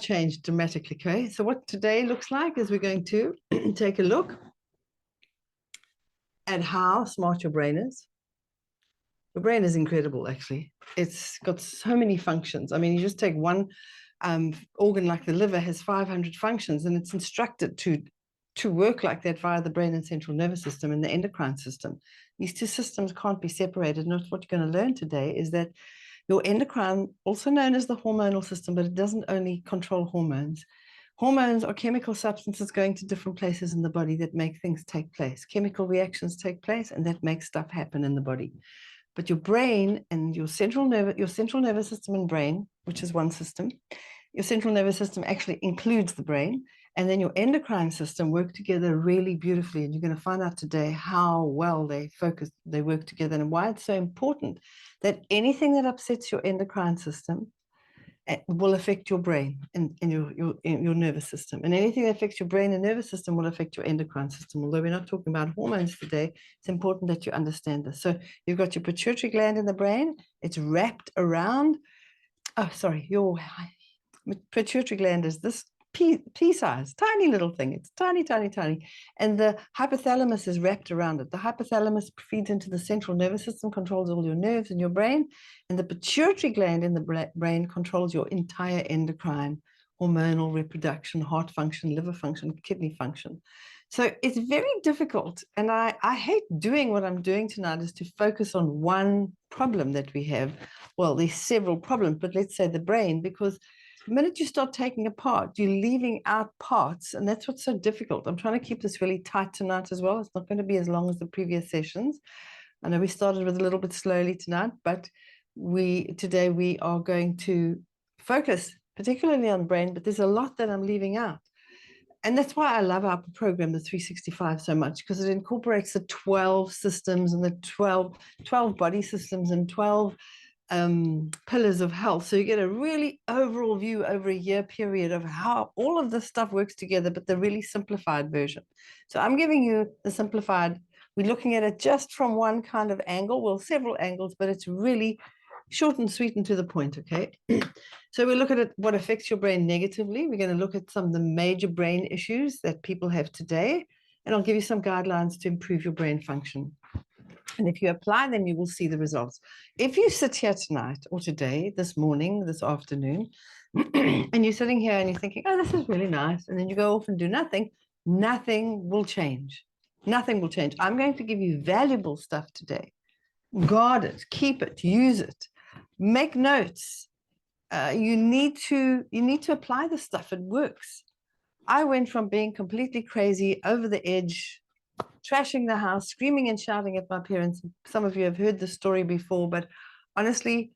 changed dramatically. Okay, so what today looks like is we're going to take a look at how smart your brain is. Your brain is incredible, actually. It's got so many functions. I mean, you just take one organ like the liver has 500 functions, and it's instructed to work like that via the brain and central nervous system and the endocrine system. These two systems can't be separated. And what you're going to learn today is that your endocrine, also known as the hormonal system, but it doesn't only control hormones. Hormones are chemical substances going to different places in the body that make things take place. Chemical reactions take place, and that makes stuff happen in the body. But your brain and your central nervous system and brain, which is one system, your central nervous system actually includes the brain, and then your endocrine system work together really beautifully. And you're going to find out today how well they work together, and why it's so important that anything that upsets your endocrine system will affect your brain and your nervous system. And anything that affects your brain and nervous system will affect your endocrine system. Although we're not talking about hormones today, it's important that you understand this. So you've got your pituitary gland in the brain. It's wrapped around, your pituitary gland is this pea size, tiny little thing. It's tiny, tiny, tiny. And the hypothalamus is wrapped around it. The hypothalamus feeds into the central nervous system, controls all your nerves in your brain. And the pituitary gland in the brain controls your entire endocrine, hormonal, reproduction, heart function, liver function, kidney function. So it's very difficult. And I hate doing what I'm doing tonight, is to focus on one problem that we have. Well, there's several problems, but let's say the brain, because the minute you start taking apart, you're leaving out parts, and that's what's so difficult. I'm trying to keep this really tight tonight as well. It's not going to be as long as the previous sessions. I know we started with a little bit slowly tonight, but today we are going to focus particularly on brain, but there's a lot that I'm leaving out. And that's why I love our program, the 365, so much, because it incorporates the 12 systems and the 12 body systems and 12 pillars of health. So you get a really overall view over a year period of how all of this stuff works together, but the really simplified version. So I'm giving you the simplified. We're looking at it just from one kind of angle, well, several angles, but it's really short and sweet and to the point, okay? So we look at it, what affects your brain negatively. We're going to look at some of the major brain issues that people have today, and I'll give you some guidelines to improve your brain function. And if you apply them, you will see the results. If you sit here tonight or today, this morning, this afternoon, and you're sitting here and you're thinking, oh, this is really nice, and then you go off and do nothing, nothing will change. Nothing will change. I'm going to give you valuable stuff today. Guard it, keep it, use it, make notes. You need to apply this stuff. It works. I went from being completely crazy, over the edge, trashing the house, screaming and shouting at my parents. Some of you have heard this story before, but honestly,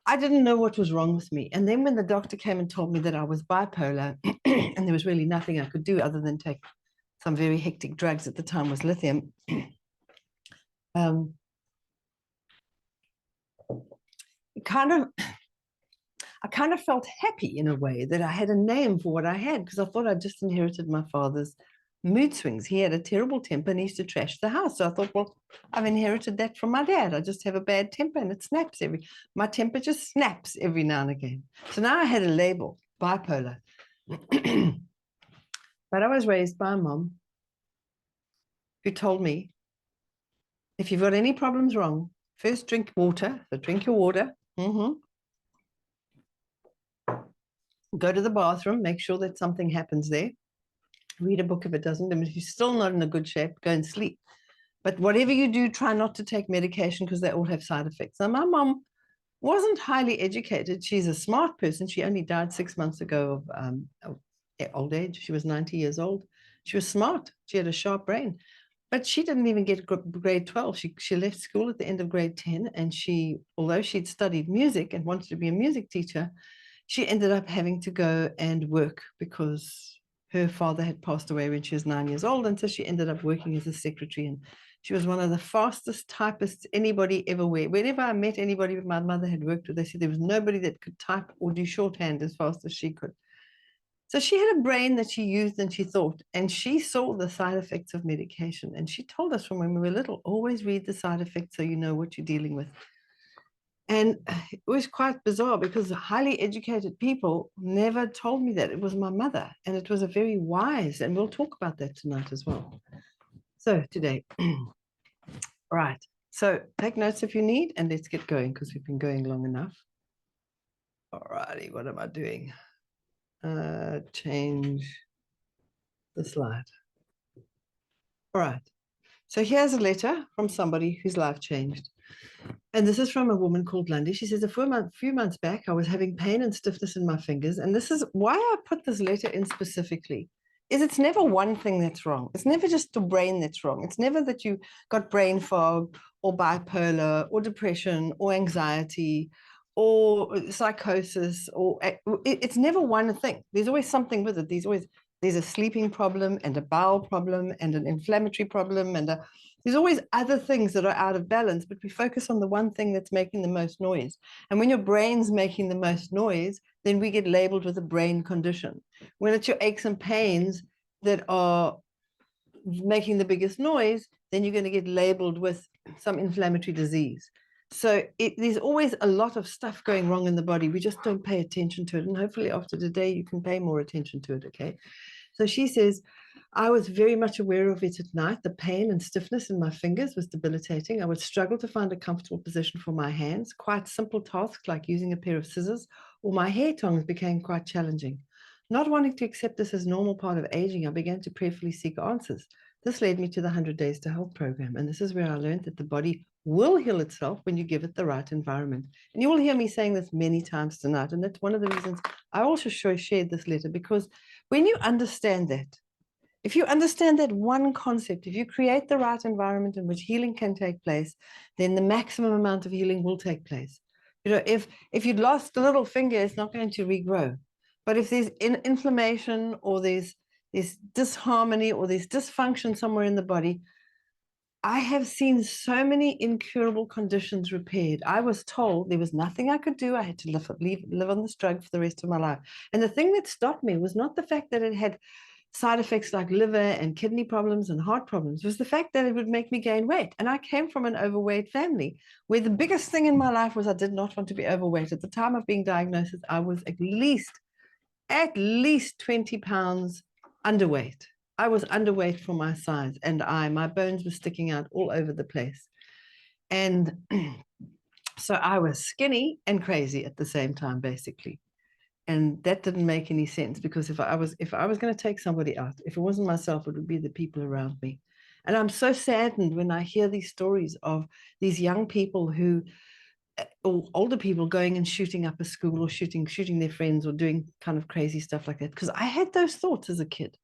I didn't know what was wrong with me. And then when the doctor came and told me that I was bipolar, and there was really nothing I could do other than take some very hectic drugs, at the time was lithium, I kind of felt happy in a way that I had a name for what I had, because I thought I just inherited my father's mood swings. He had a terrible temper and he used to trash the house. So I thought, well, I've inherited that from my dad. I just have a bad temper and it snaps my temper just snaps every now and again. So now I had a label, bipolar. But I was raised by a mom who told me, if you've got any problems wrong, first drink water. So drink your water. Go to the bathroom, make sure that something happens there. Read a book if it doesn't. And if you're still not in a good shape, go and sleep. But whatever you do, try not to take medication, because they all have side effects. Now, my mom wasn't highly educated. She's a smart person. She only died 6 months ago of old age. She was 90 years old. She was smart. She had a sharp brain. But she didn't even get grade 12. She left school at the end of grade 10. And although she'd studied music and wanted to be a music teacher, she ended up having to go and work because her father had passed away when she was 9 years old. And so she ended up working as a secretary. And she was one of the fastest typists anybody ever were. Whenever I met anybody my mother had worked with, they said there was nobody that could type or do shorthand as fast as she could. So she had a brain that she used and she thought, and she saw the side effects of medication. And she told us from when we were little, always read the side effects so you know what you're dealing with. And it was quite bizarre because highly educated people never told me that. It was my mother, and it was a very wise, and we'll talk about that tonight as well. So today, right. So take notes if you need, and let's get going because we've been going long enough. All righty, what am I doing? Change the slide. All right. So here's a letter from somebody whose life changed. And this is from a woman called Lundy. She says, a few months back, I was having pain and stiffness in my fingers. And this is why I put this letter in specifically, is it's never one thing that's wrong. It's never just the brain that's wrong. It's never that you got brain fog or bipolar or depression or anxiety or psychosis, or it's never one thing. There's always something with it. There's a sleeping problem and a bowel problem and an inflammatory problem and there's always other things that are out of balance, but we focus on the one thing that's making the most noise. And when your brain's making the most noise, then we get labeled with a brain condition. When it's your aches and pains that are making the biggest noise, then you're going to get labeled with some inflammatory disease. So there's always a lot of stuff going wrong in the body. We just don't pay attention to it. And hopefully after today, you can pay more attention to it, okay? So she says, I was very much aware of it at night. The pain and stiffness in my fingers was debilitating. I would struggle to find a comfortable position for my hands. Quite simple tasks like using a pair of scissors or my hair tongs became quite challenging. Not wanting to accept this as a normal part of aging, I began to prayerfully seek answers. This led me to the 100 Days to Health program. And this is where I learned that the body will heal itself when you give it the right environment. And you will hear me saying this many times tonight. And that's one of the reasons I also shared this letter, because when you understand that, if you understand that one concept, if you create the right environment in which healing can take place, then the maximum amount of healing will take place. You know, if you'd lost a little finger, it's not going to regrow. But if there's inflammation or there's disharmony or there's dysfunction somewhere in the body, I have seen so many incurable conditions repaired. I was told there was nothing I could do. I had to live on this drug for the rest of my life. And the thing that stopped me was not the fact that it had side effects like liver and kidney problems and heart problems. It was the fact that it would make me gain weight. And I came from an overweight family where the biggest thing in my life was I did not want to be overweight. At the time of being diagnosed, I was at least 20 pounds underweight. I was underweight for my size, and my bones were sticking out all over the place. And so I was skinny and crazy at the same time, basically. And that didn't make any sense, because if I was going to take somebody out, if it wasn't myself, it would be the people around me. And I'm so saddened when I hear these stories of these young people or older people going and shooting up a school or shooting their friends or doing kind of crazy stuff like that. Because I had those thoughts as a kid.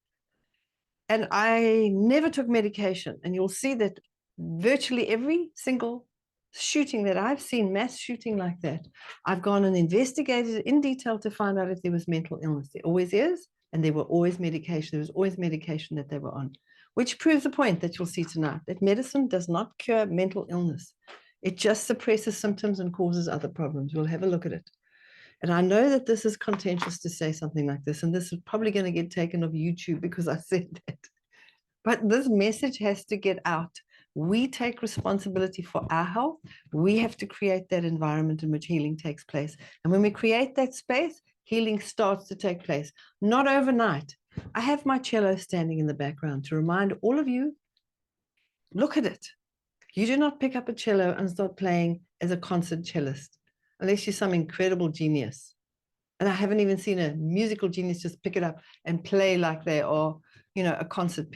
And I never took medication. And you'll see that virtually every single shooting that I've seen, mass shooting like that, I've gone and investigated in detail to find out if there was mental illness. There always is. And there were always medication. There was always medication that they were on, which proves the point that you'll see tonight, that medicine does not cure mental illness. It just suppresses symptoms and causes other problems. We'll have a look at it. And I know that this is contentious to say something like this, and this is probably going to get taken off YouTube because I said that. But this message has to get out. We take responsibility for our health. We have to create that environment in which healing takes place. And when we create that space, healing starts to take place. Not overnight. I have my cello standing in the background to remind all of you, look at it. You do not pick up a cello and start playing as a concert cellist unless you're some incredible genius. And I haven't even seen a musical genius just pick it up and play like they are, a concert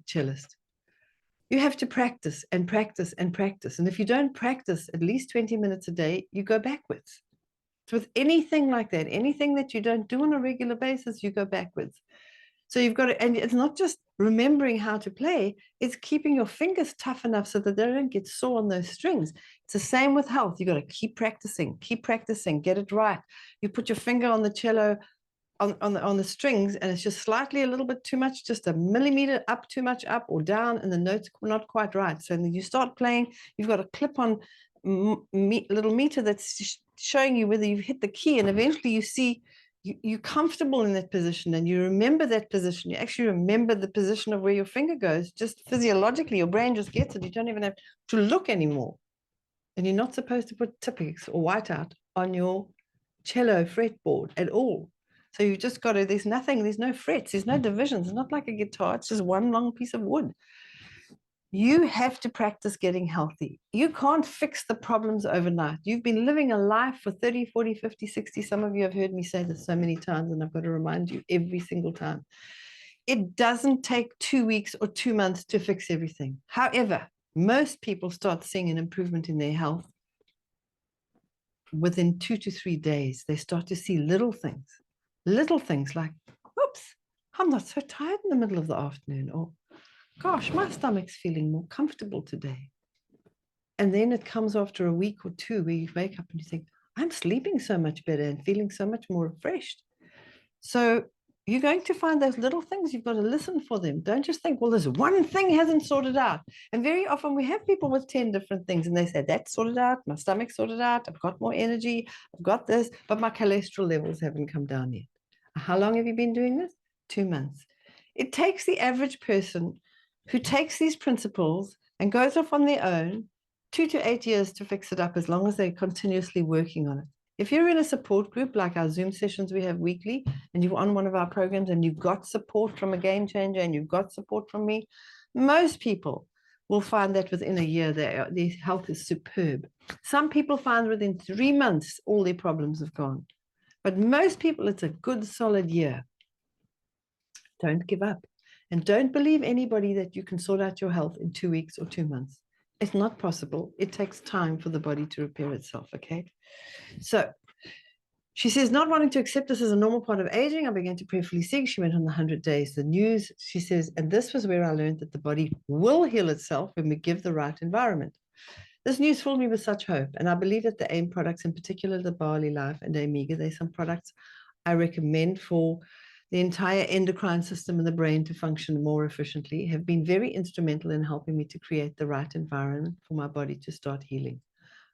cellist. You have to practice and practice and practice. And if you don't practice at least 20 minutes a day, you go backwards. So with anything like that, anything that you don't do on a regular basis, you go backwards. So you've got to, and it's not just remembering how to play, it's keeping your fingers tough enough so that they don't get sore on those strings. It's the same with health. You've got to keep practicing, get it right. You put your finger on the cello, on the strings, and it's just slightly a little bit too much, just a millimeter up too much up or down, and the note's not quite right. So then you start playing, you've got a clip-on little meter that's showing you whether you've hit the key, and eventually you see you're comfortable in that position, and you remember that position. You actually remember the position of where your finger goes, just physiologically. Your brain just gets it. You don't even have to look anymore. And you're not supposed to put Tipp-Ex or whiteout on your cello fretboard at all. So you've just got to, there's nothing, there's no frets, there's no divisions. It's not like a guitar, it's just one long piece of wood. You have to practice getting healthy. You can't fix the problems overnight. You've been living a life for 30, 40, 50, 60. Some of you have heard me say this so many times, and I've got to remind you every single time. It doesn't take 2 weeks or 2 months to fix everything. However, most people start seeing an improvement in their health within 2 to 3 days. They start to see little things like, whoops, I'm not so tired in the middle of the afternoon, or gosh, my stomach's feeling more comfortable today. And then it comes after a week or two where you wake up and you think, I'm sleeping so much better and feeling so much more refreshed. So you're going to find those little things. You've got to listen for them. Don't just think, well, this one thing hasn't sorted out. And very often we have people with 10 different things and they say, that's sorted out, my stomach's sorted out, I've got more energy, I've got this, but my cholesterol levels haven't come down yet. How long have you been doing this? 2 months. It takes the average person who takes these principles and goes off on their own 2 to 8 years to fix it up, as long as they're continuously working on it. If you're in a support group like our Zoom sessions we have weekly, and you're on one of our programs and you've got support from a game changer and you've got support from me, most people will find that within a year their health is superb. Some people find within 3 months all their problems have gone. But most people, it's a good solid year. Don't give up. And don't believe anybody that you can sort out your health in 2 weeks or 2 months. It's not possible. It takes time for the body to repair itself, okay? So she says, not wanting to accept this as a normal part of aging, I began to prayerfully seek. She went on the 100 days. The news, she says, and this was where I learned that the body will heal itself when we give the right environment. This news filled me with such hope, and I believe that the AIM products, in particular the Barley Life and Omega, there's some products I recommend for the entire endocrine system in the brain to function more efficiently, have been very instrumental in helping me to create the right environment for my body to start healing.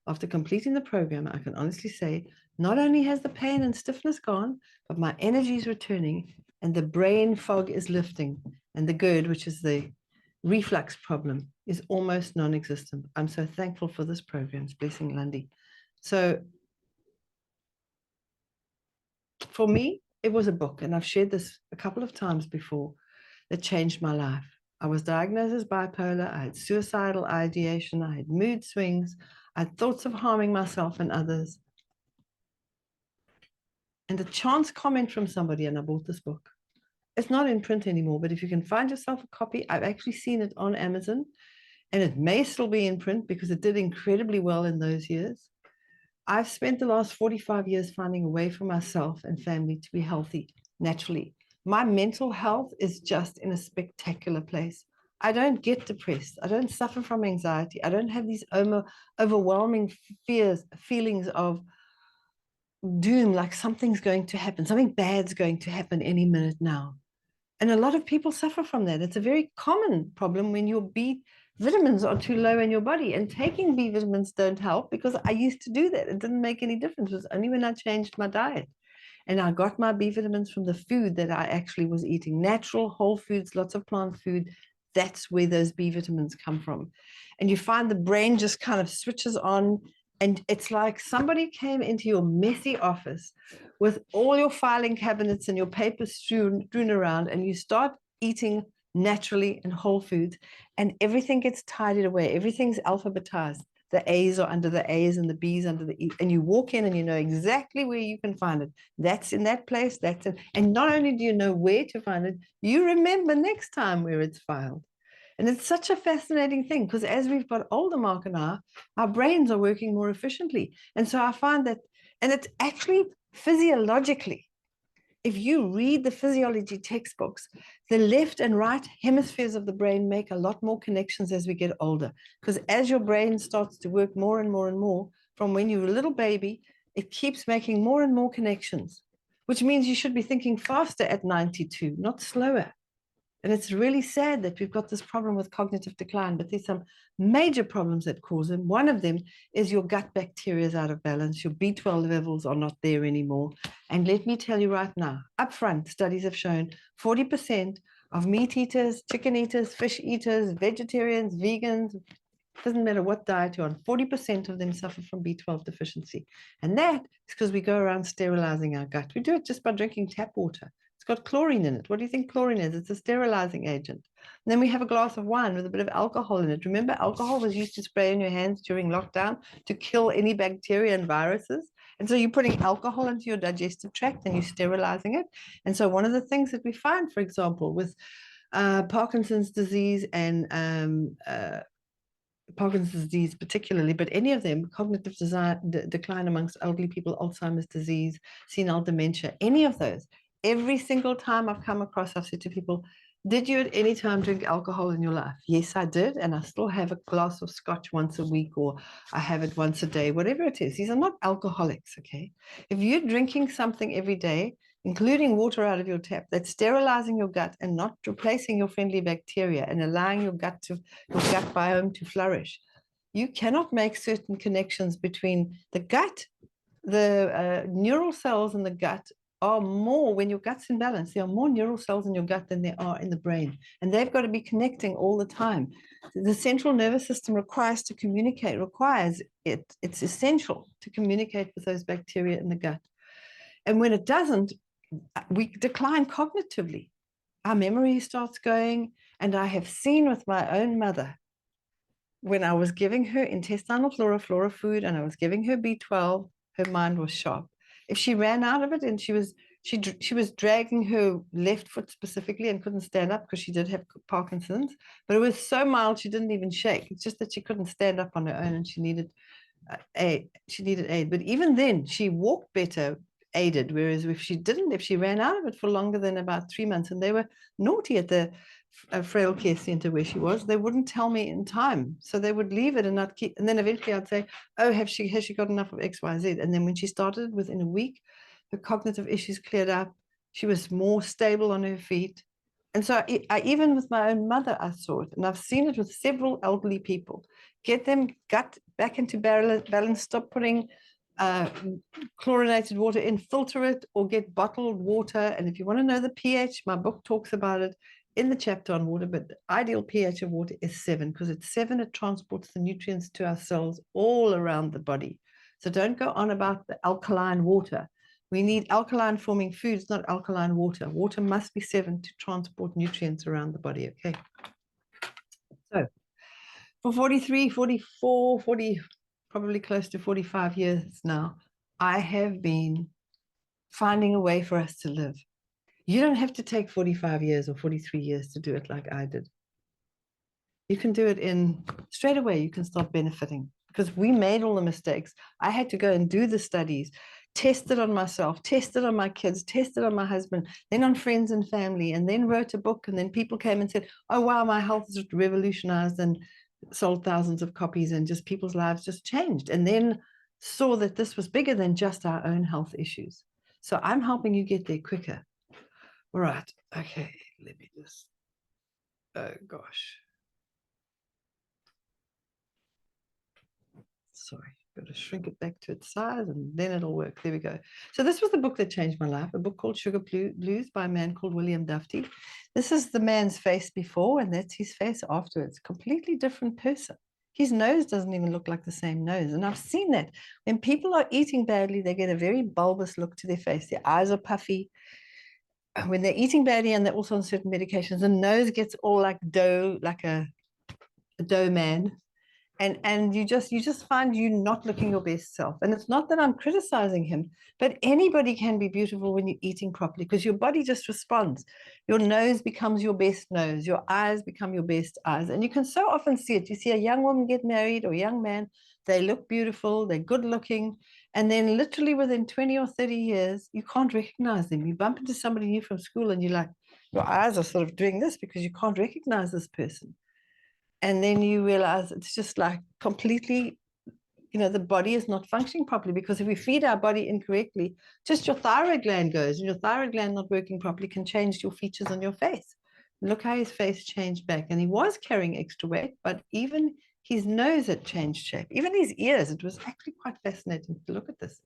After completing the program, I can honestly say, not only has the pain and stiffness gone, but my energy is returning and the brain fog is lifting, and the GERD, which is the reflux problem, is almost non-existent. I'm so thankful for this program. It's blessing Lundy. So for me, it was a book, and I've shared this a couple of times before, that changed my life. I was diagnosed as bipolar. I had suicidal ideation. I had mood swings. I had thoughts of harming myself and others. And a chance comment from somebody, and I bought this book. It's not in print anymore, but if you can find yourself a copy, I've actually seen it on Amazon, and it may still be in print because it did incredibly well in those years. I've spent the last 45 years finding a way for myself and family to be healthy naturally. My mental health is just in a spectacular place. I don't get depressed. I don't suffer from anxiety. I don't have these overwhelming feelings of doom, like something's going to happen, something bad's going to happen any minute now. And a lot of people suffer from that. It's a very common problem when your B vitamins are too low in your body, and taking B vitamins don't help, because I used to do that. It didn't make any difference. It was only when I changed my diet and I got my B vitamins from the food that I actually was eating, natural, whole foods, lots of plant food. That's where those B vitamins come from. And you find the brain just kind of switches on, and it's like somebody came into your messy office with all your filing cabinets and your papers strewn around, and you start eating naturally and whole foods, and everything gets tidied away. Everything's alphabetized. The A's are under the A's and the B's under the E, and you walk in and you know exactly where you can find it. That's in that place, that's in, and not only do you know where to find it, you remember next time where it's filed. And it's such a fascinating thing, because as we've got older, Mark and I, our brains are working more efficiently. And so I find that, and it's actually physiologically, if you read the physiology textbooks, the left and right hemispheres of the brain make a lot more connections as we get older. Because as your brain starts to work more and more and more, from when you're a little baby, it keeps making more and more connections, which means you should be thinking faster at 92, not slower. And it's really sad that we've got this problem with cognitive decline, but there's some major problems that cause them. One of them is your gut bacteria is out of balance. Your B12 levels are not there anymore. And let me tell you right now, up front, studies have shown 40% of meat eaters, chicken eaters, fish eaters, vegetarians, vegans, Doesn't matter what diet you're on, 40% of them suffer from B12 deficiency. And that is because we go around sterilizing our gut. We do it just by drinking tap water. It's got chlorine in it. What do you think chlorine is? It's a sterilizing agent. And then we have a glass of wine with a bit of alcohol in it. Remember, alcohol was used to spray in your hands during lockdown to kill any bacteria and viruses. And so you're putting alcohol into your digestive tract and you're sterilizing it. And so one of the things that we find, for example, with Parkinson's disease and Parkinson's disease particularly, but any of them, cognitive decline amongst elderly people, Alzheimer's disease, senile dementia, any of those, every single time I've come across, I've said to people, did you at any time drink alcohol in your life? Yes, I did. And I still have a glass of scotch once a week, or I have it once a day, whatever it is. These are not alcoholics, okay? If you're drinking something every day, including water out of your tap, that's sterilizing your gut and not replacing your friendly bacteria and allowing your gut biome to flourish, you cannot make certain connections between the gut, the neural cells in the gut are more, when your gut's in balance, there are more neural cells in your gut than there are in the brain. And they've got to be connecting all the time. The central nervous system requires to communicate, it's essential to communicate with those bacteria in the gut. And when it doesn't, we decline cognitively. Our memory starts going. And I have seen with my own mother, when I was giving her intestinal flora food and I was giving her B12, her mind was sharp. If she ran out of it and she was dragging her left foot specifically and couldn't stand up because she did have Parkinson's, but it was so mild she didn't even shake. It's just that she couldn't stand up on her own and she needed aid. But even then, she walked better aided, whereas if she ran out of it for longer than about 3 months, and they were naughty at the frail care center where she was, they wouldn't tell me in time, so they would leave it and not keep. And then eventually I'd say, oh, has she got enough of XYZ? And then when she started, within a week, her cognitive issues cleared up. She was more stable on her feet. And so I even with my own mother, I saw it, and I've seen it with several elderly people. Get them gut back into balance, stop putting chlorinated water in, filter it, or get bottled water. And if you want to know the pH, my book talks about it in the chapter on water, but the ideal pH of water is 7, because at 7, it transports the nutrients to our cells all around the body. So don't go on about the alkaline water. We need alkaline forming foods, not alkaline water. Water must be 7 to transport nutrients around the body, okay? So for 43, 44, 40, probably close to 45 years now, I have been finding a way for us to live. You don't have to take 45 years or 43 years to do it like I did. You can do it in straight away. You can start benefiting, because we made all the mistakes. I had to go and do the studies, test it on myself, test it on my kids, test it on my husband, then on friends and family, and then wrote a book. And then people came and said, oh, wow, my health is revolutionized, and sold thousands of copies, and just people's lives just changed. And then saw that this was bigger than just our own health issues. So I'm helping you get there quicker. All right. Okay. Let me just, oh gosh. Sorry, got to shrink it back to its size and then it'll work. There we go. So this was the book that changed my life, a book called Sugar Blues by a man called William Dufty. This is the man's face before, and that's his face afterwards. Completely different person. His nose doesn't even look like the same nose. And I've seen that. When people are eating badly, they get a very bulbous look to their face. Their eyes are puffy. When they're eating badly and they're also on certain medications, the nose gets all like dough, like a dough man. And you just find you not looking your best self. And it's not that I'm criticizing him, but anybody can be beautiful when you're eating properly, because your body just responds. Your nose becomes your best nose. Your eyes become your best eyes. And you can so often see it. You see a young woman get married or a young man, they look beautiful, they're good looking. And then literally within 20 or 30 years, you can't recognize them. You bump into somebody new from school and you're like, your eyes are sort of doing this because you can't recognize this person. And then you realize it's just like completely, the body is not functioning properly, because if we feed our body incorrectly, just your thyroid gland goes, and your thyroid gland not working properly can change your features on your face. Look how his face changed back. And he was carrying extra weight, but even his nose had changed shape, even his ears. It was actually quite fascinating to look at this.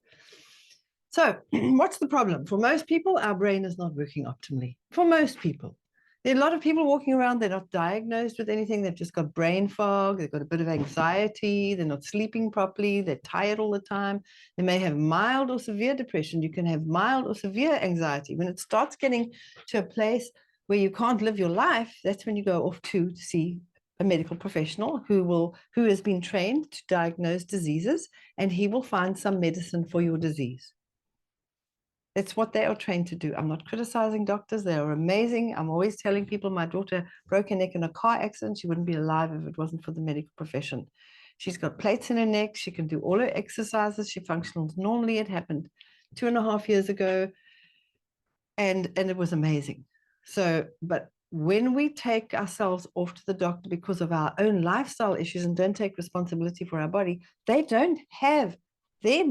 So what's the problem? For most people, our brain is not working optimally. For most people. There are a lot of people walking around, they're not diagnosed with anything. They've just got brain fog. They've got a bit of anxiety. They're not sleeping properly. They're tired all the time. They may have mild or severe depression. You can have mild or severe anxiety. When it starts getting to a place where you can't live your life, that's when you go off to see a medical professional who has been trained to diagnose diseases, and he will find some medicine for your disease. It's what they are trained to do. I'm not criticizing doctors. They are amazing. I'm always telling people my daughter broke her neck in a car accident. She wouldn't be alive if it wasn't for the medical profession. She's got plates in her neck. She can do all her exercises. She functions normally. It happened 2.5 years ago. And it was amazing. So, but when we take ourselves off to the doctor because of our own lifestyle issues and don't take responsibility for our body, they don't have their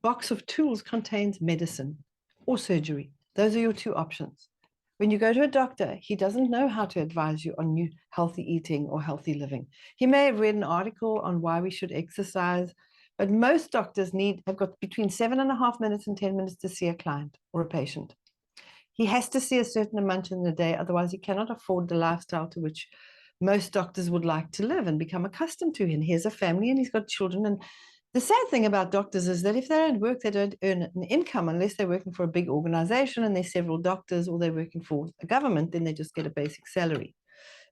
box of tools contains medicine or surgery. Those are your two options. When you go to a doctor, he doesn't know how to advise you on new healthy eating or healthy living. He may have read an article on why we should exercise, but most doctors have got between 7.5 minutes and 10 minutes to see a client or a patient. He has to see a certain amount in a day, otherwise he cannot afford the lifestyle to which most doctors would like to live and become accustomed to. And he has a family and he's got children. And the sad thing about doctors is that if they don't work, they don't earn an income unless they're working for a big organization and there's several doctors, or they're working for a government, then they just get a basic salary.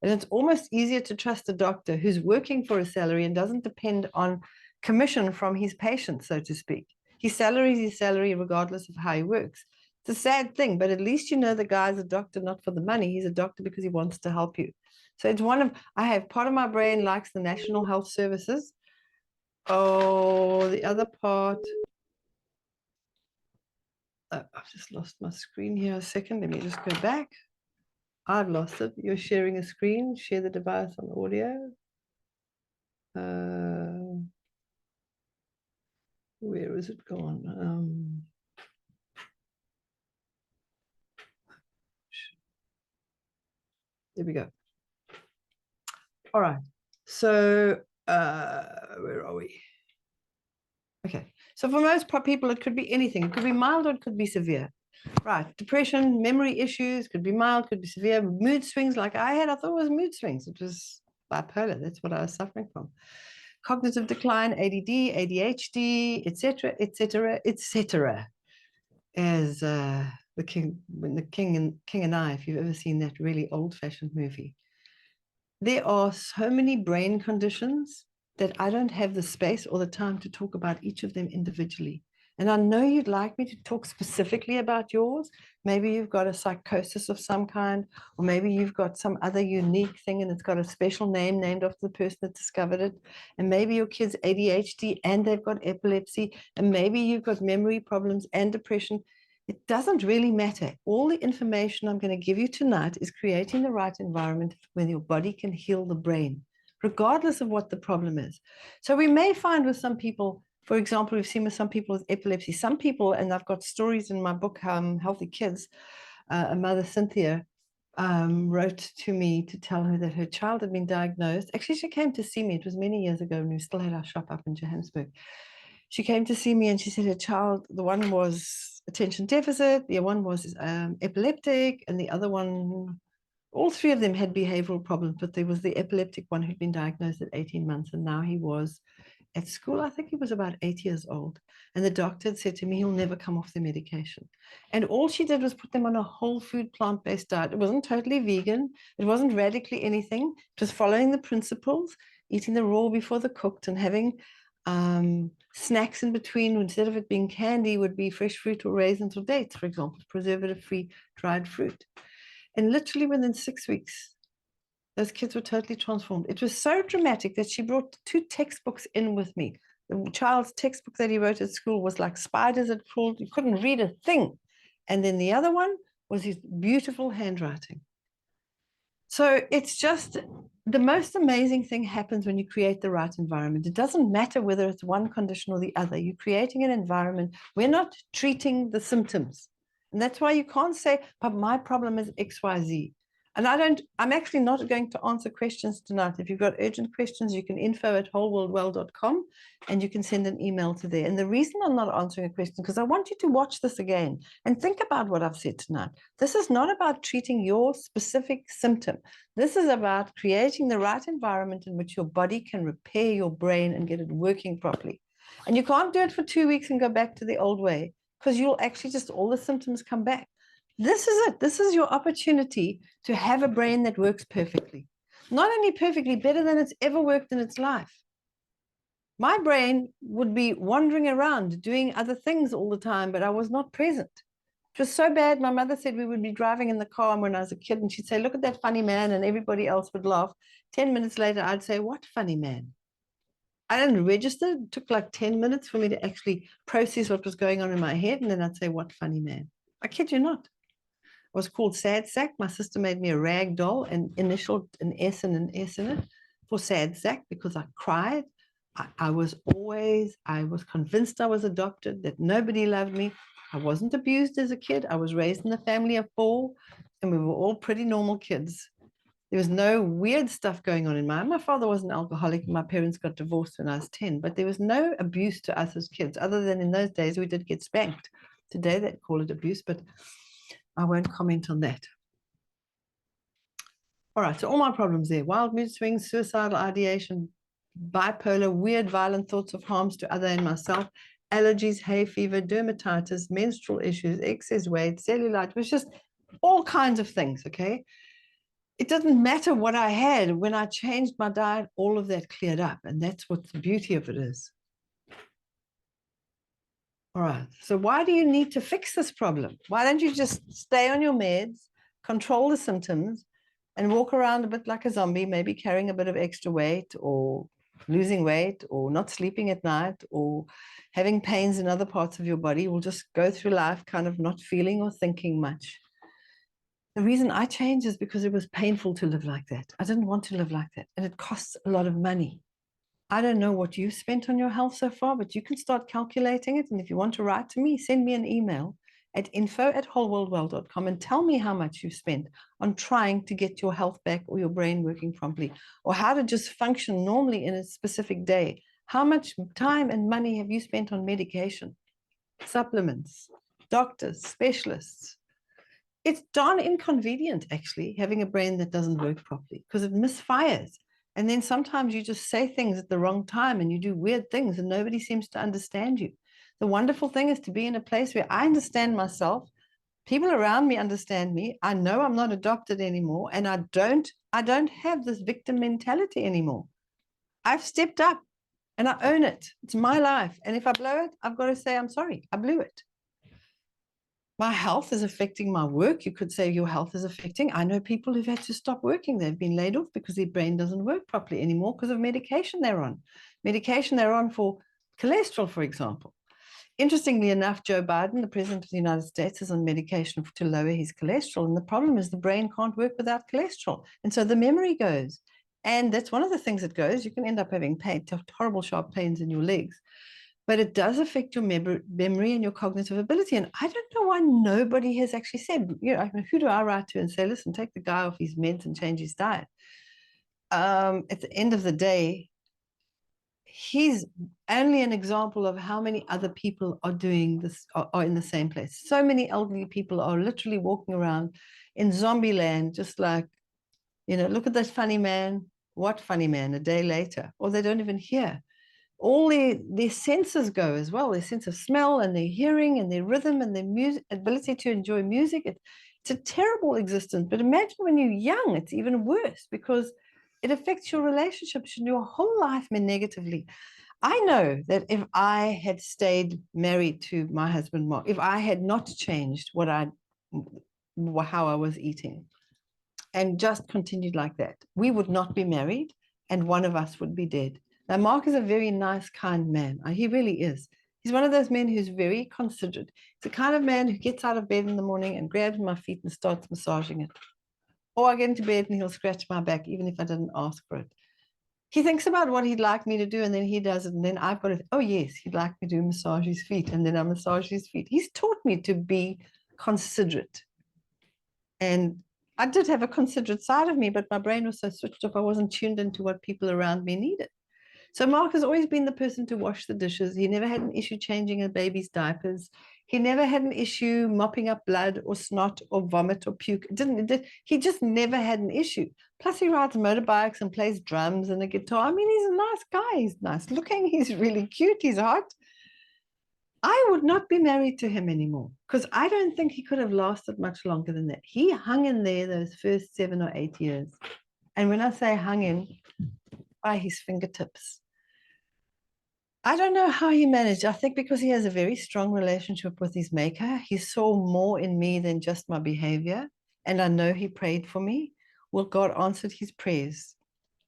And it's almost easier to trust a doctor who's working for a salary and doesn't depend on commission from his patients, so to speak. His salary is his salary regardless of how he works. It's a sad thing, but at least you know the guy's a doctor not for the money. He's a doctor because he wants to help you. So it's I have part of my brain likes the National Health Services. Oh, the other part. Oh, I've just lost my screen here a second. Let me just go back. I've lost it. You're sharing a screen. Share the device on audio. Where is it gone? There we go. All right. So where are we? Okay. So for most people, it could be anything. It could be mild or it could be severe. Right. Depression, memory issues, could be mild, could be severe. Mood swings like I had. I thought it was mood swings. It was bipolar. That's what I was suffering from. Cognitive decline, ADD, ADHD, etc., etc., etc. As the king and I, if you've ever seen that really old-fashioned movie. There are so many brain conditions that I don't have the space or the time to talk about each of them individually. And I know you'd like me to talk specifically about yours. Maybe you've got a psychosis of some kind, or maybe you've got some other unique thing and it's got a special name named after the person that discovered it. And maybe your kid's ADHD and they've got epilepsy, and maybe you've got memory problems and depression. It doesn't really matter. All the information I'm going to give you tonight is creating the right environment where your body can heal the brain, regardless of what the problem is. So we may find with some people, for example, we've seen with some people with epilepsy, some people, and I've got stories in my book, Healthy Kids, a mother, Cynthia, wrote to me to tell her that her child had been diagnosed. Actually, she came to see me. It was many years ago when we still had our shop up in Johannesburg. She came to see me and she said her child, the one was attention deficit, the one was epileptic, and the other one, all three of them had behavioral problems, but there was the epileptic one who'd been diagnosed at 18 months, and now he was at school. I think he was about 8 years old. And the doctor had said to me, he'll never come off the medication. And all she did was put them on a whole food, plant-based diet. It wasn't totally vegan. It wasn't radically anything. It was following the principles, eating the raw before the cooked, and having snacks in between. Instead of it being candy, would be fresh fruit or raisins or dates, for example, preservative-free dried fruit. And literally within 6 weeks, those kids were totally transformed. It was so dramatic that she brought 2 textbooks in with me. The child's textbook that he wrote at school was like spiders that crawled. You couldn't read a thing. And then the other one was his beautiful handwriting. So it's just the most amazing thing happens when you create the right environment. It doesn't matter whether it's one condition or the other. You're creating an environment. We're not treating the symptoms. And that's why you can't say, but my problem is XYZ. And I'm actually not going to answer questions tonight. If you've got urgent questions, you can info@wholeworldwell.com and you can send an email to there. And the reason I'm not answering a question, because I want you to watch this again and think about what I've said tonight. This is not about treating your specific symptom. This is about creating the right environment in which your body can repair your brain and get it working properly. And you can't do it for 2 weeks and go back to the old way, because you'll actually just, all the symptoms come back. This is it. This is your opportunity to have a brain that works perfectly. Not only perfectly, better than it's ever worked in its life. My brain would be wandering around doing other things all the time, but I was not present. It was so bad. My mother said we would be driving in the car when I was a kid, and she'd say, look at that funny man, and everybody else would laugh. 10 minutes later, I'd say, what funny man? I didn't register. It took like 10 minutes for me to actually process what was going on in my head, and then I'd say, what funny man? I kid you not. I was called Sad Sack. My sister made me a rag doll and initialed an S and an S in it for Sad Sack because I cried. I was convinced I was adopted, that nobody loved me. I wasn't abused as a kid. I was raised in a family of 4, and we were all pretty normal kids. There was no weird stuff going on in my father was an alcoholic, and my parents got divorced when I was 10, but there was no abuse to us as kids, other than in those days we did get spanked. Today they'd call it abuse, but I won't comment on that. All right, so all my problems there: wild mood swings, suicidal ideation, bipolar, weird, violent thoughts of harms to other and myself, allergies, hay fever, dermatitis, menstrual issues, excess weight, cellulite. It was just all kinds of things, okay? It doesn't matter what I had. When I changed my diet, all of that cleared up, and that's what the beauty of it is. All right, so why do you need to fix this problem? Why don't you just stay on your meds, control the symptoms, and walk around a bit like a zombie, maybe carrying a bit of extra weight, or losing weight, or not sleeping at night, or having pains in other parts of your body? We'll just go through life kind of not feeling or thinking much. The reason I changed is because it was painful to live like that. I didn't want to live like that, and it costs a lot of money. I don't know what you've spent on your health so far, but you can start calculating it. And if you want to write to me, send me an email at info@wholeworldwell.com and tell me how much you've spent on trying to get your health back or your brain working properly, or how to just function normally in a specific day. How much time and money have you spent on medication, supplements, doctors, specialists? It's darn inconvenient, actually, having a brain that doesn't work properly, because it misfires. And then sometimes you just say things at the wrong time and you do weird things and nobody seems to understand you. The wonderful thing is to be in a place where I understand myself, people around me understand me, I know I'm not adopted anymore, and I don't have this victim mentality anymore. I've stepped up and I own it. It's my life. And if I blow it, I've got to say, I'm sorry, I blew it. My health is affecting my work. You could say your health is affecting. I know people who've had to stop working. They've been laid off because their brain doesn't work properly anymore because of medication they're on. Medication they're on for cholesterol, for example. Interestingly enough, Joe Biden, the president of the United States, is on medication to lower his cholesterol. And the problem is the brain can't work without cholesterol. And so the memory goes. And that's one of the things that goes. You can end up having pain, horrible sharp pains in your legs. But it does affect your memory and your cognitive ability. And I don't know why nobody has actually said, who do I write to and say, listen, take the guy off his meds and change his diet? At the end of the day, he's only an example of how many other people are doing this, are in the same place. So many elderly people are literally walking around in zombie land, just like, look at that funny man. What funny man? A day later, or they don't even hear. All their senses go as well, their sense of smell and their hearing and their rhythm and their music, ability to enjoy music. It's a terrible existence. But imagine when you're young, it's even worse because it affects your relationships and your whole life negatively. I know that if I had stayed married to my husband, Mark, if I had not changed how I was eating and just continued like that, we would not be married and one of us would be dead. Now, Mark is a very nice, kind man. He really is. He's one of those men who's very considerate. He's the kind of man who gets out of bed in the morning and grabs my feet and starts massaging it. Or I get into bed and he'll scratch my back, even if I didn't ask for it. He thinks about what he'd like me to do, and then he does it. And then I've got to, oh, yes, he'd like me to massage his feet. And then I massage his feet. He's taught me to be considerate. And I did have a considerate side of me, but my brain was so switched off, I wasn't tuned into what people around me needed. So Mark has always been the person to wash the dishes. He never had an issue changing a baby's diapers. He never had an issue mopping up blood or snot or vomit or puke. He just never had an issue. Plus he rides motorbikes and plays drums and a guitar. I mean, he's a nice guy. He's nice looking. He's really cute. He's hot. I would not be married to him anymore because I don't think he could have lasted much longer than that. He hung in there those first 7 or 8 years. And when I say hung in, by his fingertips. I don't know how he managed. I think because he has a very strong relationship with his maker. He saw more in me than just my behavior. And I know he prayed for me. Well, God answered his prayers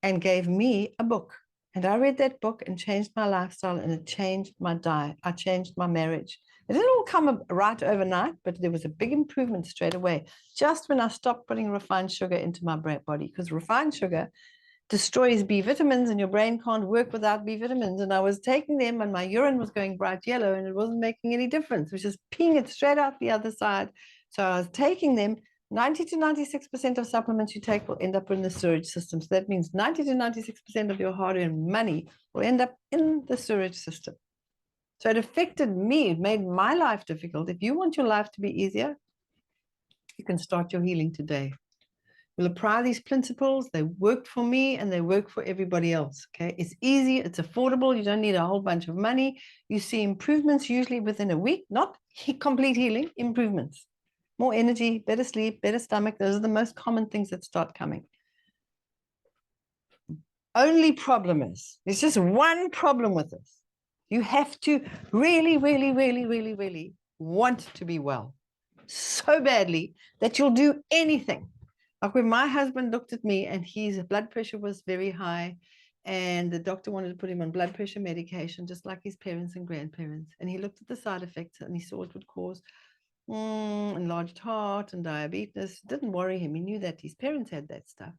and gave me a book. And I read that book and changed my lifestyle, and it changed my diet. I changed my marriage. It didn't all come right overnight, but there was a big improvement straight away. Just when I stopped putting refined sugar into my body, because refined sugar destroys B vitamins and your brain can't work without B vitamins. And I was taking them and my urine was going bright yellow and it wasn't making any difference. It was just peeing it straight out the other side. So I was taking them. 90 to 96% of supplements you take will end up in the sewage system. So that means 90 to 96% of your hard-earned money will end up in the sewage system. So it affected me. It made my life difficult. If you want your life to be easier, you can start your healing today. We'll apply these principles. They worked for me and they work for everybody else. Okay, it's easy, it's affordable. You don't need a whole bunch of money. You see improvements usually within a week, not complete healing, improvements. More energy, better sleep, better stomach. Those are the most common things that start coming. Only problem is, there's just one problem with this. You have to really, really, really, really, really want to be well so badly that you'll do anything. Like when my husband looked at me and his blood pressure was very high and the doctor wanted to put him on blood pressure medication, just like his parents and grandparents. And he looked at the side effects and he saw it would cause enlarged heart and diabetes. It didn't worry him. He knew that his parents had that stuff.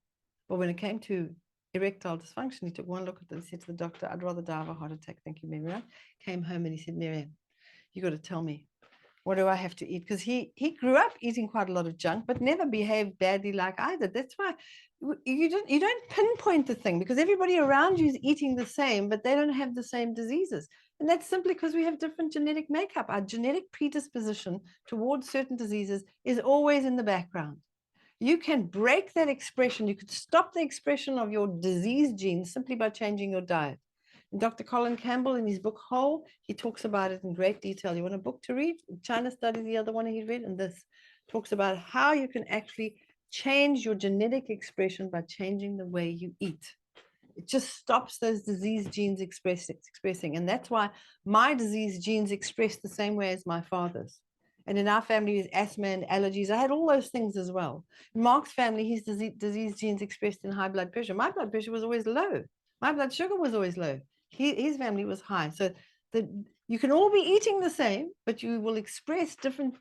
But when it came to erectile dysfunction, he took one look at it and said to the doctor, I'd rather die of a heart attack. Thank you, Miriam. Came home and he said, Miriam, you got to tell me, what do I have to eat? Because he grew up eating quite a lot of junk, but never behaved badly like I did. That's why you don't pinpoint the thing, because everybody around you is eating the same, but they don't have the same diseases. And that's simply because we have different genetic makeup. Our genetic predisposition towards certain diseases is always in the background. You can break that expression. You could stop the expression of your disease genes simply by changing your diet. Dr. Colin Campbell, in his book Whole, he talks about it in great detail. You want a book to read? China Study, the other one he read, and this talks about how you can actually change your genetic expression by changing the way you eat. It just stops those disease genes expressing. And that's why my disease genes express the same way as my father's. And in our family, is asthma and allergies. I had all those things as well. In Mark's family, his disease genes expressed in high blood pressure. My blood pressure was always low. My blood sugar was always low. His family was high. So you can all be eating the same, but you will express different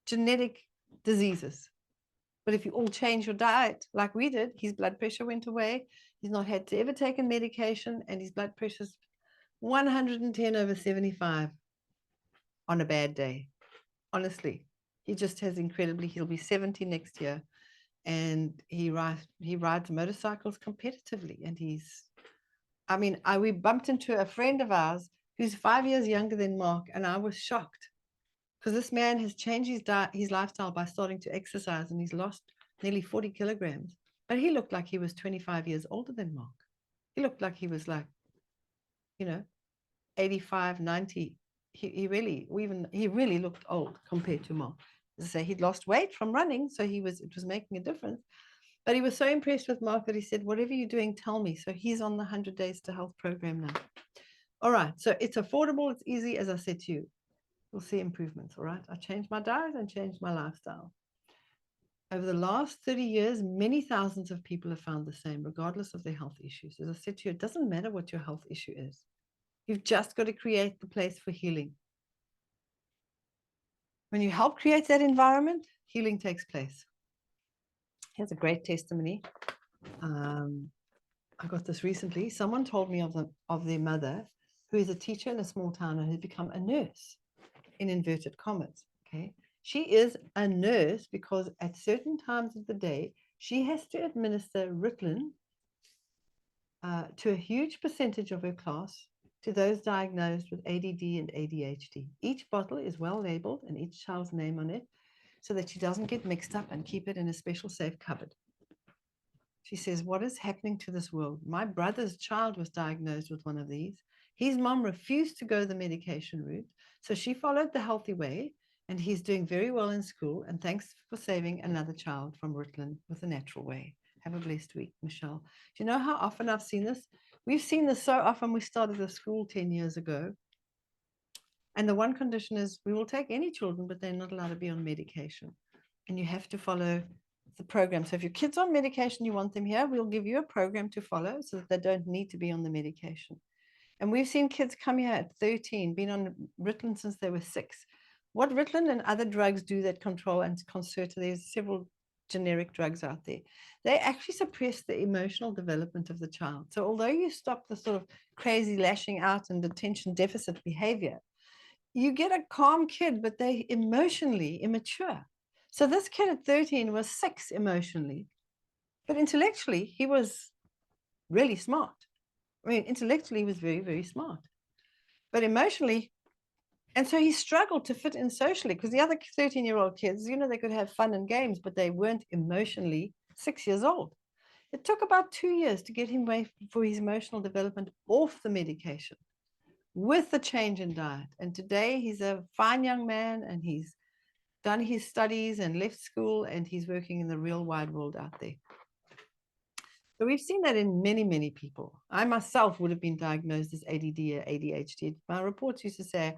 genetic diseases. But if you all change your diet like we did, his blood pressure went away. He's not had to ever take a medication, and his blood pressure's 110/75 on a bad day. Honestly, he just has he'll be 70 next year, and he rides motorcycles competitively, and we bumped into a friend of ours who's 5 years younger than Mark, and I was shocked because this man has changed his lifestyle by starting to exercise, and he's lost nearly 40 kilograms. But he looked like he was 25 years older than Mark. He looked like he was 85, 90. He really looked old compared to Mark. As I say, he'd lost weight from running, so it was making a difference. But he was so impressed with Mark that he said, whatever you're doing, tell me. So he's on the 100 Days to Health program now. All right. So it's affordable. It's easy. As I said to you, we'll see improvements. All right. I changed my diet and changed my lifestyle. Over the last 30 years, many thousands of people have found the same, regardless of their health issues. As I said to you, it doesn't matter what your health issue is. You've just got to create the place for healing. When you help create that environment, healing takes place. Here's a great testimony. I got this recently. Someone told me of their mother, who is a teacher in a small town and has become a nurse, in inverted commas. Okay, she is a nurse because at certain times of the day She has to administer Ritalin to a huge percentage of her class to those diagnosed with ADD and ADHD. Each bottle is well labeled and each child's name on it so that she doesn't get mixed up, and keep it in a special safe cupboard. She says, what is happening to this world? My brother's child was diagnosed with one of these. His mom refused to go the medication route, so she followed the healthy way, and he's doing very well in school. And thanks for saving another child from Ritalin with the natural way. Have a blessed week, Michelle. Do you know how often I've seen this? We've seen this so often. We started the school 10 years ago. And the one condition is we will take any children, but they're not allowed to be on medication. And you have to follow the program. So if your kid's on medication, you want them here, we'll give you a program to follow so that they don't need to be on the medication. And we've seen kids come here at 13, been on Ritalin since they were 6. What Ritalin and other drugs do that control and Concerta, there's several generic drugs out there. They actually suppress the emotional development of the child. So although you stop the sort of crazy lashing out and attention deficit behavior, you get a calm kid, but they emotionally immature. So this kid at 13 was 6 emotionally, but intellectually, he was really smart. I mean, intellectually, he was very, very smart, but emotionally, and so he struggled to fit in socially because the other 13-year-old kids, you know, they could have fun and games, but they weren't emotionally 6 years old. It took about 2 years to get him away for his emotional development off the medication with the change in diet. And today he's a fine young man, and he's done his studies and left school, and he's working in the real wide world out there. So we've seen that in many, many people. I myself would have been diagnosed as ADD or ADHD. My reports used to say,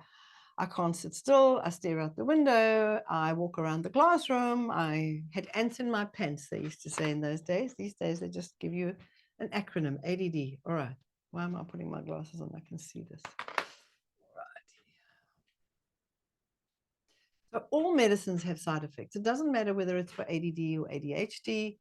I can't sit still, I stare out the window, I walk around the classroom, I had ants in my pants, they used to say in those days. These days, they just give you an acronym, ADD. All right, why am I putting my glasses on? I can see this. So all medicines have side effects. It doesn't matter whether it's for ADD or ADHD.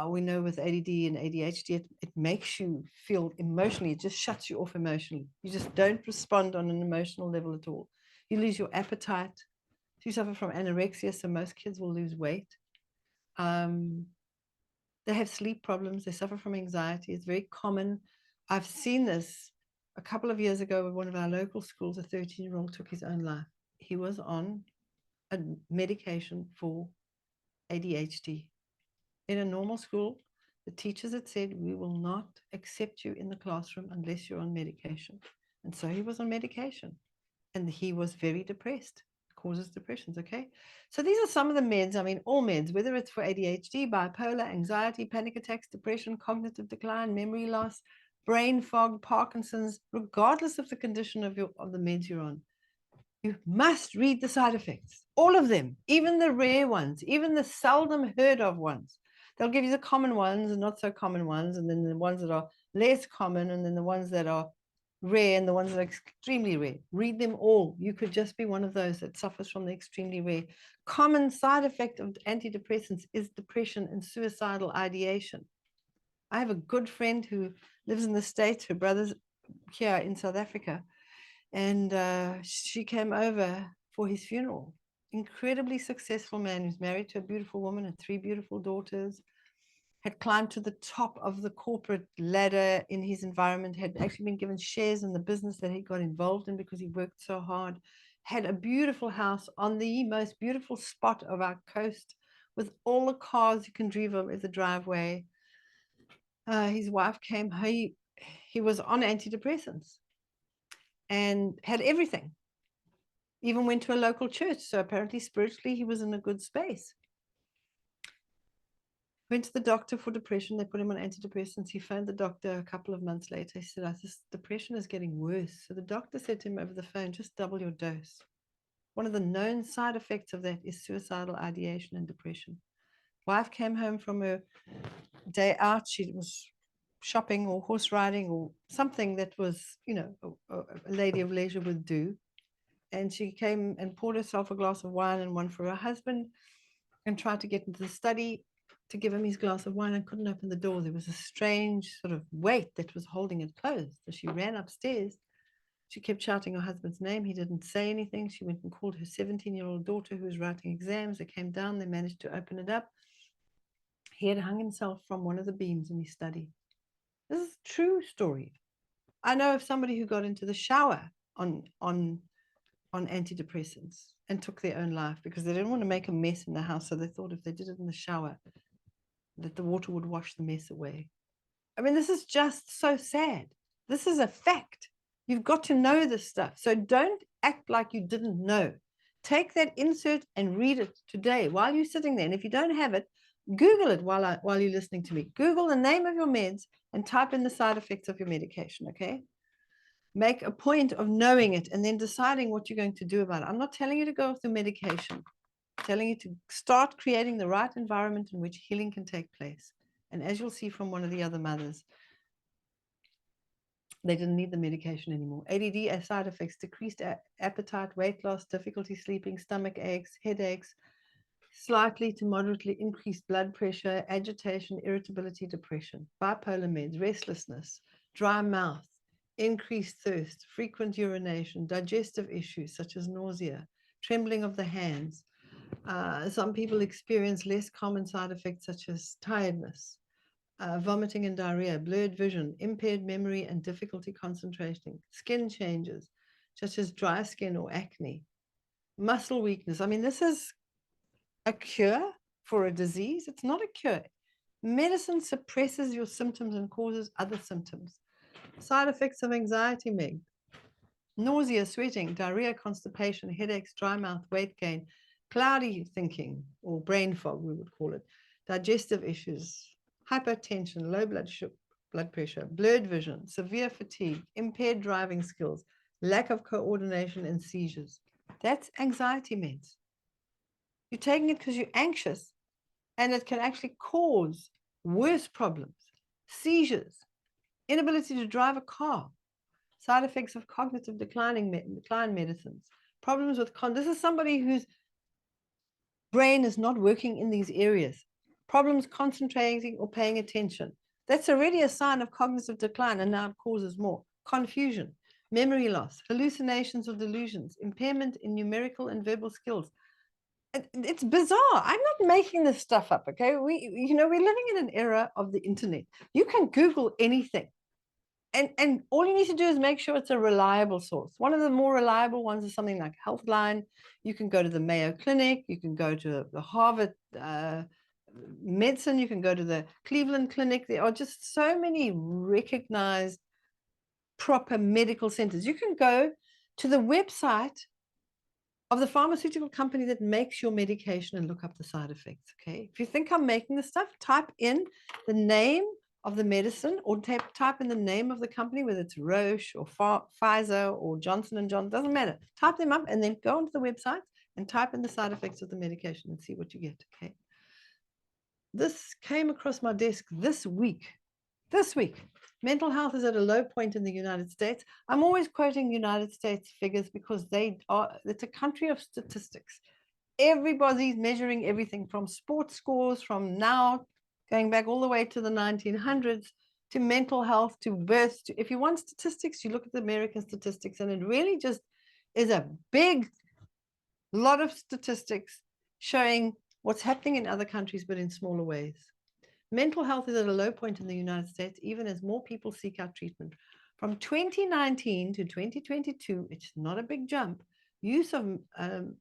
We know with ADD and ADHD, it makes you feel emotionally, it just shuts you off emotionally. You just don't respond on an emotional level at all. You lose your appetite. You suffer from anorexia, so most kids will lose weight. They have sleep problems. They suffer from anxiety. It's very common. I've seen this a couple of years ago with one of our local schools. A 13-year-old took his own life. He was on a medication for ADHD. In a normal school, the teachers had said, we will not accept you in the classroom unless you're on medication. And so he was on medication, and he was very depressed. It causes depressions, okay? So these are some of the meds. I mean, all meds, whether it's for ADHD, bipolar, anxiety, panic attacks, depression, cognitive decline, memory loss, brain fog, Parkinson's, regardless of the condition of the meds you're on. You must read the side effects, all of them, even the rare ones, even the seldom heard of ones. They'll give you the common ones and not so common ones, and then the ones that are less common, and then the ones that are rare and the ones that are extremely rare. Read them all. You could just be one of those that suffers from the extremely rare. Common side effect of antidepressants is depression and suicidal ideation. I have a good friend who lives in the States. Her brother's here in South Africa. And she came over for his funeral. Incredibly successful man who's married to a beautiful woman and 3 beautiful daughters, had climbed to the top of the corporate ladder in his environment, had actually been given shares in the business that he got involved in because he worked so hard, had a beautiful house on the most beautiful spot of our coast with all the cars you can dream of in the driveway. His wife came, he was on antidepressants and had everything. Even went to a local church. So apparently spiritually, he was in a good space. Went to the doctor for depression. They put him on antidepressants. He phoned the doctor a couple of months later. He said, this depression is getting worse. So the doctor said to him over the phone, just double your dose. One of the known side effects of that is suicidal ideation and depression. Wife came home from her day out. She was shopping or horse riding or something that was, you know, a lady of leisure would do. And she came and poured herself a glass of wine and one for her husband and tried to get into the study to give him his glass of wine and couldn't open the door. There was a strange sort of weight that was holding it closed. So she ran upstairs. She kept shouting her husband's name. He didn't say anything. She went and called her 17-year-old daughter who was writing exams. They came down. They managed to open it up. He had hung himself from one of the beams in his study. This is a true story. I know of somebody who got into the shower on antidepressants and took their own life because they didn't want to make a mess in the house. So they thought if they did it in the shower, that the water would wash the mess away. I mean, this is just so sad. This is a fact. You've got to know this stuff. So don't act like you didn't know. Take that insert and read it today while you're sitting there. And if you don't have it, Google it while you're listening to me. Google the name of your meds and type in the side effects of your medication, okay? Make a point of knowing it and then deciding what you're going to do about it. I'm not telling you to go off the medication. I'm telling you to start creating the right environment in which healing can take place. And as you'll see from one of the other mothers, they didn't need the medication anymore. ADD side effects: decreased appetite, weight loss, difficulty sleeping, stomach aches, headaches, slightly to moderately increased blood pressure, agitation, irritability, depression. Bipolar meds: restlessness, dry mouth, increased thirst, frequent urination, digestive issues such as nausea, trembling of the hands. Some people experience less common side effects such as tiredness, vomiting and diarrhea, blurred vision, impaired memory and difficulty concentrating, skin changes such as dry skin or acne, muscle weakness. I mean, this is a cure for a disease. It's not a cure. Medicine suppresses your symptoms and causes other symptoms. Side effects of anxiety: Meg: nausea, sweating, diarrhea, constipation, headaches, dry mouth, weight gain, cloudy thinking, or brain fog, we would call it, digestive issues, hypertension, low blood pressure, blurred vision, severe fatigue, impaired driving skills, lack of coordination, and seizures. That's anxiety meds. You're taking it because you're anxious, and it can actually cause worse problems: seizures, inability to drive a car, side effects of cognitive decline medicines, problems with this is somebody whose brain is not working in these areas, problems concentrating or paying attention. That's already a sign of cognitive decline, and now it causes more. Confusion, memory loss, hallucinations or delusions, impairment in numerical and verbal skills. It's bizarre. I'm not making this stuff up, okay? We're living in an era of the internet. You can Google anything. And all you need to do is make sure it's a reliable source. One of the more reliable ones is something like Healthline. You can go to the Mayo Clinic. You can go to the Harvard Medicine. You can go to the Cleveland Clinic. There are just so many recognized proper medical centers. You can go to the website of the pharmaceutical company that makes your medication and look up the side effects, okay? If you think I'm making this stuff, type in the name of the medicine or type in the name of the company, whether it's Roche or Pfizer or Johnson & Johnson, doesn't matter. Type them up and then go onto the website and type in the side effects of the medication and see what you get, okay? This came across my desk this week. Mental health is at a low point in the United States. I'm always quoting United States figures because it's a country of statistics. Everybody's measuring everything from sports scores from now, going back all the way to the 1900s, to mental health, to births. If you want statistics, you look at the American statistics, and it really just is a big lot of statistics showing what's happening in other countries, but in smaller ways. Mental health is at a low point in the United States, even as more people seek out treatment. From 2019 to 2022, it's not a big jump. Use of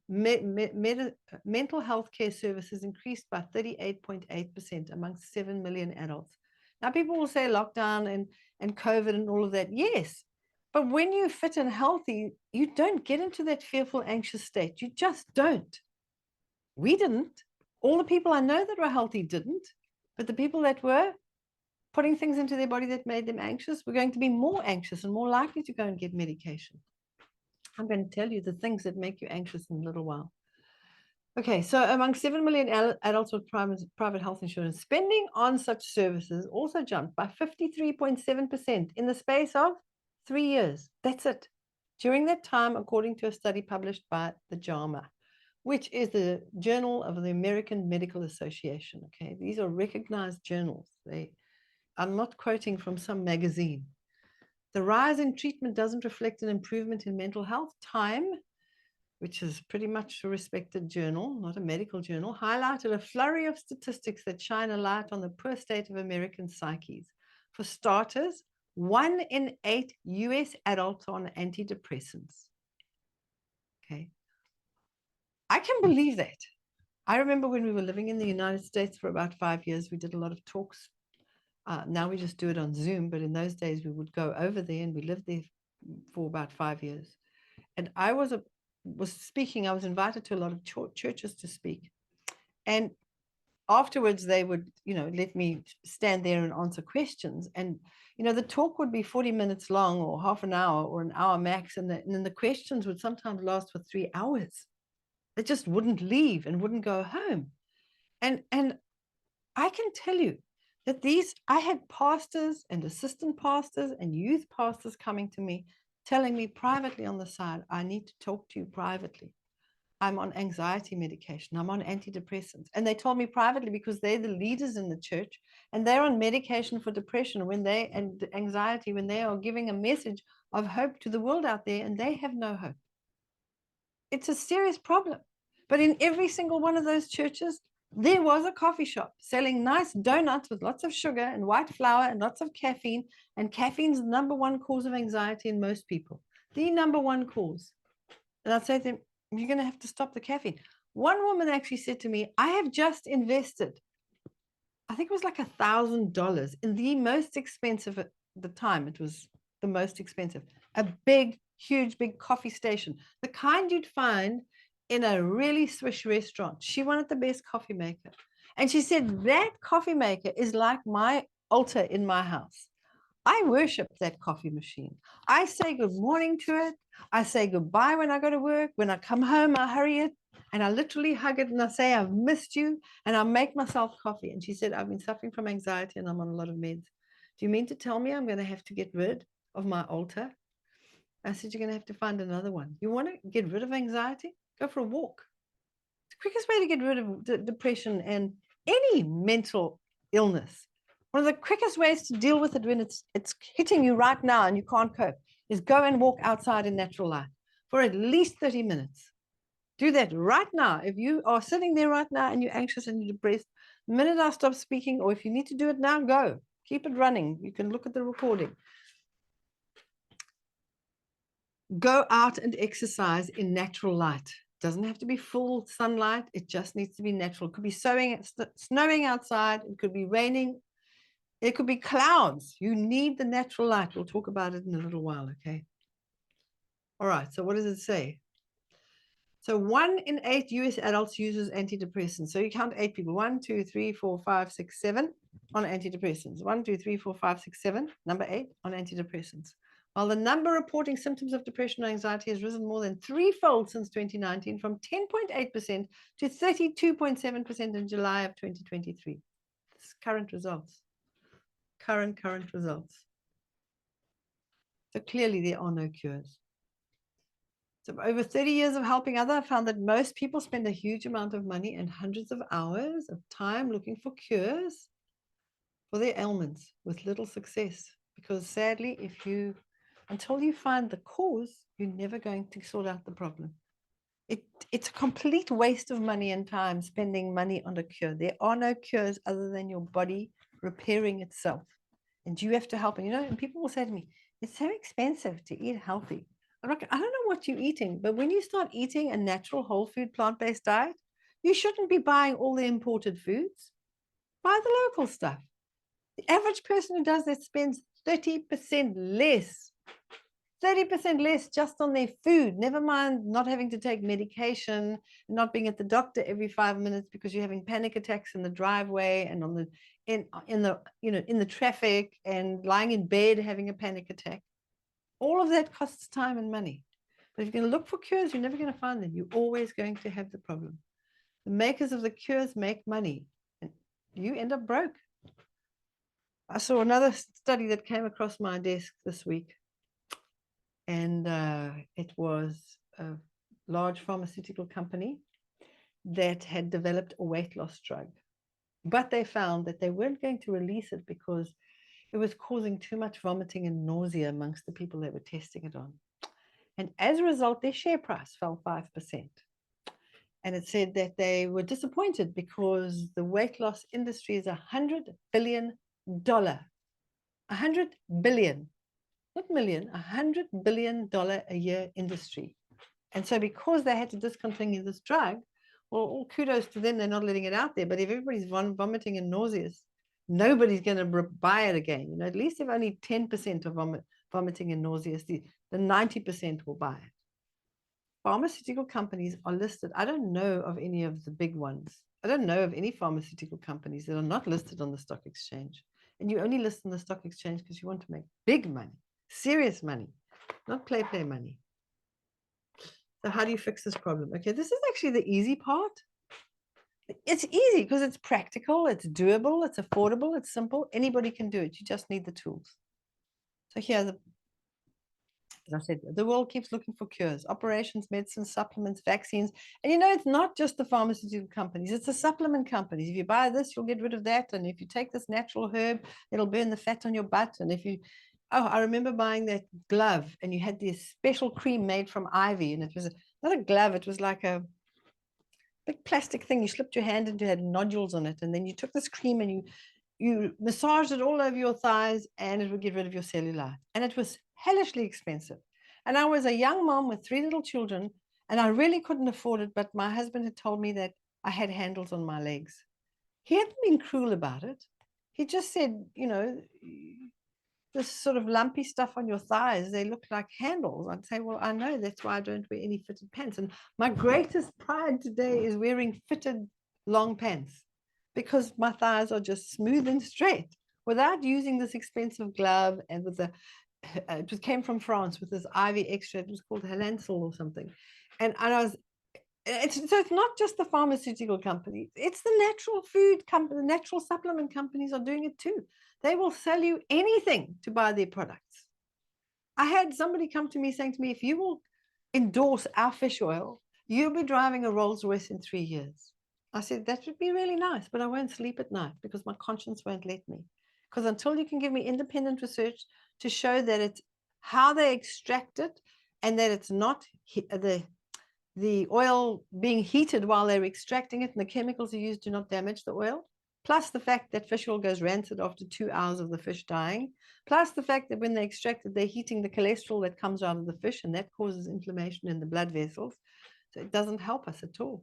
mental health care services increased by 38.8% amongst 7 million adults. Now, people will say lockdown and COVID and all of that. Yes, but when you're fit and healthy, you don't get into that fearful, anxious state. You just don't. We didn't. All the people I know that were healthy didn't. But the people that were putting things into their body that made them anxious were going to be more anxious and more likely to go and get medication. I'm going to tell you the things that make you anxious in a little while. Okay, so among 7 million adults with private health insurance, spending on such services also jumped by 53.7% in the space of 3 years. That's it. During that time, according to a study published by the JAMA, which is the Journal of the American Medical Association. Okay, these are recognized journals. I'm not quoting from some magazine. The rise in treatment doesn't reflect an improvement in mental health. Time which is pretty much a respected journal, not a medical journal, highlighted a flurry of statistics that shine a light on the poor state of American psyches. For starters, 1 in 8 US adults on antidepressants. Okay. I can believe that. I remember when we were living in the United States for about 5 years, we did a lot of talks. Now we just do it on Zoom, but in those days we would go over there, and we lived there for about 5 years. And I was speaking, I was invited to a lot of churches to speak. And afterwards they would, let me stand there and answer questions. And, the talk would be 40 minutes long or half an hour or an hour max. And then the questions would sometimes last for 3 hours. They just wouldn't leave and wouldn't go home. And I can tell you that I had pastors and assistant pastors and youth pastors coming to me, telling me privately on the side, I need to talk to you privately. I'm on anxiety medication. I'm on antidepressants. And they told me privately because they're the leaders in the church and they're on medication for depression and anxiety when they are giving a message of hope to the world out there and they have no hope. It's a serious problem. But in every single one of those churches, there was a coffee shop selling nice donuts with lots of sugar and white flour and lots of caffeine. And caffeine's the number one cause of anxiety in most people. The number one cause. And I'd say to them, you're going to have to stop the caffeine. One woman actually said to me, I have just invested, I think it was like $1,000 in the most expensive at the time. It was the most expensive, a big, huge, big coffee station, the kind you'd find in a really swish restaurant. She wanted the best coffee maker. And she said, that coffee maker is like my altar in my house. I worship that coffee machine. I say good morning to it. I say goodbye when I go to work. When I come home, I hurry it and I literally hug it and I say, I've missed you, and I make myself coffee. And she said, I've been suffering from anxiety and I'm on a lot of meds. Do you mean to tell me I'm going to have to get rid of my altar? I said, you're going to have to find another one. You want to get rid of anxiety? Go for a walk. It's the quickest way to get rid of depression and any mental illness. One of the quickest ways to deal with it when it's hitting you right now and you can't cope is go and walk outside in natural light for at least 30 minutes. Do that right now. If you are sitting there right now and you're anxious and you're depressed, the minute I stop speaking, or if you need to do it now, go. Keep it running. You can look at the recording. Go out and exercise in natural light. It doesn't have to be full sunlight. It just needs to be natural. It could be snowing outside. It could be raining. It could be clouds. You need the natural light. We'll talk about it in a little while, okay? All right, so what does it say? So 1 in 8 US adults uses antidepressants. So you count 8 people. 1, 2, 3, 4, 5, 6, 7 on antidepressants. 1, 2, 3, 4, 5, 6, 7. Number 8 on antidepressants. While the number reporting symptoms of depression and anxiety has risen more than threefold since 2019, from 10.8% to 32.7% in July of 2023. This is current results. Current results. So clearly there are no cures. So over 30 years of helping others, I found that most people spend a huge amount of money and hundreds of hours of time looking for cures for their ailments with little success. Because sadly, until you find the cause, you're never going to sort out the problem. It's a complete waste of money and time spending money on a cure. There are no cures other than your body repairing itself. And you have to help. And people will say to me, it's so expensive to eat healthy. I'm like, I don't know what you're eating, but when you start eating a natural, whole food, plant-based diet, you shouldn't be buying all the imported foods. Buy the local stuff. The average person who does that spends 30% less. 30% less just on their food, never mind not having to take medication, not being at the doctor every 5 minutes because you're having panic attacks in the driveway and in the traffic and lying in bed having a panic attack. All of that costs time and money. But if you're going to look for cures, you're never going to find them. You're always going to have the problem. The makers of the cures make money and you end up broke. I saw another study that came across my desk this week. And it was a large pharmaceutical company that had developed a weight loss drug. But they found that they weren't going to release it because it was causing too much vomiting and nausea amongst the people they were testing it on. And as a result, their share price fell 5%. And it said that they were disappointed because the weight loss industry is $100 billion. $100 billion, not million, $100 billion a year industry. And so because they had to discontinue this drug, well, all kudos to them, they're not letting it out there. But if everybody's vomiting and nauseous, nobody's going to buy it again. You know, at least if only 10% are vomiting and nauseous, the 90% will buy it. Pharmaceutical companies are listed. I don't know of any of the big ones. I don't know of any pharmaceutical companies that are not listed on the stock exchange. And you only list on the stock exchange because you want to make big money, serious money, not play money. So how do you fix this problem? Okay, this is actually the easy part. It's easy because it's practical, it's doable, it's affordable, it's simple. Anybody can do it. You just need the tools. So here, as I said, the world keeps looking for cures, operations, medicines, supplements, vaccines. And you know, it's not just the pharmaceutical companies, it's the supplement companies. If you buy this, you'll get rid of that. And if you take this natural herb, it'll burn the fat on your butt. And if you, oh, I remember buying that glove and you had this special cream made from ivy. And it was not a glove, it was like a big plastic thing. You slipped your hand into, it had nodules on it. And then you took this cream and you massaged it all over your thighs and it would get rid of your cellulite. And it was hellishly expensive. And I was a young mom with 3 little children and I really couldn't afford it. But my husband had told me that I had handles on my legs. He hadn't been cruel about it. He just said, you know, this sort of lumpy stuff on your thighs, they look like handles. I'd say, well, I know, that's why I don't wear any fitted pants. And my greatest pride today is wearing fitted long pants because my thighs are just smooth and straight without using this expensive glove. And with the, it came from France with this ivy extract. It was called Halansel or something. And I was, so it's not just the pharmaceutical companies, it's the natural food company, the natural supplement companies are doing it too. They will sell you anything to buy their products. I had somebody come to me saying to me, if you will endorse our fish oil, you'll be driving a Rolls Royce in 3 years. I said, that would be really nice, but I won't sleep at night because my conscience won't let me. Because until you can give me independent research to show that it's how they extract it and that it's not the oil being heated while they're extracting it and the chemicals you use do not damage the oil, plus the fact that fish oil goes rancid after 2 hours of the fish dying, plus the fact that when they extract it, they're heating the cholesterol that comes out of the fish, and that causes inflammation in the blood vessels. So it doesn't help us at all.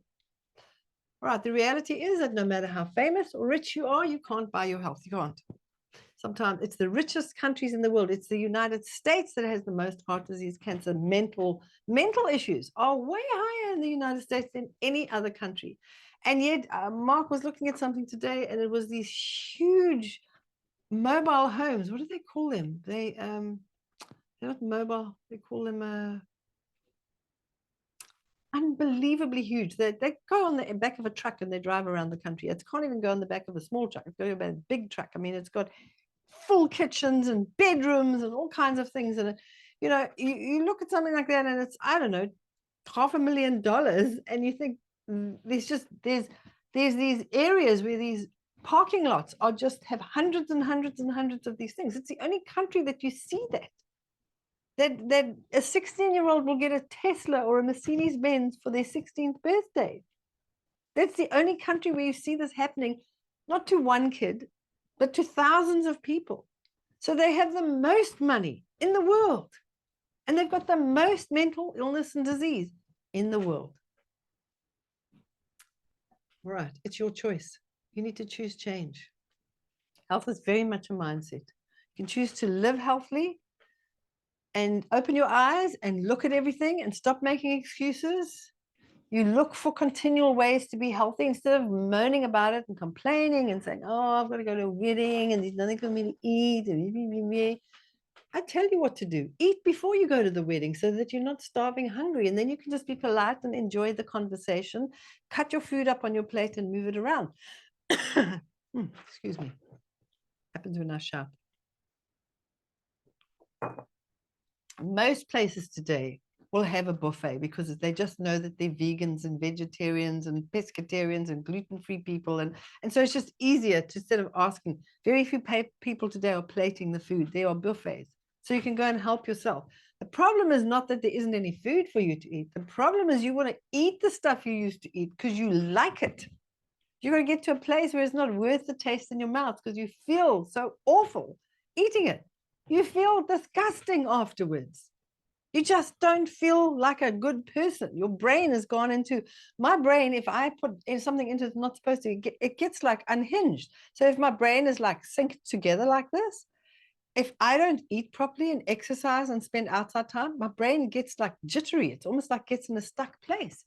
All right, the reality is that no matter how famous or rich you are, you can't buy your health. You can't. Sometimes it's the richest countries in the world. It's the United States that has the most heart disease, cancer, mental issues are way higher in the United States than any other country. And yet, Mark was looking at something today, and it was these huge mobile homes. What do they call them? They're not mobile. They call them unbelievably huge. They go on the back of a truck and they drive around the country. It can't even go on the back of a small truck. It's got to go a big truck. I mean, it's got full kitchens and bedrooms and all kinds of things. And, you know, you look at something like that and it's, I don't know, $500,000. And you think there's these areas where these parking lots are just have hundreds and hundreds and hundreds of these things. It's the only country that you see that a 16-year-old will get a Tesla or a Mercedes-Benz for their 16th birthday. That's the only country where you see this happening, not to one kid, but to thousands of people. So they have the most money in the world, and they've got the most mental illness and disease in the world. All right, it's your choice. You need to choose change. Health is very much a mindset. You can choose to live healthily and open your eyes and look at everything and stop making excuses. You look for continual ways to be healthy instead of moaning about it and complaining and saying, oh, I've got to go to a wedding and there's nothing for me to eat. I tell you what to do. Eat before you go to the wedding so that you're not starving hungry. And then you can just be polite and enjoy the conversation. Cut your food up on your plate and move it around. Excuse me. Happens when I shout. Most places today will have a buffet because they just know that they're vegans and vegetarians and pescatarians and gluten-free people. And so it's just easier to, instead of asking, very few people today are plating the food. There are buffets. So you can go and help yourself. The problem is not that there isn't any food for you to eat. The problem is you want to eat the stuff you used to eat because you like it. You're going to get to a place where it's not worth the taste in your mouth because you feel so awful eating it. You feel disgusting afterwards. You just don't feel like a good person. Your brain has gone into, my brain, if I put something into it's not supposed to, it gets like unhinged. So if my brain is like synced together like this, if I don't eat properly and exercise and spend outside time, my brain gets like jittery. It's almost like gets in a stuck place.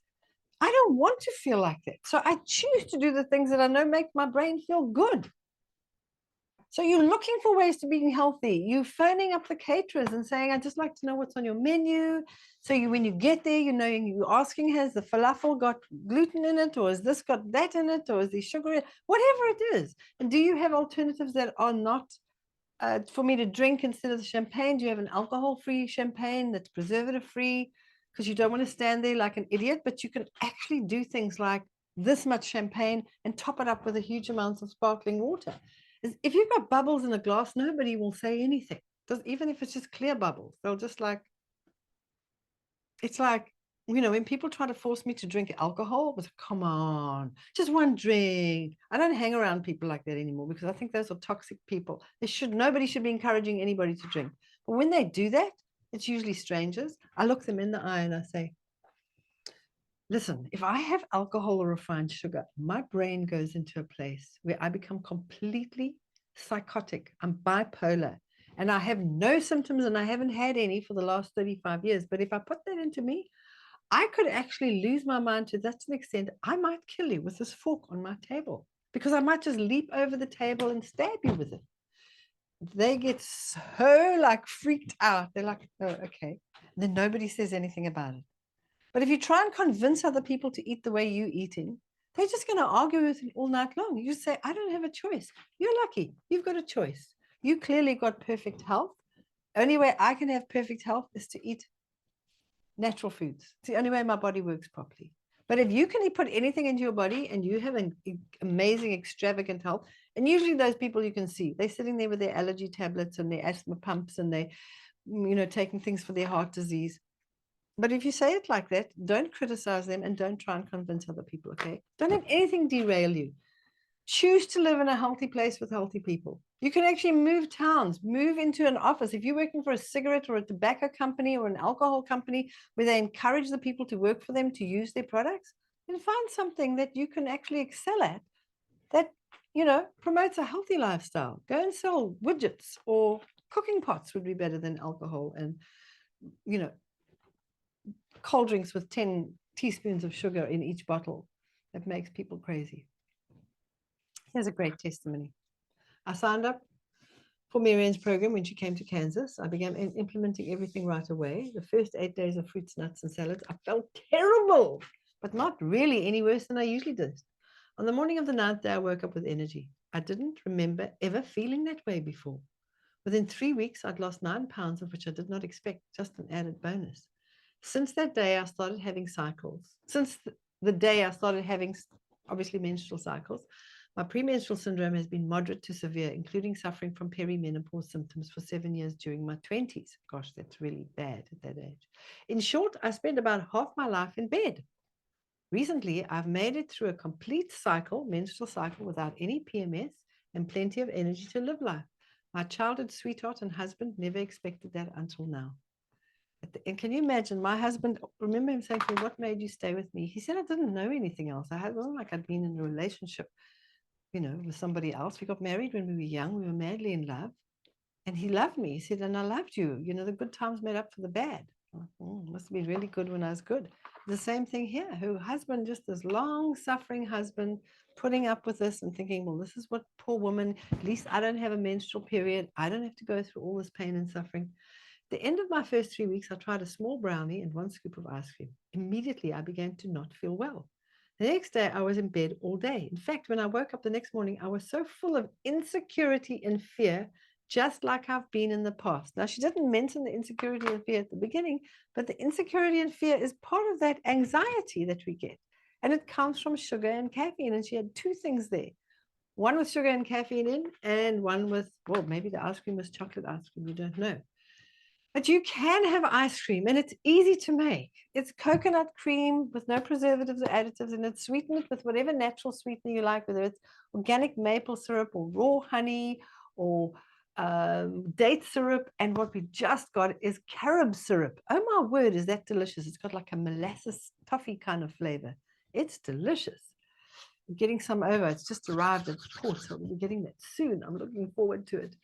I don't want to feel like that. So I choose to do the things that I know make my brain feel good. So you're looking for ways to being healthy. You're phoning up the caterers and saying, I'd just like to know what's on your menu. So when you get there, you're asking, has the falafel got gluten in it? Or has this got that in it? Or is there sugar in it? Whatever it is. And do you have alternatives that are not for me to drink instead of the champagne? Do you have an alcohol-free champagne that's preservative-free? Because you don't want to stand there like an idiot, but you can actually do things like this much champagne and top it up with a huge amounts of sparkling water. If you've got bubbles in a glass, nobody will say anything. Even if it's just clear bubbles, they'll just like, it's like, when people try to force me to drink alcohol, with come on, just one drink. I don't hang around people like that anymore because I think those are toxic people. Nobody should be encouraging anybody to drink. But when they do that, it's usually strangers. I look them in the eye and I say, listen, if I have alcohol or refined sugar, my brain goes into a place where I become completely psychotic. I'm bipolar and I have no symptoms and I haven't had any for the last 35 years. But if I put that into me, I could actually lose my mind to that extent. I might kill you with this fork on my table because I might just leap over the table and stab you with it. They get so like freaked out. They're like, oh, okay. And then nobody says anything about it. But if you try and convince other people to eat the way you're eating, they're just going to argue with you all night long. You say, I don't have a choice. You're lucky. You've got a choice. You clearly got perfect health. Only way I can have perfect health is to eat natural foods. It's the only way my body works properly. But if you can put anything into your body and you have an amazing, extravagant health, and usually those people you can see, they're sitting there with their allergy tablets and their asthma pumps and they, taking things for their heart disease. But if you say it like that, don't criticize them and don't try and convince other people, okay? Don't let anything derail you. Choose to live in a healthy place with healthy people. You can actually move towns, move into an office. If you're working for a cigarette or a tobacco company or an alcohol company where they encourage the people to work for them to use their products, then find something that you can actually excel at that, promotes a healthy lifestyle. Go and sell widgets, or cooking pots would be better than alcohol and, cold drinks with 10 teaspoons of sugar in each bottle. That makes people crazy. Here's a great testimony. I signed up for Marianne's program when she came to Kansas. I began implementing everything right away. The first 8 days of fruits, nuts, and salads, I felt terrible, but not really any worse than I usually did. On the morning of the 9th day, I woke up with energy. I didn't remember ever feeling that way before. Within 3 weeks, I'd lost 9 pounds, of which I did not expect, just an added bonus. Since that day, I started having cycles. Since the day I started having, obviously, menstrual cycles, my premenstrual syndrome has been moderate to severe, including suffering from perimenopause symptoms for 7 years during my 20s. Gosh, that's really bad at that age. In short, I spent about half my life in bed. Recently, I've made it through a complete menstrual cycle, without any PMS and plenty of energy to live life. My childhood sweetheart and husband never expected that until now. And can you imagine, my husband, remember him saying to me, what made you stay with me? He said, I didn't know anything else. It wasn't like I'd been in a relationship, with somebody else. We got married when we were young. We were madly in love. And he loved me. He said, and I loved you. The good times made up for the bad. Must have been really good when I was good. The same thing here. Her husband, just this long-suffering husband, putting up with this and thinking, well, this is what poor woman, at least I don't have a menstrual period. I don't have to go through all this pain and suffering. At the end of my first 3 weeks, I tried a small brownie and 1 scoop of ice cream. Immediately, I began to not feel well. The next day, I was in bed all day. In fact, when I woke up the next morning, I was so full of insecurity and fear, just like I've been in the past. Now, she didn't mention the insecurity and fear at the beginning, but the insecurity and fear is part of that anxiety that we get. And it comes from sugar and caffeine. And she had 2 things there. One with sugar and caffeine in, and one with, well, maybe the ice cream was chocolate ice cream. We don't know. But you can have ice cream and it's easy to make. It's coconut cream with no preservatives or additives, and it's sweetened with whatever natural sweetener you like, whether it's organic maple syrup or raw honey or date syrup. And what we just got is carob syrup. Oh my word, is that delicious? It's got like a molasses toffee kind of flavor. It's delicious. I'm getting some over. It's just arrived at the port, so we'll be getting that soon. I'm looking forward to it.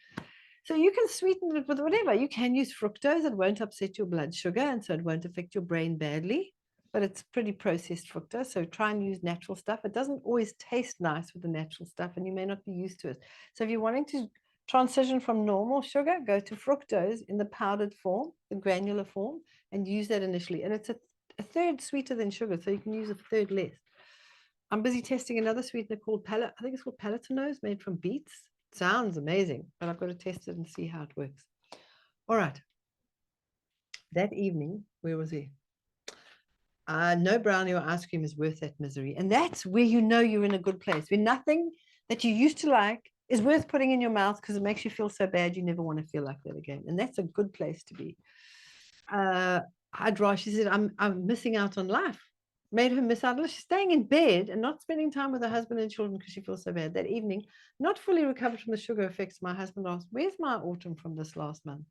So you can sweeten it with whatever. You can use fructose. It won't upset your blood sugar, and so it won't affect your brain badly. But it's pretty processed fructose, so try and use natural stuff. It doesn't always taste nice with the natural stuff, and you may not be used to it. So if you're wanting to transition from normal sugar, go to fructose in the powdered form, the granular form, and use that initially. And it's a third sweeter than sugar, so you can use a third less. I'm busy testing another sweetener called I think it's called palatinose, made from beets. Sounds amazing, but I've got to test it and see how it works. All right. That evening, where was he? No brownie or ice cream is worth that misery. And that's where you know you're in a good place, where nothing that you used to like is worth putting in your mouth because it makes you feel so bad you never want to feel like that again. And that's a good place to be. Hydra, she said, I'm missing out on life. Made her miss out. She's staying in bed and not spending time with her husband and children because she feels so bad. That evening, not fully recovered from the sugar effects, my husband asked, where's my autumn from this last month?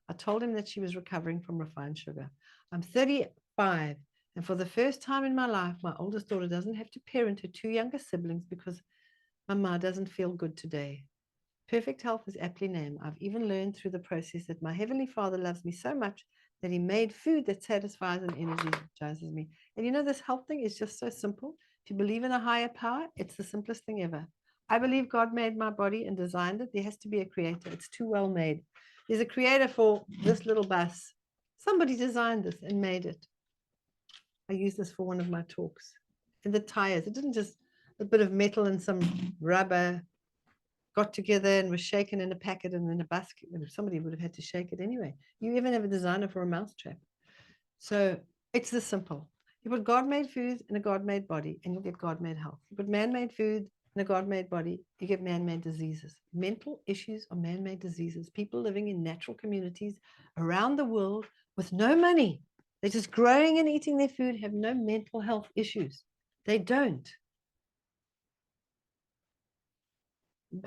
I told him that she was recovering from refined sugar. I'm 35, and for the first time in my life, my oldest daughter doesn't have to parent her two younger siblings because Mama doesn't feel good today. Perfect health is aptly named. I've even learned through the process that my Heavenly Father loves me so much that He made food that satisfies and energizes me. And you know, this health thing is just so simple. If you believe in a higher power, it's the simplest thing ever. I believe God made my body and designed it. There has to be a creator. It's too well made. There's a creator for this little bus. Somebody designed this and made it. I use this for one of my talks. And the tires, it didn't just a bit of metal and some rubber got together and was shaken in a packet and in a basket. Somebody would have had to shake it anyway. You even have a designer for a mousetrap. So it's this simple. You put God-made foods in a God-made body and you'll get God-made health. You put man-made food in a God-made body, you get man-made diseases. Mental issues are man-made diseases. People living in natural communities around the world with no money. They're just growing and eating their food, have no mental health issues. They don't.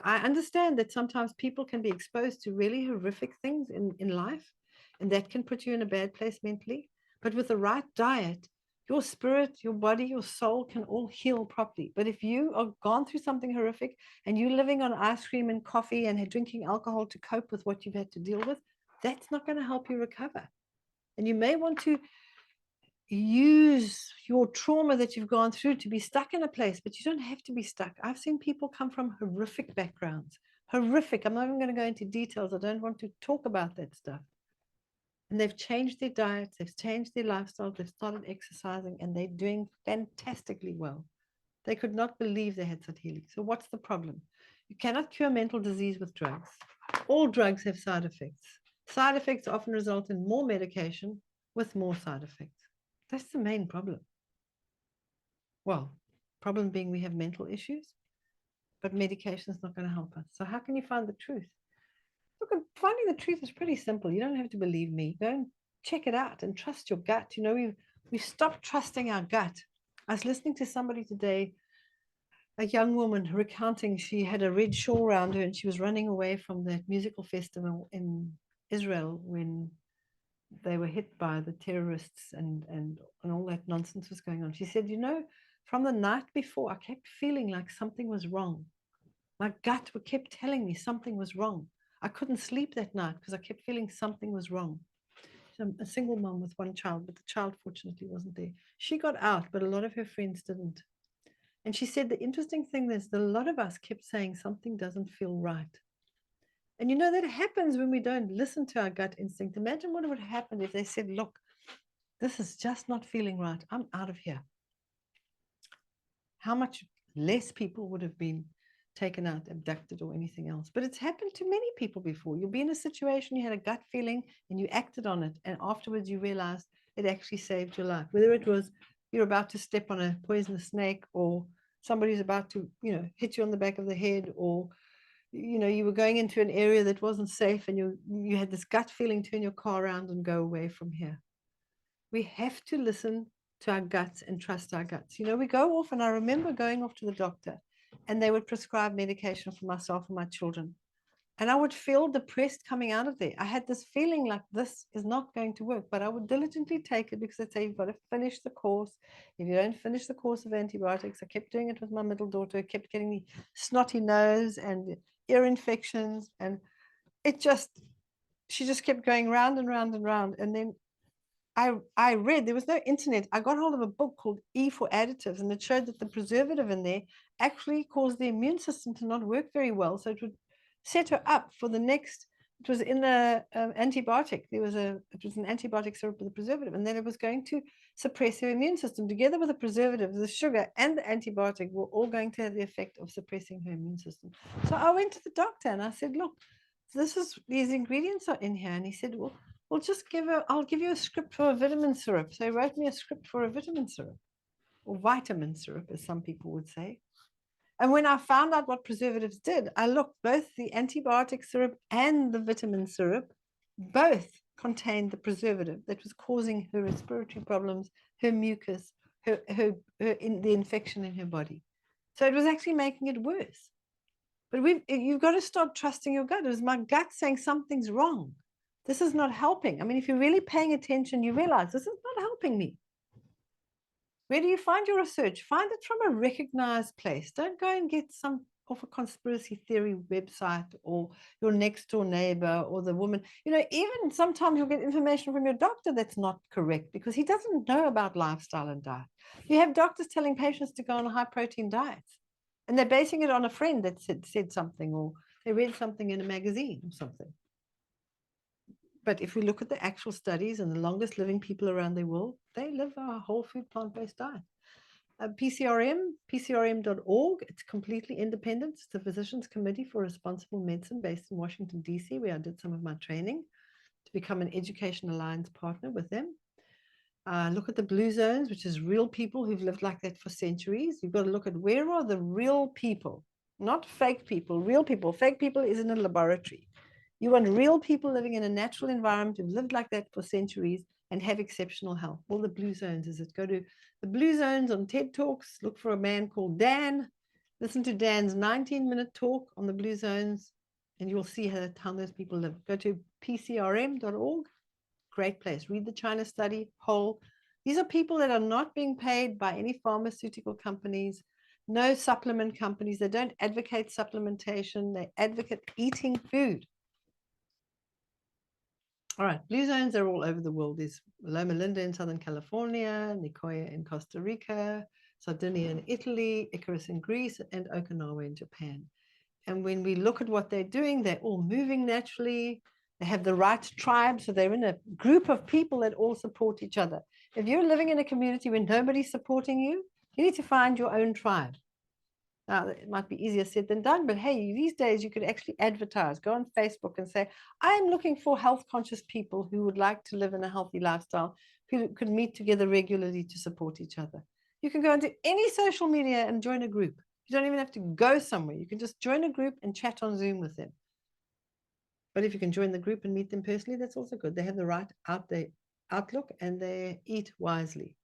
I understand that sometimes people can be exposed to really horrific things in life, and that can put you in a bad place mentally. But with the right diet, your spirit, your body, your soul can all heal properly. But if you are gone through something horrific and you're living on ice cream and coffee and drinking alcohol to cope with what you've had to deal with, that's not going to help you recover. And you may want to use your trauma that you've gone through to be stuck in a place, but you don't have to be stuck. I've seen people come from horrific backgrounds, horrific. I'm not even going to go into details. I don't want to talk about that stuff. And they've changed their diets, they've changed their lifestyle, they've started exercising, and they're doing fantastically well. They could not believe they had such healing. So what's the problem? You cannot cure mental disease with drugs. All drugs have side effects. Side effects often result in more medication with more side effects. That's the main problem. Well, problem being we have mental issues, but medication is not going to help us. So how can you find the truth? Look, finding the truth is pretty simple. You don't have to believe me. Go and check it out and trust your gut. You know, we've stopped trusting our gut. I was listening to somebody today, a young woman recounting she had a red shawl around her and she was running away from that musical festival in Israel when they were hit by the terrorists and all that nonsense was going on. She said, you know, from the night before, I kept feeling like something was wrong. My gut kept telling me something was wrong. I couldn't sleep that night because I kept feeling something was wrong. She's a single mom with one child, but the child fortunately wasn't there. She got out, but a lot of her friends didn't. And she said the interesting thing is that a lot of us kept saying something doesn't feel right. And you know, that happens when we don't listen to our gut instinct. Imagine what would happen if they said, look, this is just not feeling right. I'm out of here. How much less people would have been taken out, abducted, or anything else. But it's happened to many people before. You'll be in a situation, you had a gut feeling, and you acted on it. And afterwards, you realized it actually saved your life. Whether it was you're about to step on a poisonous snake, or somebody's about to, hit you on the back of the head, or you know, you were going into an area that wasn't safe, and you had this gut feeling, turn your car around and go away from here. We have to listen to our guts and trust our guts. You know, we go off, and I remember going off to the doctor, and they would prescribe medication for myself and my children. And I would feel depressed coming out of there. I had this feeling like this is not going to work, but I would diligently take it because they'd say, you've got to finish the course. If you don't finish the course of antibiotics, I kept doing it with my middle daughter, kept getting the snotty nose and ear infections. And she just kept going round and round and round. And then I read, there was no internet. I got hold of a book called E for Additives, and it showed that the preservative in there actually caused the immune system to not work very well. So it would set her up for the next, it was in the antibiotic. It was an antibiotic syrup with a preservative, and then it was going to suppress her immune system. Together with the preservative, the sugar and the antibiotic were all going to have the effect of suppressing her immune system. So I went to the doctor and I said, look, these ingredients are in here. And he said, well, I'll give you a script for a vitamin syrup. So he wrote me a script for a vitamin syrup, or vitamin syrup, as some people would say. And when I found out what preservatives did, I looked, both the antibiotic syrup and the vitamin syrup, both contained the preservative that was causing her respiratory problems, her mucus, the infection in her body. So it was actually making it worse. But you've got to start trusting your gut. It was my gut saying something's wrong. This is not helping. I mean, if you're really paying attention, you realize this is not helping me. Where do you find your research? Find it from a recognized place. Don't go and get some off a conspiracy theory website or your next door neighbor or the woman. You know, even sometimes you'll get information from your doctor that's not correct because he doesn't know about lifestyle and diet. You have doctors telling patients to go on a high protein diet, and they're basing it on a friend that said something, or they read something in a magazine or something. But if we look at the actual studies, and the longest living people around the world, they live a whole food plant-based diet. PCRM.org, it's completely independent. It's the Physicians Committee for Responsible Medicine based in Washington, D.C., where I did some of my training to become an Education Alliance partner with them. Look at the blue zones, which is real people who've lived like that for centuries. You've got to look at where are the real people, not fake people, real people. Fake people is in a laboratory. You want real people living in a natural environment who've lived like that for centuries and have exceptional health. Well, the blue zones is it. Go to the blue zones on TED Talks. Look for a man called Dan. Listen to Dan's 19-minute talk on the blue zones, and you'll see how those people live. Go to pcrm.org. Great place. Read the China study whole. These are people that are not being paid by any pharmaceutical companies, no supplement companies. They don't advocate supplementation. They advocate eating food. All right, blue zones are all over the world. There's Loma Linda in Southern California, Nicoya in Costa Rica, Sardinia in Italy, Icarus in Greece, and Okinawa in Japan. And when we look at what they're doing, they're all moving naturally. They have the right tribe, so they're in a group of people that all support each other. If you're living in a community where nobody's supporting you, you need to find your own tribe. Now, it might be easier said than done, but hey, these days you could actually advertise, go on Facebook and say, I'm looking for health conscious people who would like to live in a healthy lifestyle, who could meet together regularly to support each other. You can go into any social media and join a group. You don't even have to go somewhere. You can just join a group and chat on Zoom with them. But if you can join the group and meet them personally, that's also good. They have the right outlook and they eat wisely.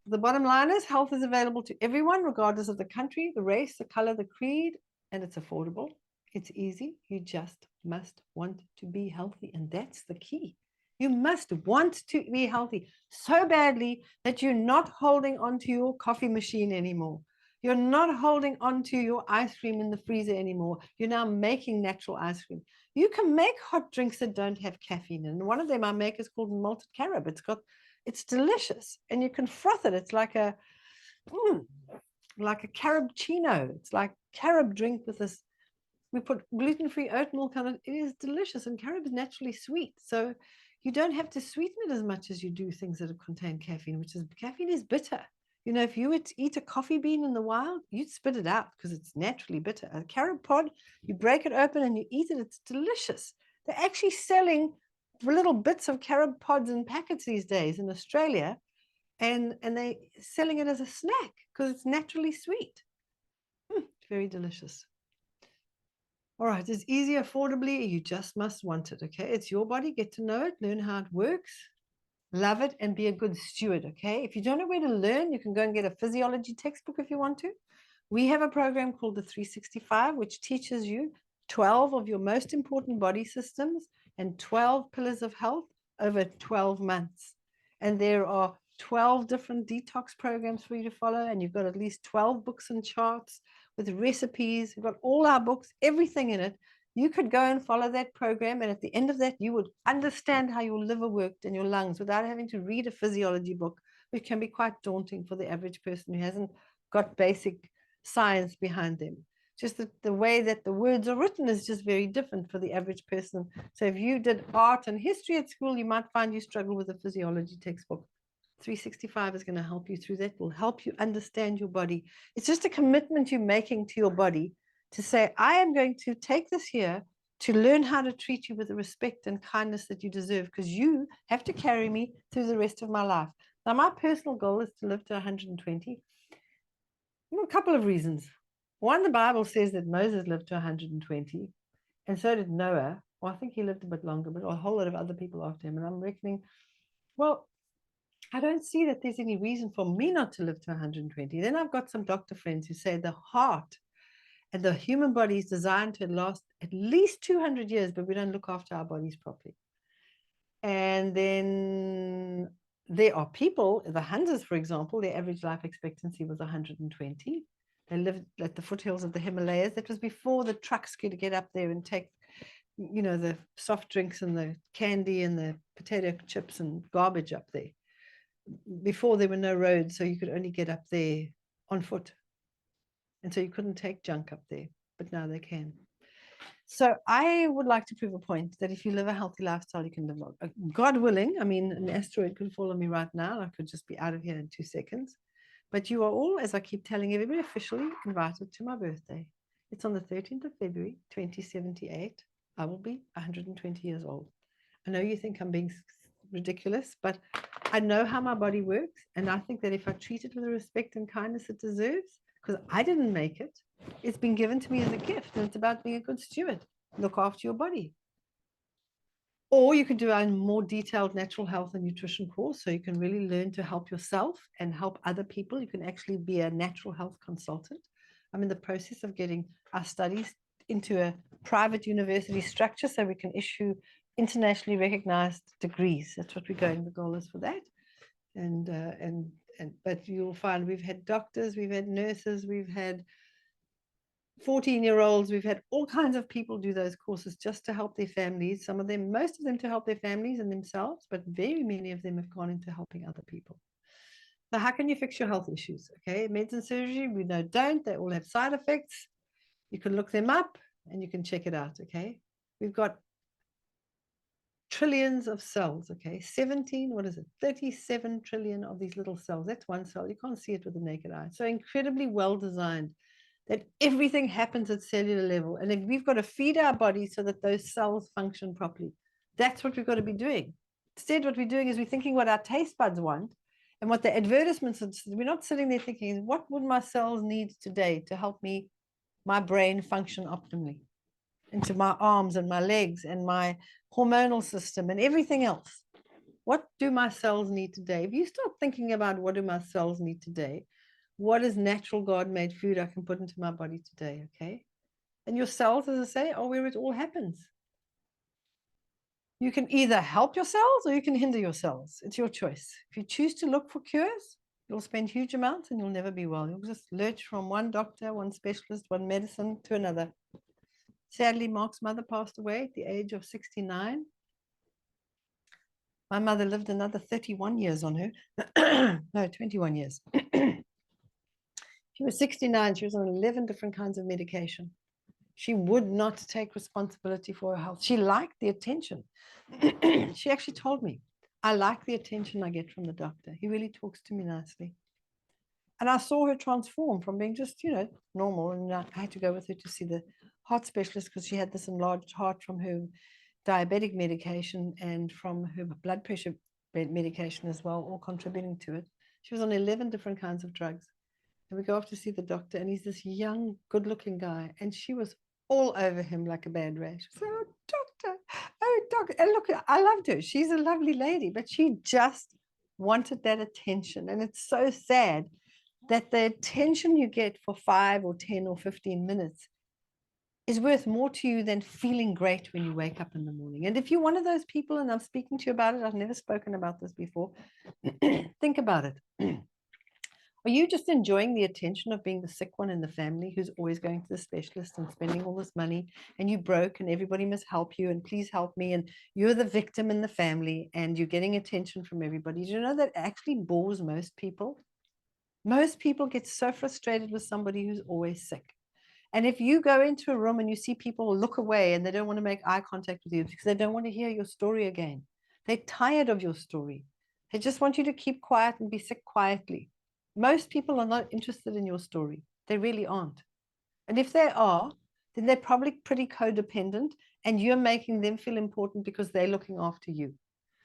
The bottom line is health is available to everyone, regardless of the country, the race, the color, the creed, and it's affordable. It's easy. You just must want to be healthy, and that's the key. You must want to be healthy so badly that you're not holding onto your coffee machine anymore. You're not holding onto your ice cream in the freezer anymore. You're now making natural ice cream. You can make hot drinks that don't have caffeine. And one of them I make is called malted carob. It's delicious, and you can froth it. It's like a carobcino. It's like carob drink with this. We put gluten-free oat milk on it. It is delicious, and carob is naturally sweet, so you don't have to sweeten it as much as you do things that contain caffeine. Caffeine is bitter. You know, if you were to eat a coffee bean in the wild, you'd spit it out because it's naturally bitter. A carob pod, you break it open and you eat it. It's delicious. They're actually selling little bits of carob pods in packets these days in Australia, and they're selling it as a snack because it's naturally sweet. Very delicious. All right, it's easy, affordably. You just must want it. Okay, it's your body. Get to know it, learn how it works, love it, and be a good steward. Okay, if you don't know where to learn, you can go and get a physiology textbook if you want to. We have a program called the 365, which teaches you 12 of your most important body systems and 12 pillars of health over 12 months. And there are 12 different detox programs for you to follow. And you've got at least 12 books and charts with recipes. We've got all our books, everything in it. You could go and follow that program. And at the end of that, you would understand how your liver worked and your lungs without having to read a physiology book, which can be quite daunting for the average person who hasn't got basic science behind them. Just the way that the words are written is just very different for the average person. So if you did art and history at school, you might find you struggle with a physiology textbook. 365 is going to help you through that, will help you understand your body. It's just a commitment you're making to your body to say, I am going to take this here to learn how to treat you with the respect and kindness that you deserve, because you have to carry me through the rest of my life. Now, my personal goal is to live to 120. A couple of reasons. One, the Bible says that Moses lived to 120, and so did Noah. Well, I think he lived a bit longer, but a whole lot of other people after him. And I'm reckoning, well, I don't see that there's any reason for me not to live to 120. Then I've got some doctor friends who say the heart and the human body is designed to last at least 200 years, but we don't look after our bodies properly. And then there are people, the Hunters, for example, their average life expectancy was 120. They lived at the foothills of the Himalayas. That was before the trucks could get up there and take, the soft drinks and the candy and the potato chips and garbage up there. Before there were no roads, so you could only get up there on foot. And so you couldn't take junk up there, but now they can. So I would like to prove a point that if you live a healthy lifestyle, you can live long. God willing, I mean, an asteroid could fall on me right now. I could just be out of here in 2 seconds. But you are all, as I keep telling everybody, officially invited to my birthday. It's on the 13th of February, 2078. I will be 120 years old. I know you think I'm being ridiculous, but I know how my body works. And I think that if I treat it with the respect and kindness it deserves, because I didn't make it, it's been given to me as a gift, and it's about being a good steward. Look after your body. Or you could do a more detailed natural health and nutrition course, so you can really learn to help yourself and help other people. You can actually be a natural health consultant. I'm in the process of getting our studies into a private university structure so we can issue internationally recognized degrees. That's what we're going. The goal is for that. But you'll find we've had doctors, we've had nurses, we've had 14-year-olds, we've had all kinds of people do those courses just to help their families. Some of them, most of them to help their families and themselves, but very many of them have gone into helping other people. So how can you fix your health issues? Okay, meds and surgery, we know don't. They all have side effects. You can look them up and you can check it out. Okay, we've got trillions of cells. Okay, 37 trillion of these little cells. That's one cell. You can't see it with the naked eye. So incredibly well designed that everything happens at cellular level. And then we've got to feed our body so that those cells function properly. That's what we've got to be doing. Instead, what we're doing is we're thinking what our taste buds want and what the advertisements are. We're not sitting there thinking, what would my cells need today to help me, my brain function optimally, into my arms and my legs and my hormonal system and everything else. What do my cells need today? If you start thinking about what do my cells need today, what is natural God-made food I can put into my body today, okay? And your cells, as I say, are where it all happens. You can either help your cells or you can hinder your cells. It's your choice. If you choose to look for cures, you'll spend huge amounts and you'll never be well. You'll just lurch from one doctor, one specialist, one medicine to another. Sadly, Mark's mother passed away at the age of 69. My mother lived another 31 years on her. No, 21 years. She was 69. She was on 11 different kinds of medication. She would not take responsibility for her health. She liked the attention. She actually told me, I like the attention I get from the doctor. He really talks to me nicely. And I saw her transform from being just, normal. And I had to go with her to see the heart specialist because she had this enlarged heart from her diabetic medication and from her blood pressure medication as well, all contributing to it. She was on 11 different kinds of drugs. And we go off to see the doctor, and he's this young, good-looking guy. And she was all over him like a bad rash. So, doctor, oh, doctor. And look, I loved her. She's a lovely lady, but she just wanted that attention. And it's so sad that the attention you get for 5 or 10 or 15 minutes is worth more to you than feeling great when you wake up in the morning. And if you're one of those people, and I'm speaking to you about it, I've never spoken about this before, think about it. Are you just enjoying the attention of being the sick one in the family who's always going to the specialist and spending all this money, and you broke and everybody must help you and please help me, and you're the victim in the family and you're getting attention from everybody? Do you know that actually bores most people? Most people get so frustrated with somebody who's always sick. And if you go into a room and you see people look away and they don't want to make eye contact with you because they don't want to hear your story again, they're tired of your story. They just want you to keep quiet and be sick quietly. Most people are not interested in your story. They really aren't. And if they are, then they're probably pretty codependent and you're making them feel important because they're looking after you.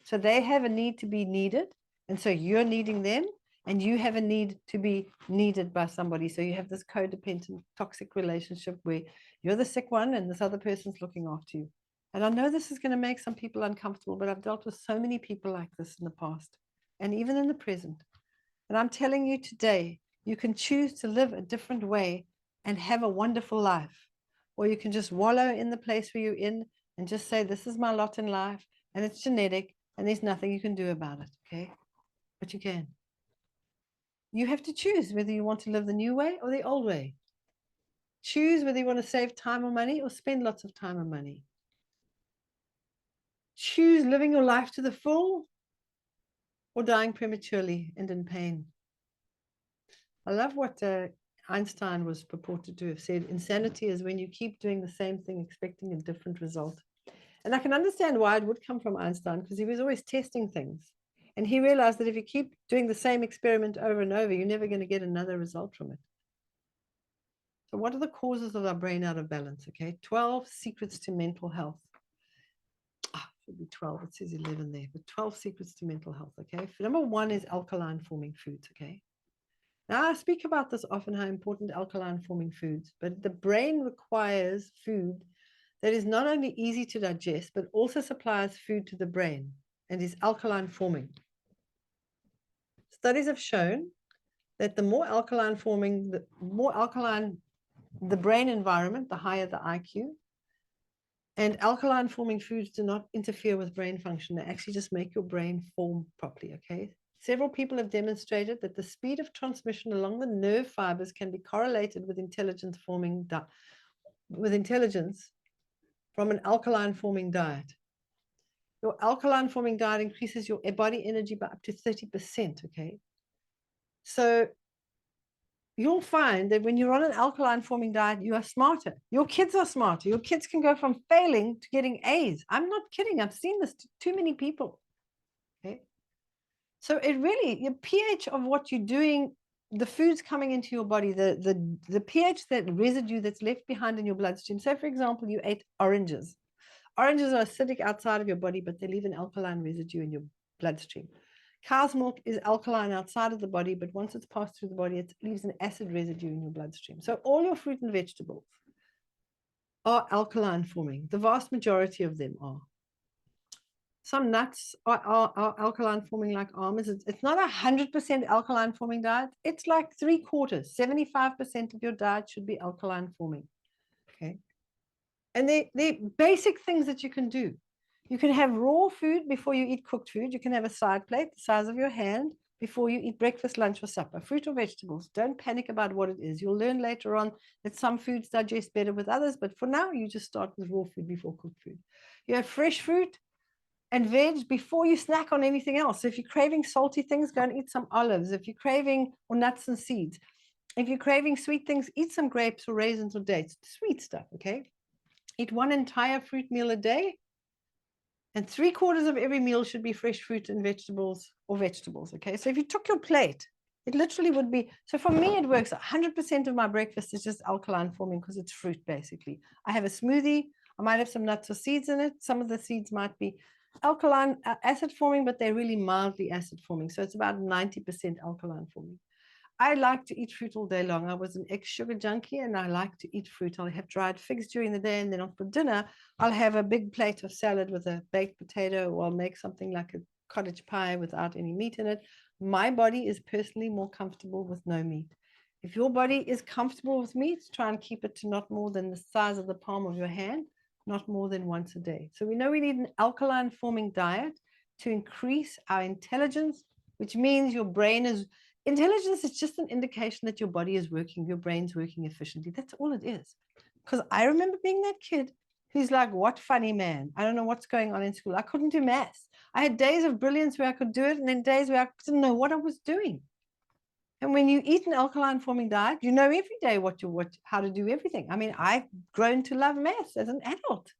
So they have a need to be needed. And so you're needing them. And you have a need to be needed by somebody. So you have this codependent, toxic relationship where you're the sick one and this other person's looking after you. And I know this is going to make some people uncomfortable, but I've dealt with so many people like this in the past and even in the present. And I'm telling you today, you can choose to live a different way and have a wonderful life. Or you can just wallow in the place where you're in and just say, this is my lot in life and it's genetic and there's nothing you can do about it. Okay. But you can. You have to choose whether you want to live the new way or the old way. Choose whether you want to save time or money or spend lots of time and money. Choose living your life to the full or dying prematurely and in pain. I love what Einstein was purported to have said. Insanity is when you keep doing the same thing, expecting a different result. And I can understand why it would come from Einstein, because he was always testing things. And he realized that if you keep doing the same experiment over and over, you're never going to get another result from it. So what are the causes of our brain out of balance? Okay, 12 secrets to mental health. Should be 12, it says 11 there, but 12 secrets to mental health. Okay, number 1 is alkaline forming foods. Okay, now I speak about this often, how important alkaline forming foods, but the brain requires food that is not only easy to digest, but also supplies food to the brain and is alkaline forming. Studies have shown that the more alkaline forming, the more alkaline the brain environment, the higher the IQ. And alkaline forming foods do not interfere with brain function. They actually just make your brain form properly, okay? Several people have demonstrated that the speed of transmission along the nerve fibers can be correlated with intelligence from an alkaline forming diet. Your alkaline forming diet increases your body energy by up to 30%, okay? So you'll find that when you're on an alkaline forming diet, you are smarter. Your kids are smarter. Your kids can go from failing to getting A's. I'm not kidding. I've seen this to too many people. Okay. So it really, your pH of what you're doing, the foods coming into your body, the pH, that residue that's left behind in your bloodstream. So for example, you ate oranges. Oranges are acidic outside of your body, but they leave an alkaline residue in your bloodstream. Cow's milk is alkaline outside of the body, but once it's passed through the body, it leaves an acid residue in your bloodstream. So all your fruit and vegetables are alkaline forming. The vast majority of them are. Some nuts are alkaline forming, like almonds. It's not 100% alkaline forming diet. It's like 3/4, 75% of your diet should be alkaline forming. Okay. And they're basic things that you can do. You can have raw food before you eat cooked food. You can have a side plate the size of your hand before you eat breakfast, lunch, or supper. Fruit or vegetables. Don't panic about what it is. You'll learn later on that some foods digest better with others, but for now, you just start with raw food before cooked food. You have fresh fruit and veg before you snack on anything else. So if you're craving salty things, go and eat some olives. If you're craving or nuts and seeds. If you're craving sweet things, eat some grapes or raisins or dates. Sweet stuff, okay? Eat one entire fruit meal a day. And 3/4 of every meal should be fresh fruit and vegetables or vegetables. Okay. So if you took your plate, it literally would be. So for me, it works. 100% of my breakfast is just alkaline forming because it's fruit, basically. I have a smoothie. I might have some nuts or seeds in it. Some of the seeds might be alkaline acid forming, but they're really mildly acid forming. So it's about 90% alkaline forming. I like to eat fruit all day long. I was an ex-sugar junkie and I like to eat fruit. I'll have dried figs during the day, and then for dinner, I'll have a big plate of salad with a baked potato, or I'll make something like a cottage pie without any meat in it. My body is personally more comfortable with no meat. If your body is comfortable with meat, try and keep it to not more than the size of the palm of your hand, not more than once a day. So we know we need an alkaline forming diet to increase our intelligence, which means your brain is intelligence is just an indication that your body is working, your brain's working efficiently. That's all it is. Because I remember being that kid who's like, what funny man? I don't know what's going on in school. I couldn't do maths. I had days of brilliance where I could do it, and then days where I didn't know what I was doing. And when you eat an alkaline forming diet, you know every day how to do everything. I mean, I've grown to love maths as an adult.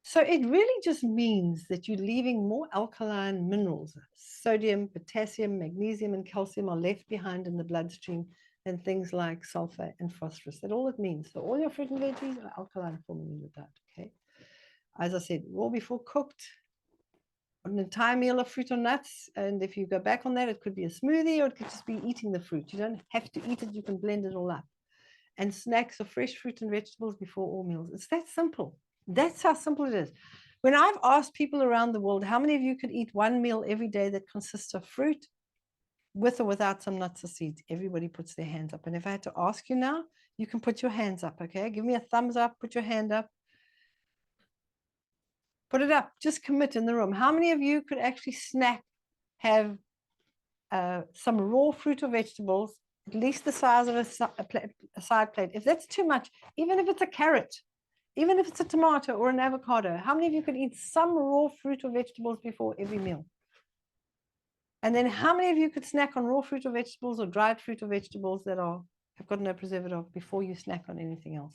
So it really just means that you're leaving more alkaline minerals. Sodium, potassium, magnesium, and calcium are left behind in the bloodstream than things like sulfur and phosphorus. That's all it means. So all your fruit and veggies are alkaline forming in your diet, okay? As I said, raw before cooked, an entire meal of fruit or nuts. And if you go back on that, it could be a smoothie or it could just be eating the fruit. You don't have to eat it. You can blend it all up. And snacks of fresh fruit and vegetables before all meals. It's that simple. That's how simple it is. When I've asked people around the world, how many of you could eat one meal every day that consists of fruit with or without some nuts or seeds? Everybody puts their hands up. And if I had to ask you now, you can put your hands up, okay? Give me a thumbs up, put your hand up. Put it up, just commit in the room. How many of you could actually have some raw fruit or vegetables, at least the size of a side plate? If that's too much, even if it's a carrot, even if it's a tomato or an avocado, how many of you could eat some raw fruit or vegetables before every meal? And then how many of you could snack on raw fruit or vegetables or dried fruit or vegetables that have got no preservative before you snack on anything else?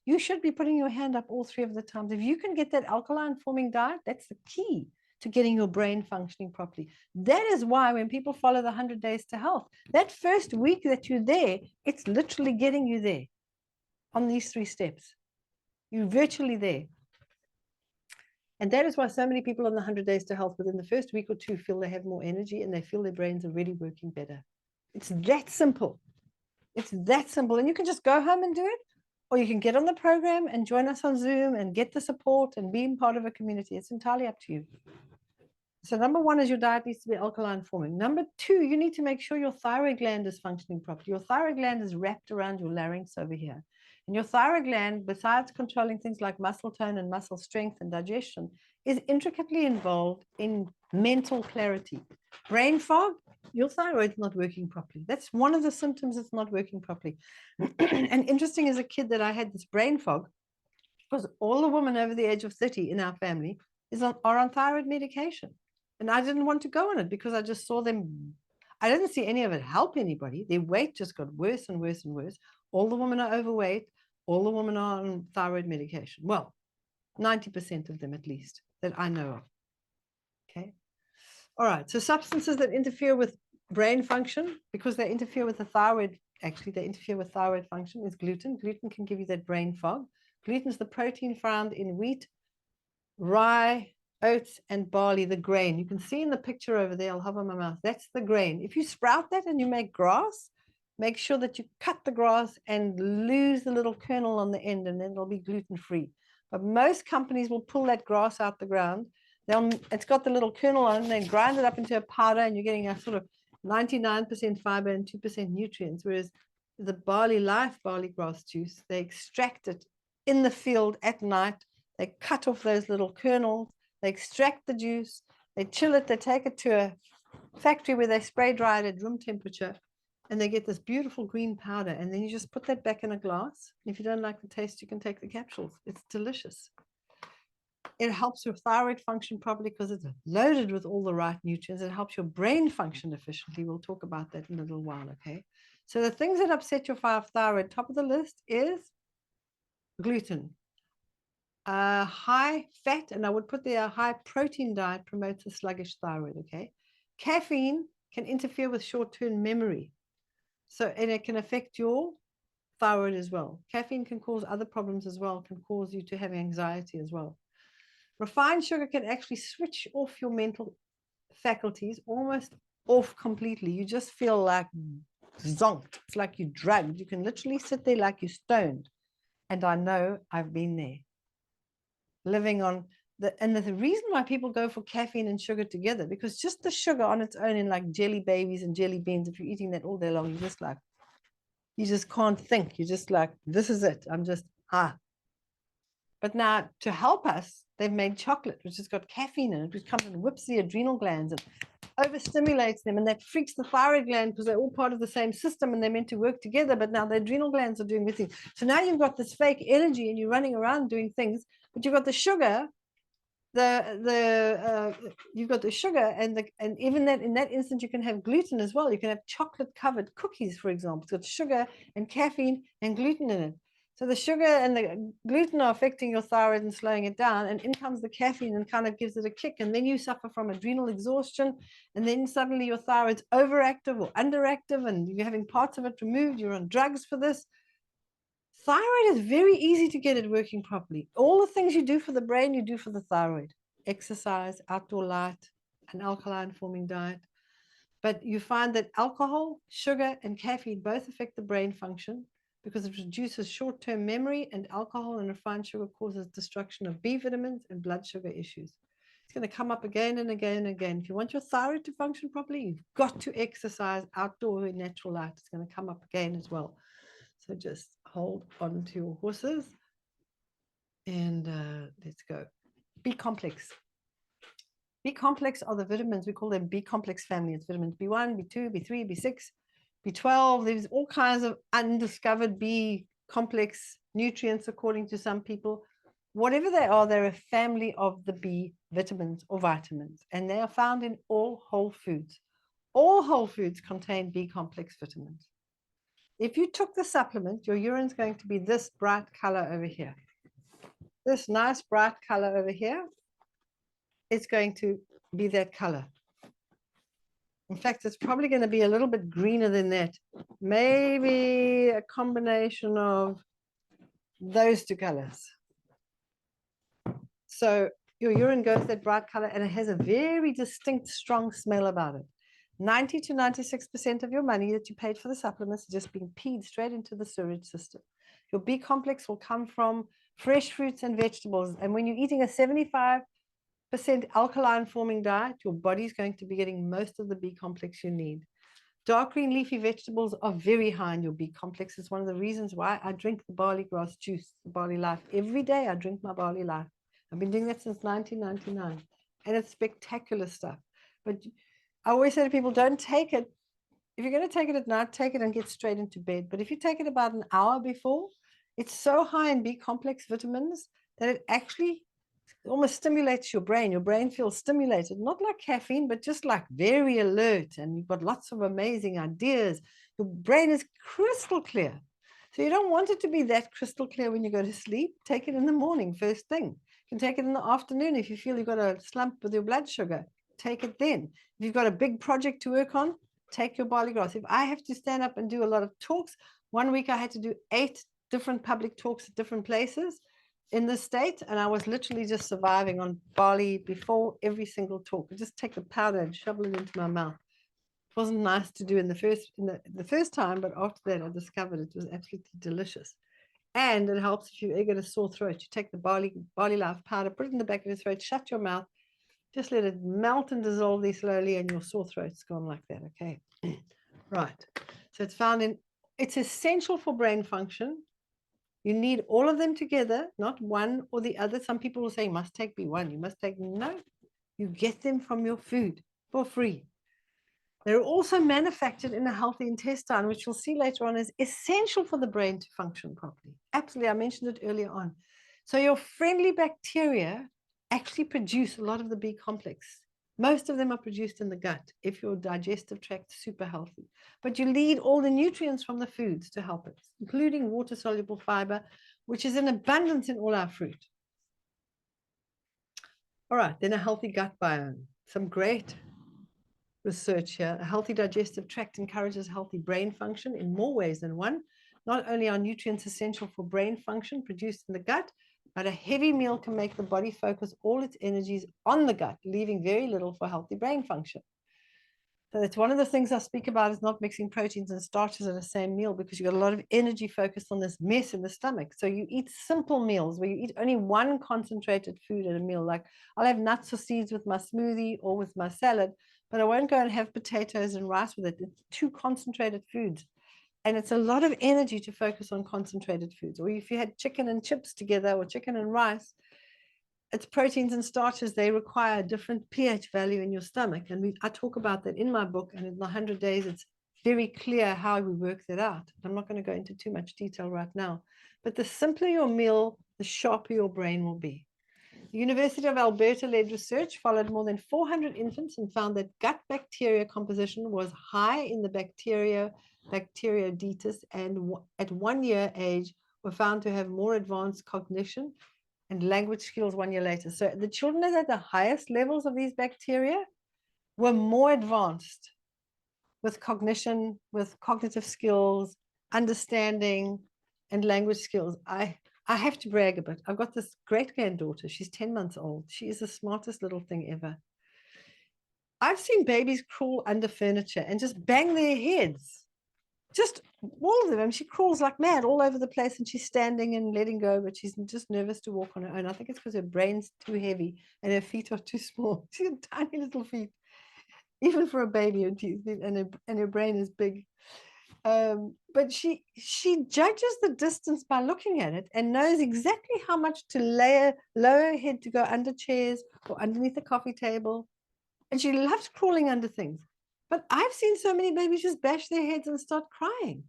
You should be putting your hand up all three of the times. If you can get that alkaline forming diet, that's the key to getting your brain functioning properly. That is why when people follow the 100 Days to Health, that first week that you're there, it's literally getting you there on these 3 steps. You're virtually there. And that is why so many people on the 100 Days to Health within the first week or 2 feel they have more energy and they feel their brains are really working better. It's that simple. It's that simple. And you can just go home and do it, or you can get on the program and join us on Zoom and get the support and be part of a community. It's entirely up to you. So number 1 is your diet needs to be alkaline forming. Number 2, you need to make sure your thyroid gland is functioning properly. Your thyroid gland is wrapped around your larynx over here. And your thyroid gland, besides controlling things like muscle tone and muscle strength and digestion, is intricately involved in mental clarity. Brain fog, your thyroid's not working properly. That's one of the symptoms it's not working properly. And interesting, as a kid that I had this brain fog, because all the women over the age of 30 in our family are on thyroid medication. And I didn't want to go on it because I just saw them. I didn't see any of it help anybody. Their weight just got worse and worse and worse. All the women are overweight. All the women are on thyroid medication. Well, 90% of them at least that I know of. Okay. All right. So substances that interfere with brain function, because they interfere with the thyroid, actually they interfere with thyroid function, is gluten. Gluten can give you that brain fog. Gluten is the protein found in wheat, rye, oats, and barley, the grain. You can see in the picture over there, I'll hover my mouth, that's the grain. If you sprout that and you make grass, make sure that you cut the grass and lose the little kernel on the end, and then it'll be gluten-free. But most companies will pull that grass out the ground. It's got the little kernel on, and they grind it up into a powder, and you're getting a sort of 99% fiber and 2% nutrients. Whereas the barley grass juice, they extract it in the field at night. They cut off those little kernels, they extract the juice, they chill it, they take it to a factory where they spray dry it at room temperature, and they get this beautiful green powder. And then you just put that back in a glass. If you don't like the taste, you can take the capsules. It's delicious. It helps your thyroid function properly because it's loaded with all the right nutrients. It helps your brain function efficiently. We'll talk about that in a little while, okay? So the things that upset your thyroid, top of the list is gluten. High fat, and I would put there a high protein diet promotes a sluggish thyroid, okay? Caffeine can interfere with short-term memory. So, and it can affect your thyroid as well. Caffeine can cause other problems as well, can cause you to have anxiety as well. Refined sugar can actually switch off your mental faculties, almost off completely. You just feel like zonked. It's like you're drugged. You can literally sit there like you're stoned. And I know I've been there. Living on and the reason why people go for caffeine and sugar together, because just the sugar on its own in like jelly babies and jelly beans, if you're eating that all day long, you just can't think. You're just like, this is it. I'm just, But now to help us, they've made chocolate, which has got caffeine in it, which comes and whips the adrenal glands and overstimulates them. And that freaks the thyroid gland because they're all part of the same system and they're meant to work together. But now the adrenal glands are doing this thing. So now you've got this fake energy and you're running around doing things, but you've got the sugar. You've got the sugar and even that in that instance you can have gluten as well. You can have chocolate covered cookies, for example. It's got sugar and caffeine and gluten in it. So the sugar and the gluten are affecting your thyroid and slowing it down, and in comes the caffeine and kind of gives it a kick, and then you suffer from adrenal exhaustion, and then suddenly your thyroid's overactive or underactive and you're having parts of it removed. You're on drugs for this. Thyroid is very easy to get it working properly. All the things you do for the brain, you do for the thyroid. Exercise, outdoor light, an alkaline forming diet. But you find that alcohol, sugar, and caffeine both affect the brain function because it reduces short-term memory, and alcohol and refined sugar causes destruction of B vitamins and blood sugar issues. It's going to come up again and again and again. If you want your thyroid to function properly, you've got to exercise outdoor in natural light. It's going to come up again as well. So just hold on to your horses and let's go. B complex. B complex are the vitamins. We call them B complex family. It's vitamins B1, B2, B3, B6, B12. There's all kinds of undiscovered B complex nutrients according to some people. Whatever they are, they're a family of the B vitamins or vitamins, and they are found in all whole foods. All whole foods contain B complex vitamins. If you took the supplement, your urine's going to be this bright color over here. This nice bright color over here, it's going to be that color. In fact, it's probably going to be a little bit greener than that. Maybe a combination of those two colors. So your urine goes that bright color and it has a very distinct, strong smell about it. 90 to 96% of your money that you paid for the supplements is just being peed straight into the sewage system. Your B complex will come from fresh fruits and vegetables. And when you're eating a 75% alkaline forming diet, your body's going to be getting most of the B complex you need. Dark green leafy vegetables are very high in your B complex. It's one of the reasons why I drink the barley grass juice, the barley life. Every day I drink my barley life. I've been doing that since 1999. And it's spectacular stuff. But I always say to people, don't take it. If you're going to take it at night, take it and get straight into bed. But if you take it about an hour before, it's so high in B complex vitamins that it actually almost stimulates your brain. Your brain feels stimulated, not like caffeine, but just like very alert. And you've got lots of amazing ideas. Your brain is crystal clear. So you don't want it to be that crystal clear when you go to sleep. Take it in the morning, first thing. You can take it in the afternoon if you feel you've got a slump with your blood sugar. Take it then. If you've got a big project to work on, take your barley grass. If I have to stand up and do a lot of talks, one week I had to do 8 different public talks at different places in the state, and I was literally just surviving on barley before every single talk. I just take the powder and shovel it into my mouth. It wasn't nice to do in the first time, but after that I discovered it was absolutely delicious. And it helps if you ever get a sore throat. You take the barley life powder, put it in the back of your throat, shut your mouth, just let it melt and dissolve there slowly, and your sore throat's gone like that. Okay. Right. So it's found in, it's essential for brain function. You need all of them together, not one or the other. Some people will say, you must take B1, you must take, no, you get them from your food for free. They're also manufactured in a healthy intestine, which you'll see later on is essential for the brain to function properly. Absolutely, I mentioned it earlier on. So your friendly bacteria actually produce a lot of the B complex. Most of them are produced in the gut if your digestive tract is super healthy. But you need all the nutrients from the foods to help it, including water-soluble fiber, which is in abundance in all our fruit. All right, then a healthy gut biome. Some great research here. A healthy digestive tract encourages healthy brain function in more ways than one. Not only are nutrients essential for brain function produced in the gut, but a heavy meal can make the body focus all its energies on the gut, leaving very little for healthy brain function. So that's one of the things I speak about, is not mixing proteins and starches in the same meal, because you've got a lot of energy focused on this mess in the stomach. So you eat simple meals where you eat only one concentrated food at a meal. Like I'll have nuts or seeds with my smoothie or with my salad, but I won't go and have potatoes and rice with it. It's two concentrated foods. And it's a lot of energy to focus on concentrated foods. Or if you had chicken and chips together or chicken and rice, it's proteins and starches. They require a different pH value in your stomach. And I talk about that in my book. And in the 100 days, it's very clear how we work that out. I'm not going to go into too much detail right now. But the simpler your meal, the sharper your brain will be. The University of Alberta-led research followed more than 400 infants and found that gut bacteria composition was high in the Bacteroidetes, and at 1 year age were found to have more advanced cognition and language skills 1 year later. So the children that had the highest levels of these bacteria were more advanced with cognition, with cognitive skills, understanding, and language skills. I have to brag a bit. I've got this great granddaughter. She's 10 months old. She is the smartest little thing ever. I've seen babies crawl under furniture and just bang their heads. Just all of them. She crawls like mad all over the place, and she's standing and letting go, but she's just nervous to walk on her own. I think it's because her brain's too heavy and her feet are too small. She's got tiny little feet, even for a baby, and her brain is big. But she judges the distance by looking at it and knows exactly how much to lower her head to go under chairs or underneath the coffee table. And she loves crawling under things. But I've seen so many babies just bash their heads and start crying.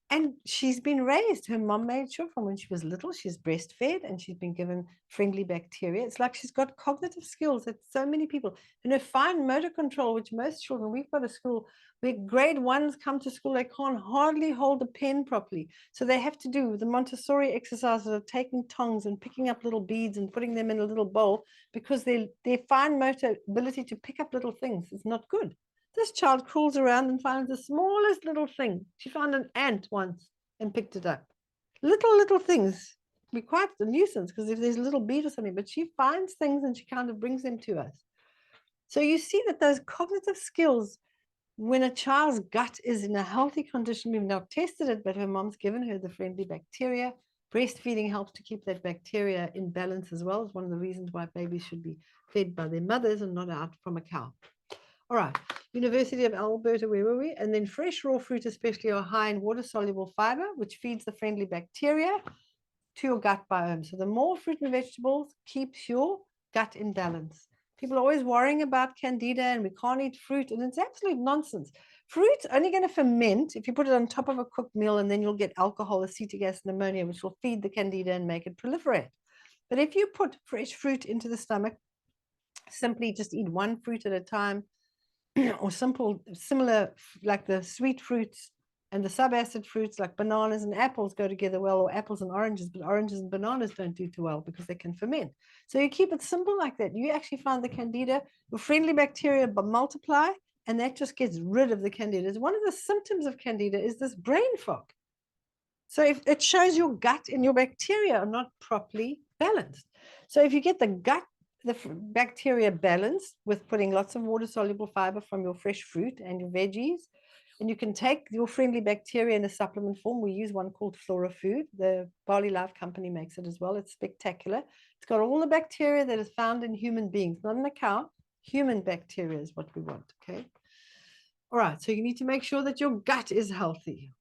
And she's been raised. Her mom made sure from when she was little, she's breastfed and she's been given friendly bacteria. It's like she's got cognitive skills that so many people, and her fine motor control, which most children, we've got a school where grade ones come to school, they can't hardly hold a pen properly. So they have to do the Montessori exercises of taking tongs and picking up little beads and putting them in a little bowl, because their fine motor ability to pick up little things is not good. This child crawls around and finds the smallest little thing. She found an ant once and picked it up. Little things. Be quite a nuisance, because if there's a little bead or something, but she finds things and she kind of brings them to us. So you see that those cognitive skills, when a child's gut is in a healthy condition, we've now tested it, but her mom's given her the friendly bacteria. Breastfeeding helps to keep that bacteria in balance as well. It's one of the reasons why babies should be fed by their mothers and not out from a cow. All right, University of Alberta, where were we? And then fresh raw fruit especially are high in water-soluble fiber, which feeds the friendly bacteria to your gut biome. So the more fruit and vegetables keeps your gut in balance. People are always worrying about candida and we can't eat fruit, and it's absolute nonsense. Fruit's only going to ferment if you put it on top of a cooked meal, and then you'll get alcohol, acetic acid, and ammonia, which will feed the candida and make it proliferate. But if you put fresh fruit into the stomach, simply just eat one fruit at a time, or similar, like the sweet fruits and the subacid fruits like bananas and apples go together well, or apples and oranges, but oranges and bananas don't do too well because they can ferment. So you keep it simple like that. You actually find the candida, your friendly bacteria multiply, and that just gets rid of the candida. One of the symptoms of candida is this brain fog. So if it shows your gut and your bacteria are not properly balanced. So if you get the bacteria balanced with putting lots of water-soluble fiber from your fresh fruit and your veggies, and you can take your friendly bacteria in a supplement form. We use one called Flora Food. The Barley Life company makes it as well. It's spectacular. It's got all the bacteria that is found in human beings, not in a cow. Human bacteria is what we want, okay? All right, so you need to make sure that your gut is healthy.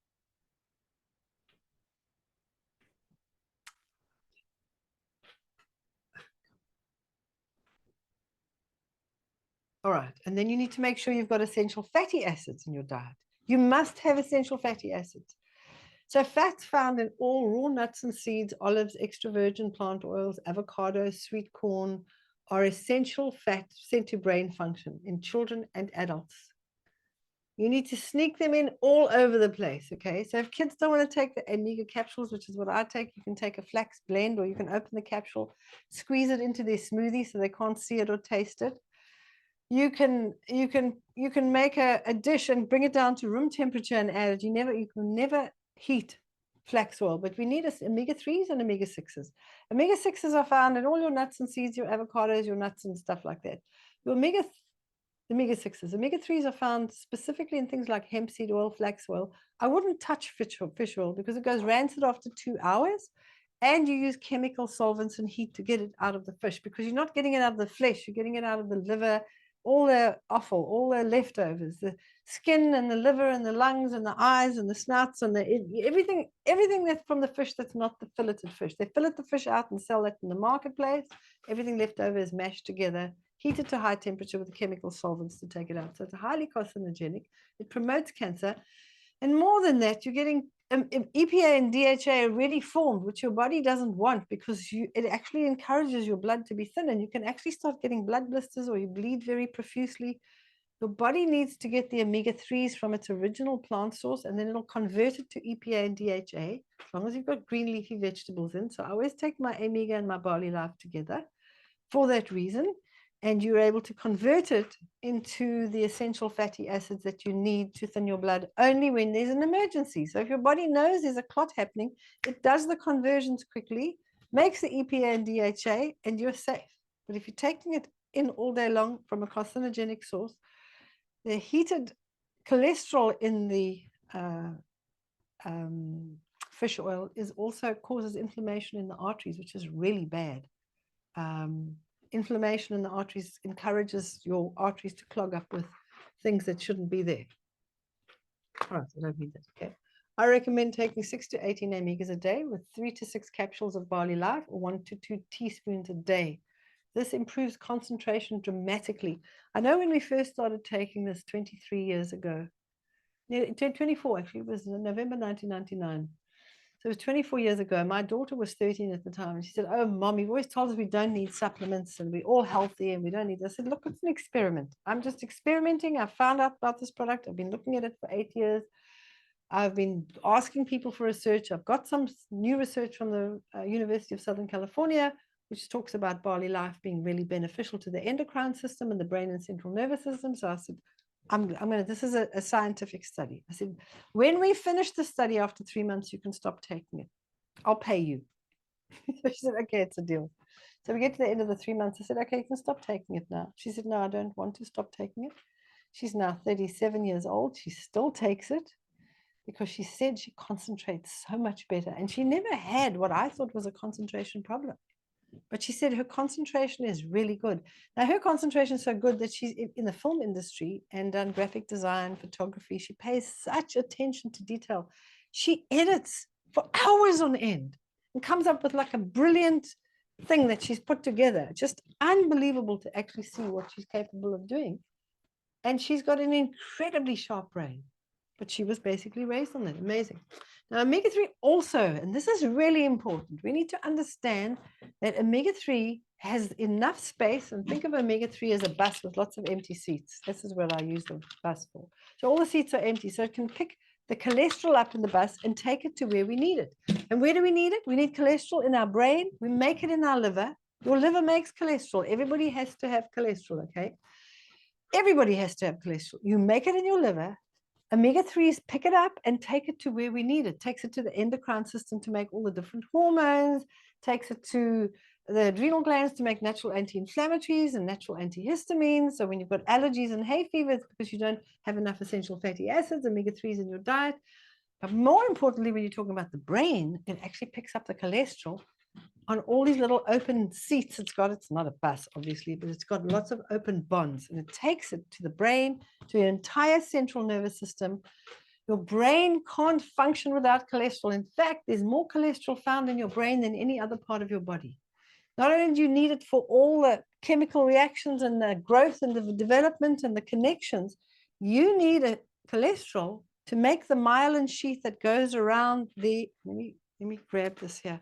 All right, and then you need to make sure you've got essential fatty acids in your diet. You must have essential fatty acids. So fats found in all raw nuts and seeds, olives, extra virgin plant oils, avocado, sweet corn are essential fats sent to brain function in children and adults. You need to sneak them in all over the place, okay? So if kids don't want to take the omega capsules, which is what I take, you can take a flax blend, or you can open the capsule, squeeze it into their smoothie so they can't see it or taste it. You can make a dish and bring it down to room temperature and add it. You can never heat flax oil, but we need omega-3s and omega-6s. Omega-6s are found in all your nuts and seeds, your avocados, your nuts and stuff like that. Your the omega-6s. Omega-3s are found specifically in things like hemp seed oil, flax oil. I wouldn't touch fish oil because it goes rancid after 2 hours, and you use chemical solvents and heat to get it out of the fish, because you're not getting it out of the flesh, you're getting it out of the liver, all the offal, all the leftovers, the skin and the liver and the lungs and the eyes and the snouts and everything that's from the fish that's not the filleted fish. They fillet the fish out and sell it in the marketplace. Everything left over is mashed together, heated to high temperature with the chemical solvents to take it out. So it's highly carcinogenic. It promotes cancer. And more than that, you're getting EPA and DHA already formed, which your body doesn't want, because it actually encourages your blood to be thin, and you can actually start getting blood blisters, or you bleed very profusely. Your body needs to get the omega-3s from its original plant source, and then it'll convert it to EPA and DHA, as long as you've got green leafy vegetables in. So I always take my omega and my barley life together for that reason. And you're able to convert it into the essential fatty acids that you need to thin your blood only when there's an emergency. So if your body knows there's a clot happening, it does the conversions quickly, makes the EPA and DHA, and you're safe. But if you're taking it in all day long from a carcinogenic source, the heated cholesterol in the fish oil also causes inflammation in the arteries, which is really bad. Inflammation in the arteries encourages your arteries to clog up with things that shouldn't be there. All right, I don't need that. Okay. I recommend taking 6 to 18 omegas a day with 3 to 6 capsules of barley life, or 1 to 2 teaspoons a day. This improves concentration dramatically. I know when we first started taking this 23 years ago, 24 actually, it was November 1999. So it was 24 years ago. My daughter was 13 at the time. And she said, "Oh, Mom, you've always told us we don't need supplements and we're all healthy and we don't need this." I said, "Look, it's an experiment. I'm just experimenting. I found out about this product. I've been looking at it for 8 years. I've been asking people for research. I've got some new research from the University of Southern California, which talks about barley life being really beneficial to the endocrine system and the brain and central nervous system." So I said, this is a scientific study. I said, "When we finish the study after 3 months, you can stop taking it. I'll pay you." So she said, "Okay, it's a deal." So we get to the end of the 3 months. I said, "Okay, you can stop taking it now." She said, "No, I don't want to stop taking it." She's now 37 years old. She still takes it because she said she concentrates so much better. And she never had what I thought was a concentration problem. But she said her concentration is really good. Now, her concentration is so good that she's in the film industry and done graphic design, photography. She pays such attention to detail. She edits for hours on end and comes up with like a brilliant thing that she's put together. Just unbelievable to actually see what she's capable of doing. And she's got an incredibly sharp brain. But she was basically raised on that. Amazing. Now, omega-3 also, and this is really important, we need to understand that omega-3 has enough space, and think of omega-3 as a bus with lots of empty seats. This is what I use the bus for. So all the seats are empty, so it can pick the cholesterol up in the bus and take it to where we need it. And where do we need it? We need cholesterol in our brain. We make it in our liver. Your liver makes cholesterol. Everybody has to have cholesterol, okay? Everybody has to have cholesterol. You make it in your liver. Omega-3s pick it up and take it to where we need it. Takes it to the endocrine system to make all the different hormones, takes it to the adrenal glands to make natural anti-inflammatories and natural antihistamines. So when you've got allergies and hay fever, it's because you don't have enough essential fatty acids, omega-3s in your diet. But more importantly, when you're talking about the brain, it actually picks up the cholesterol on all these little open seats it's not a bus, obviously, but it's got lots of open bonds, and it takes it to the brain, to your entire central nervous system. Your brain can't function without cholesterol. In fact, there's more cholesterol found in your brain than any other part of your body. Not only do you need it for all the chemical reactions and the growth and the development and the connections, you need a cholesterol to make the myelin sheath that goes around let me grab this here.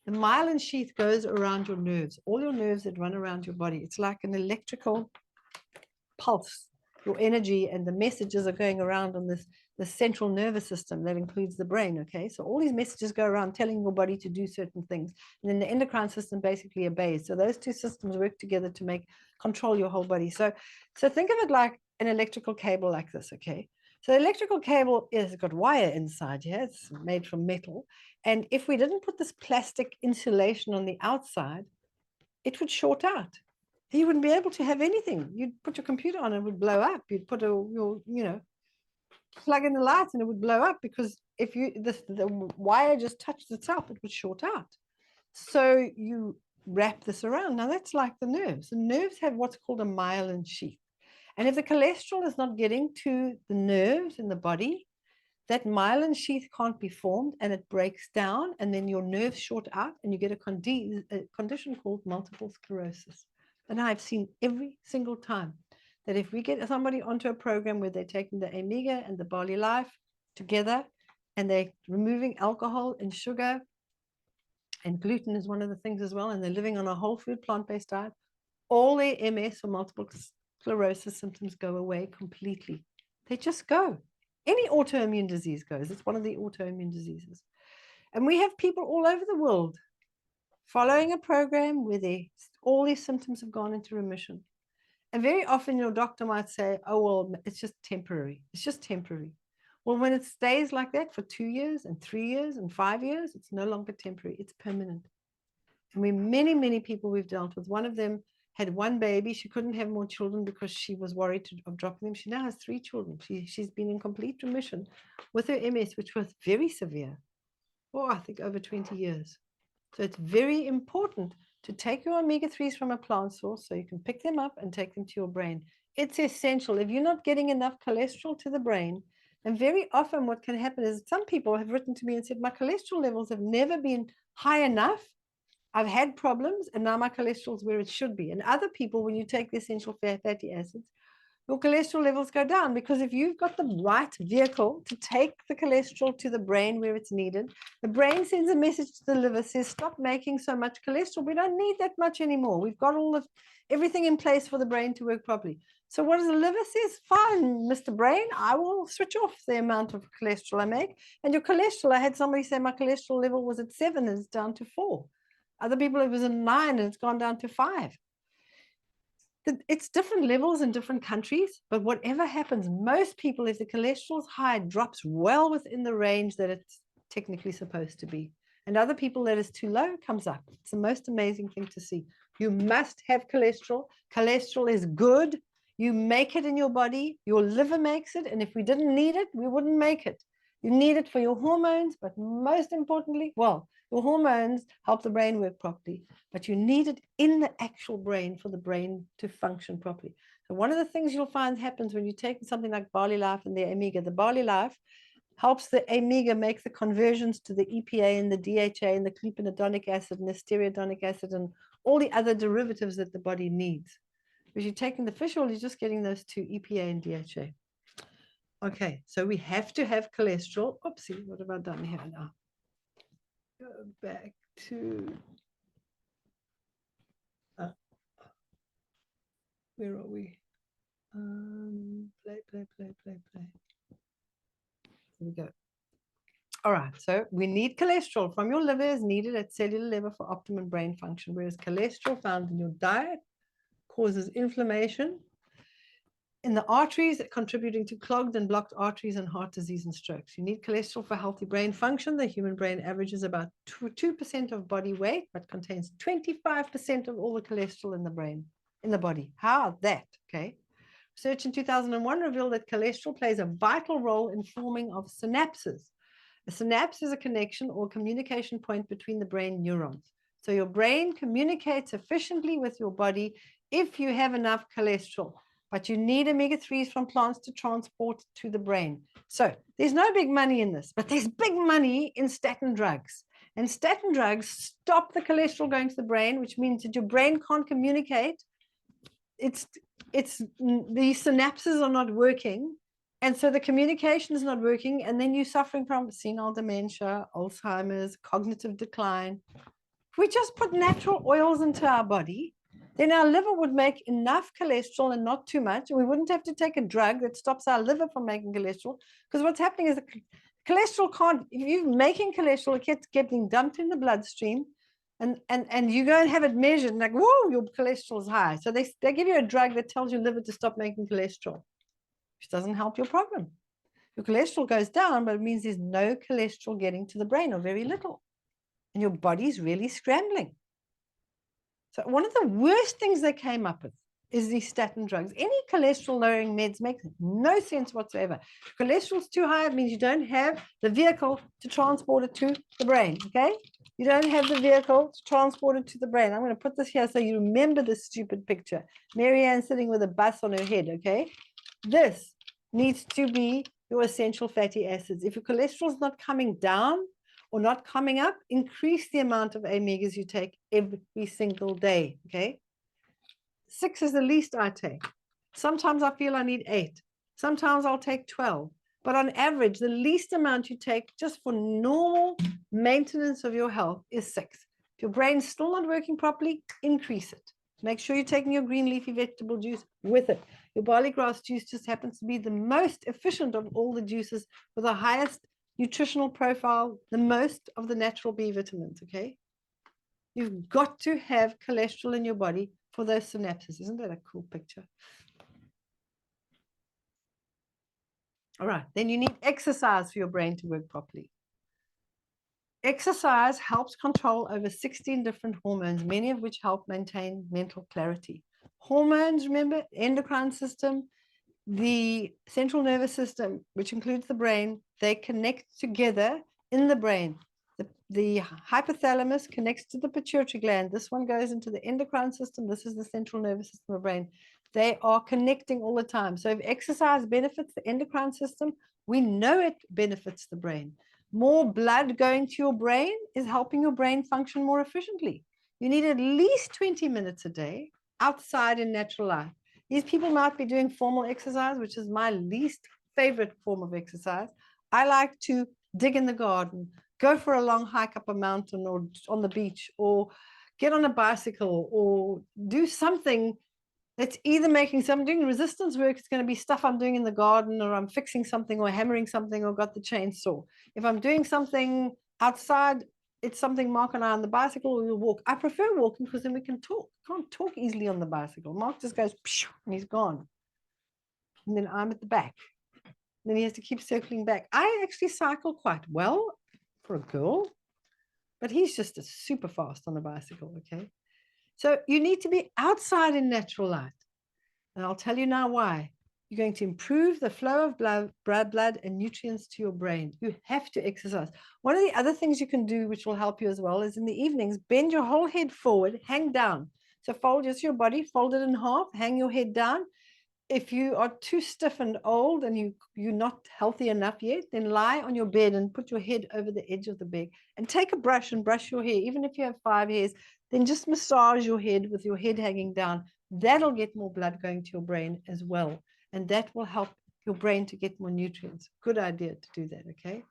The myelin sheath goes around your nerves, all your nerves that run around your body. It's like an electrical pulse. Your energy and the messages are going around on the central nervous system that includes the brain, okay? So all these messages go around telling your body to do certain things. And then the endocrine system basically obeys. So those two systems work together to control your whole body. So think of it like an electrical cable like this, okay? So the electrical cable has got wire inside here. It's made from metal. And if we didn't put this plastic insulation on the outside, it would short out. You wouldn't be able to have anything. You'd put your computer on, it would blow up. You'd put plug in the lights and it would blow up, because if the wire just touched itself, it would short out. So you wrap this around. Now that's like the nerves. The nerves have what's called a myelin sheath. And if the cholesterol is not getting to the nerves in the body, that myelin sheath can't be formed and it breaks down, and then your nerves short out and you get a condition called multiple sclerosis. And I've seen every single time that if we get somebody onto a program where they're taking the Omega and the Barley Life together, and they're removing alcohol and sugar, and gluten is one of the things as well, and they're living on a whole food plant-based diet, all their MS or multiple sclerosis symptoms go away completely. They just go. Any autoimmune disease goes. It's one of the autoimmune diseases. And we have people all over the world following a program where all these symptoms have gone into remission. And very often your doctor might say, oh, well, it's just temporary. It's just temporary. Well, when it stays like that for 2 years and 3 years and 5 years, it's no longer temporary. It's permanent. And many people we've dealt with, one of them had one baby. She couldn't have more children because she was worried of dropping them. She now has 3 children. She's been in complete remission with her MS, which was very severe. I think over 20 years. So it's very important to take your omega-3s from a plant source so you can pick them up and take them to your brain. It's essential. If you're not getting enough cholesterol to the brain, and very often what can happen is some people have written to me and said, my cholesterol levels have never been high enough. I've had problems and now my cholesterol is where it should be. And other people, when you take the essential fatty acids, your cholesterol levels go down, because if you've got the right vehicle to take the cholesterol to the brain where it's needed, the brain sends a message to the liver, says, stop making so much cholesterol. We don't need that much anymore. We've got everything in place for the brain to work properly. So what does the liver says? Fine, Mr. Brain, I will switch off the amount of cholesterol I make. And your cholesterol, I had somebody say my cholesterol level was at 7 and it's down to 4. Other people, it was at 9 and it's gone down to 5. It's different levels in different countries, but whatever happens, most people, if the cholesterol is high, drops well within the range that it's technically supposed to be. And other people that is too low comes up. It's the most amazing thing to see. You must have cholesterol. Cholesterol is good. You make it in your body. Your liver makes it. And if we didn't need it, we wouldn't make it. You need it for your hormones, but most importantly, your hormones help the brain work properly, but you need it in the actual brain for the brain to function properly. So one of the things you'll find happens when you take something like Barley Life and the Omega, the Barley Life helps the Omega make the conversions to the EPA and the DHA and the gluconidonic acid and the stearidonic acid and all the other derivatives that the body needs. Because you're taking the fish oil, you're just getting those two, EPA and DHA. Okay, so we have to have cholesterol. Oopsie, what have I done here now? Go back to, where are we? Play. Here we go. All right, so we need cholesterol from your liver is needed at cellular level for optimum brain function, whereas cholesterol found in your diet causes inflammation in the arteries, contributing to clogged and blocked arteries and heart disease and strokes. You need cholesterol for healthy brain function. The human brain averages about 2% of body weight, but contains 25% of all the cholesterol in the brain, in the body. How that? Okay. Research in 2001 revealed that cholesterol plays a vital role in forming of synapses. A synapse is a connection or communication point between the brain neurons. So your brain communicates efficiently with your body if you have enough cholesterol. But you need omega-3s from plants to transport to the brain. So there's no big money in this, but there's big money in statin drugs. And statin drugs stop the cholesterol going to the brain, which means that your brain can't communicate. The synapses are not working. And so the communication is not working. And then you're suffering from senile dementia, Alzheimer's, cognitive decline. If we just put natural oils into our body, then our liver would make enough cholesterol and not too much. And we wouldn't have to take a drug that stops our liver from making cholesterol. Because what's happening is the cholesterol can't, if you're making cholesterol, it gets getting dumped in the bloodstream. And you go and have it measured and like, whoa, your cholesterol is high. So they give you a drug that tells your liver to stop making cholesterol, which doesn't help your problem. Your cholesterol goes down, but it means there's no cholesterol getting to the brain or very little. And your body's really scrambling. So one of the worst things they came up with is these statin drugs. Any cholesterol-lowering meds makes no sense whatsoever. If cholesterol's too high, it means you don't have the vehicle to transport it to the brain, okay? You don't have the vehicle to transport it to the brain. I'm going to put this here so you remember this stupid picture. Marianne sitting with a bus on her head, okay? This needs to be your essential fatty acids. If your cholesterol is not coming down or not coming up, increase the amount of omegas you take every single day, okay? 6 is the least I take. Sometimes I feel I need 8. Sometimes I'll take 12. But on average, the least amount you take just for normal maintenance of your health is 6. If your brain's still not working properly, increase it. Make sure you're taking your green leafy vegetable juice with it. Your barley grass juice just happens to be the most efficient of all the juices with the highest nutritional profile, the most of the natural B vitamins, okay? You've got to have cholesterol in your body for those synapses. Isn't that a cool picture? All right, then you need exercise for your brain to work properly. Exercise helps control over 16 different hormones, many of which help maintain mental clarity. Hormones, remember, endocrine system, the central nervous system, which includes the brain, they connect together in the brain. The hypothalamus connects to the pituitary gland. This one goes into the endocrine system. This is the central nervous system of the brain. They are connecting all the time. So if exercise benefits the endocrine system, we know it benefits the brain. More blood going to your brain is helping your brain function more efficiently. You need at least 20 minutes a day outside in natural light. These people might be doing formal exercise, which is my least favorite form of exercise. I like to dig in the garden, go for a long hike up a mountain or on the beach, or get on a bicycle, or do something that's either making some doing resistance work. It's going to be stuff I'm doing in the garden, or I'm fixing something or hammering something or got the chainsaw. If I'm doing something outside, it's something Mark and I on the bicycle, or we'll walk. I prefer walking because then we can talk. Can't talk easily on the bicycle. Mark just goes and he's gone. And then I'm at the back. Then he has to keep circling back. I actually cycle quite well for a girl, but he's just a super fast on a bicycle, okay? So you need to be outside in natural light. And I'll tell you now why. You're going to improve the flow of blood and nutrients to your brain. You have to exercise. One of the other things you can do, which will help you as well, is in the evenings, bend your whole head forward, hang down. So fold just your body, fold it in half, hang your head down. If you are too stiff and old and you're not healthy enough yet, then lie on your bed and put your head over the edge of the bed and take a brush and brush your hair. Even if you have 5 hairs, then just massage your head with your head hanging down. That'll get more blood going to your brain as well. And that will help your brain to get more nutrients. Good idea to do that, okay?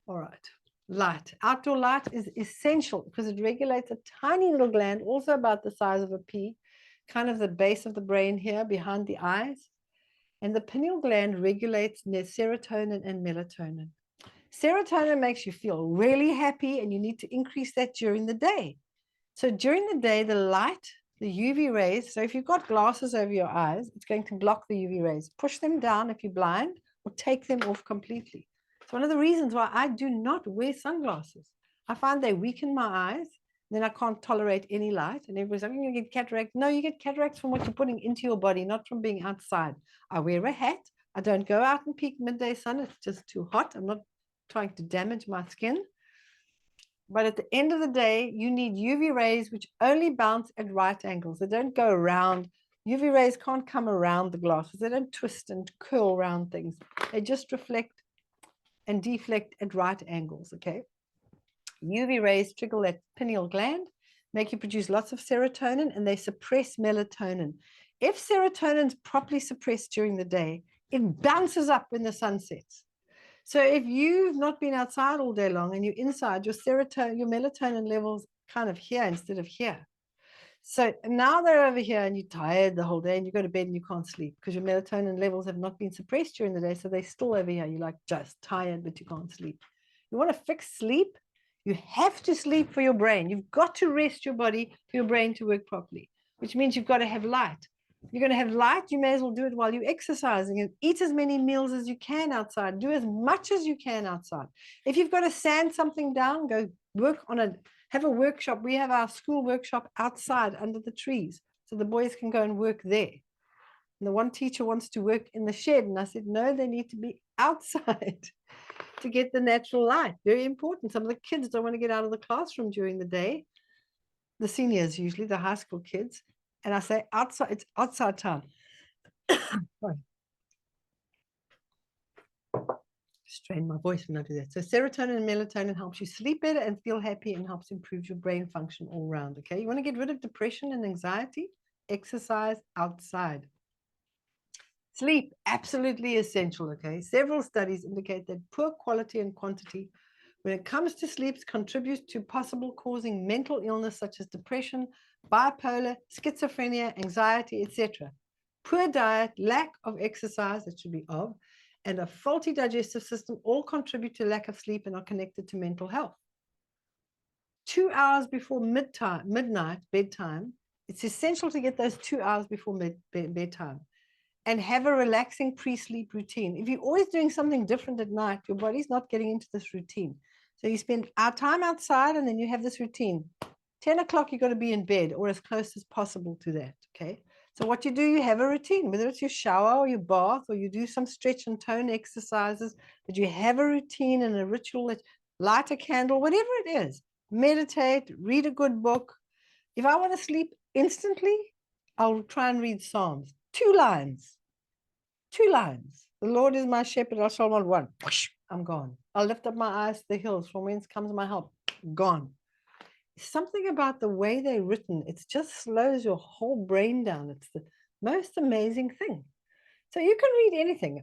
All right. Light. Outdoor light is essential because it regulates a tiny little gland, also about the size of a pea, kind of the base of the brain here behind the eyes. And the pineal gland regulates serotonin and melatonin. Serotonin makes you feel really happy, and you need to increase that during the day. So during the day, the light, the UV rays, so if you've got glasses over your eyes, it's going to block the UV rays. Push them down if you're blind, or take them off completely. It's one of the reasons why I do not wear sunglasses. I find they weaken my eyes. Then I can't tolerate any light. And everybody's like, you get cataracts. No, you get cataracts from what you're putting into your body, not from being outside. I wear a hat. I don't go out in peak midday sun. It's just too hot. I'm not trying to damage my skin. But at the end of the day, you need UV rays, which only bounce at right angles. They don't go around. UV rays can't come around the glasses. They don't twist and curl around things. They just reflect and deflect at right angles, okay? UV rays trigger that pineal gland, make you produce lots of serotonin, and they suppress melatonin. If serotonin is properly suppressed during the day, it bounces up when the sun sets. So if you've not been outside all day long and you're inside, your serotonin, your melatonin levels kind of here instead of here. So now they're over here and you're tired the whole day and you go to bed and you can't sleep because your melatonin levels have not been suppressed during the day. So they're still over here. You're like just tired, but you can't sleep. You want to fix sleep? You have to sleep for your brain. You've got to rest your body for your brain to work properly, which means you've got to have light. You're going to have light, you may as well do it while you're exercising, and eat as many meals as you can outside. Do as much as you can outside. If you've got to sand something down, go work on a Have a workshop. We have our school workshop outside under the trees, so the boys can go and work there. And the one teacher wants to work in the shed, and I said, no, they need to be outside to get the natural light. Very important. Some of the kids don't want to get out of the classroom during the day. The seniors, usually the high school kids. And I say, outside, it's outside time. Sorry. Strain my voice when I do that. So serotonin and melatonin helps you sleep better and feel happy and helps improve your brain function all around. Okay. You want to get rid of depression and anxiety? Exercise outside. Sleep, absolutely essential. Okay. Several studies indicate that poor quality and quantity when it comes to sleep contributes to possible causing mental illness such as depression, bipolar, schizophrenia, anxiety, etc. Poor diet, lack of exercise, that should be of, and a faulty digestive system all contribute to lack of sleep and are connected to mental health. 2 hours before midnight, bedtime, it's essential to get those 2 hours before bedtime and have a relaxing pre-sleep routine. If you're always doing something different at night, your body's not getting into this routine. So you spend our time outside and then you have this routine. 10 o'clock, you've got to be in bed or as close as possible to that, okay? So what you do, you have a routine, whether it's your shower or your bath or you do some stretch and tone exercises, but you have a routine and a ritual, that light a candle, whatever it is, meditate, read a good book. If I want to sleep instantly, I'll try and read Psalms. 2 lines. 2 lines. The Lord is my shepherd, I shall not want. I'm gone. I'll lift up my eyes to the hills, from whence comes my help. Gone. Something about the way they're written, it just slows your whole brain down. It's the most amazing thing. So you can read anything.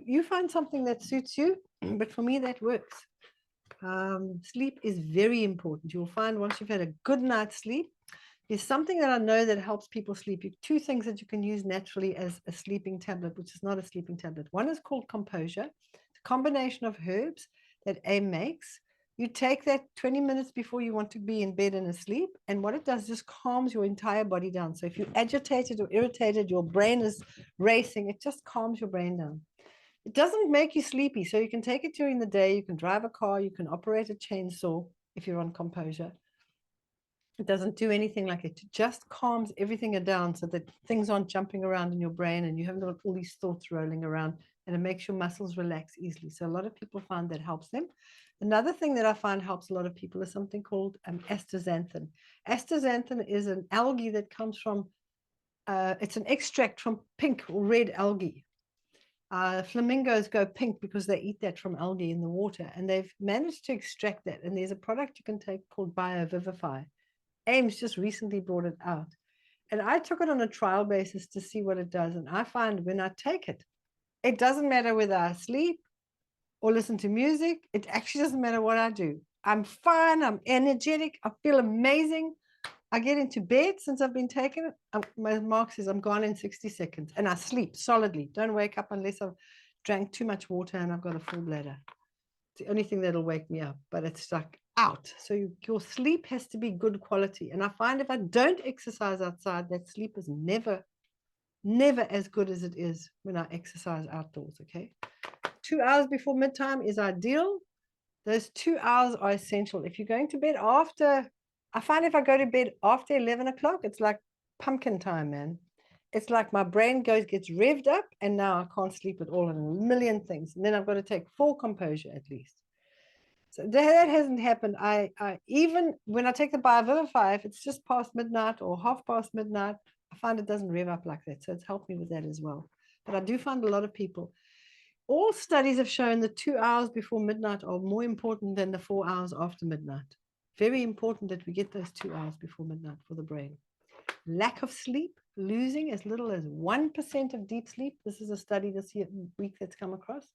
You find something that suits you, but for me, that works. Sleep is very important. You'll find once you've had a good night's sleep, there's something that I know that helps people sleep. 2 things that you can use naturally as a sleeping tablet, which is not a sleeping tablet. One is called Composure. It's a combination of herbs that AIM makes. You take that 20 minutes before you want to be in bed and asleep, and what it does just calms your entire body down. So if you're agitated or irritated, your brain is racing, it just calms your brain down. It doesn't make you sleepy, so you can take it during the day. You can drive a car, you can operate a chainsaw if you're on Composure. It doesn't do anything like it. It just calms everything down so that things aren't jumping around in your brain and you haven't got all these thoughts rolling around, and it makes your muscles relax easily. So a lot of people find that helps them. Another thing that I find helps a lot of people is something called astaxanthin. Astaxanthin is an algae that comes from, it's an extract from pink or red algae. Flamingos go pink because they eat that from algae in the water, and they've managed to extract that. And there's a product you can take called BioVivify. AIM's just recently brought it out. And I took it on a trial basis to see what it does. And I find when I take it, it doesn't matter whether I sleep or listen to music. It actually doesn't matter what I do. I'm fine. I'm energetic. I feel amazing. I get into bed since I've been taking it. My mark says I'm gone in 60 seconds. And I sleep solidly. Don't wake up unless I've drank too much water and I've got a full bladder. It's the only thing that'll wake me up, but it's like out. So your sleep has to be good quality. And I find if I don't exercise outside, that sleep is never as good as it is when I exercise outdoors. Okay. 2 hours before midtime is ideal. Those 2 hours are essential. If you're going to bed after, I find if I go to bed after 11 o'clock, it's like pumpkin time, man. It's like my brain gets revved up and now I can't sleep at all and a million things. And then I've got to take full Composure at least. So that hasn't happened. I even when I take the BioVivify, if it's just past midnight or half past midnight, I find it doesn't rev up like that. So it's helped me with that as well. But I do find a lot of people, all studies have shown the 2 hours before midnight are more important than the 4 hours after midnight. Very important that we get those 2 hours before midnight for the brain. Lack of sleep, losing as little as 1% of deep sleep. This is a study this week that's come across.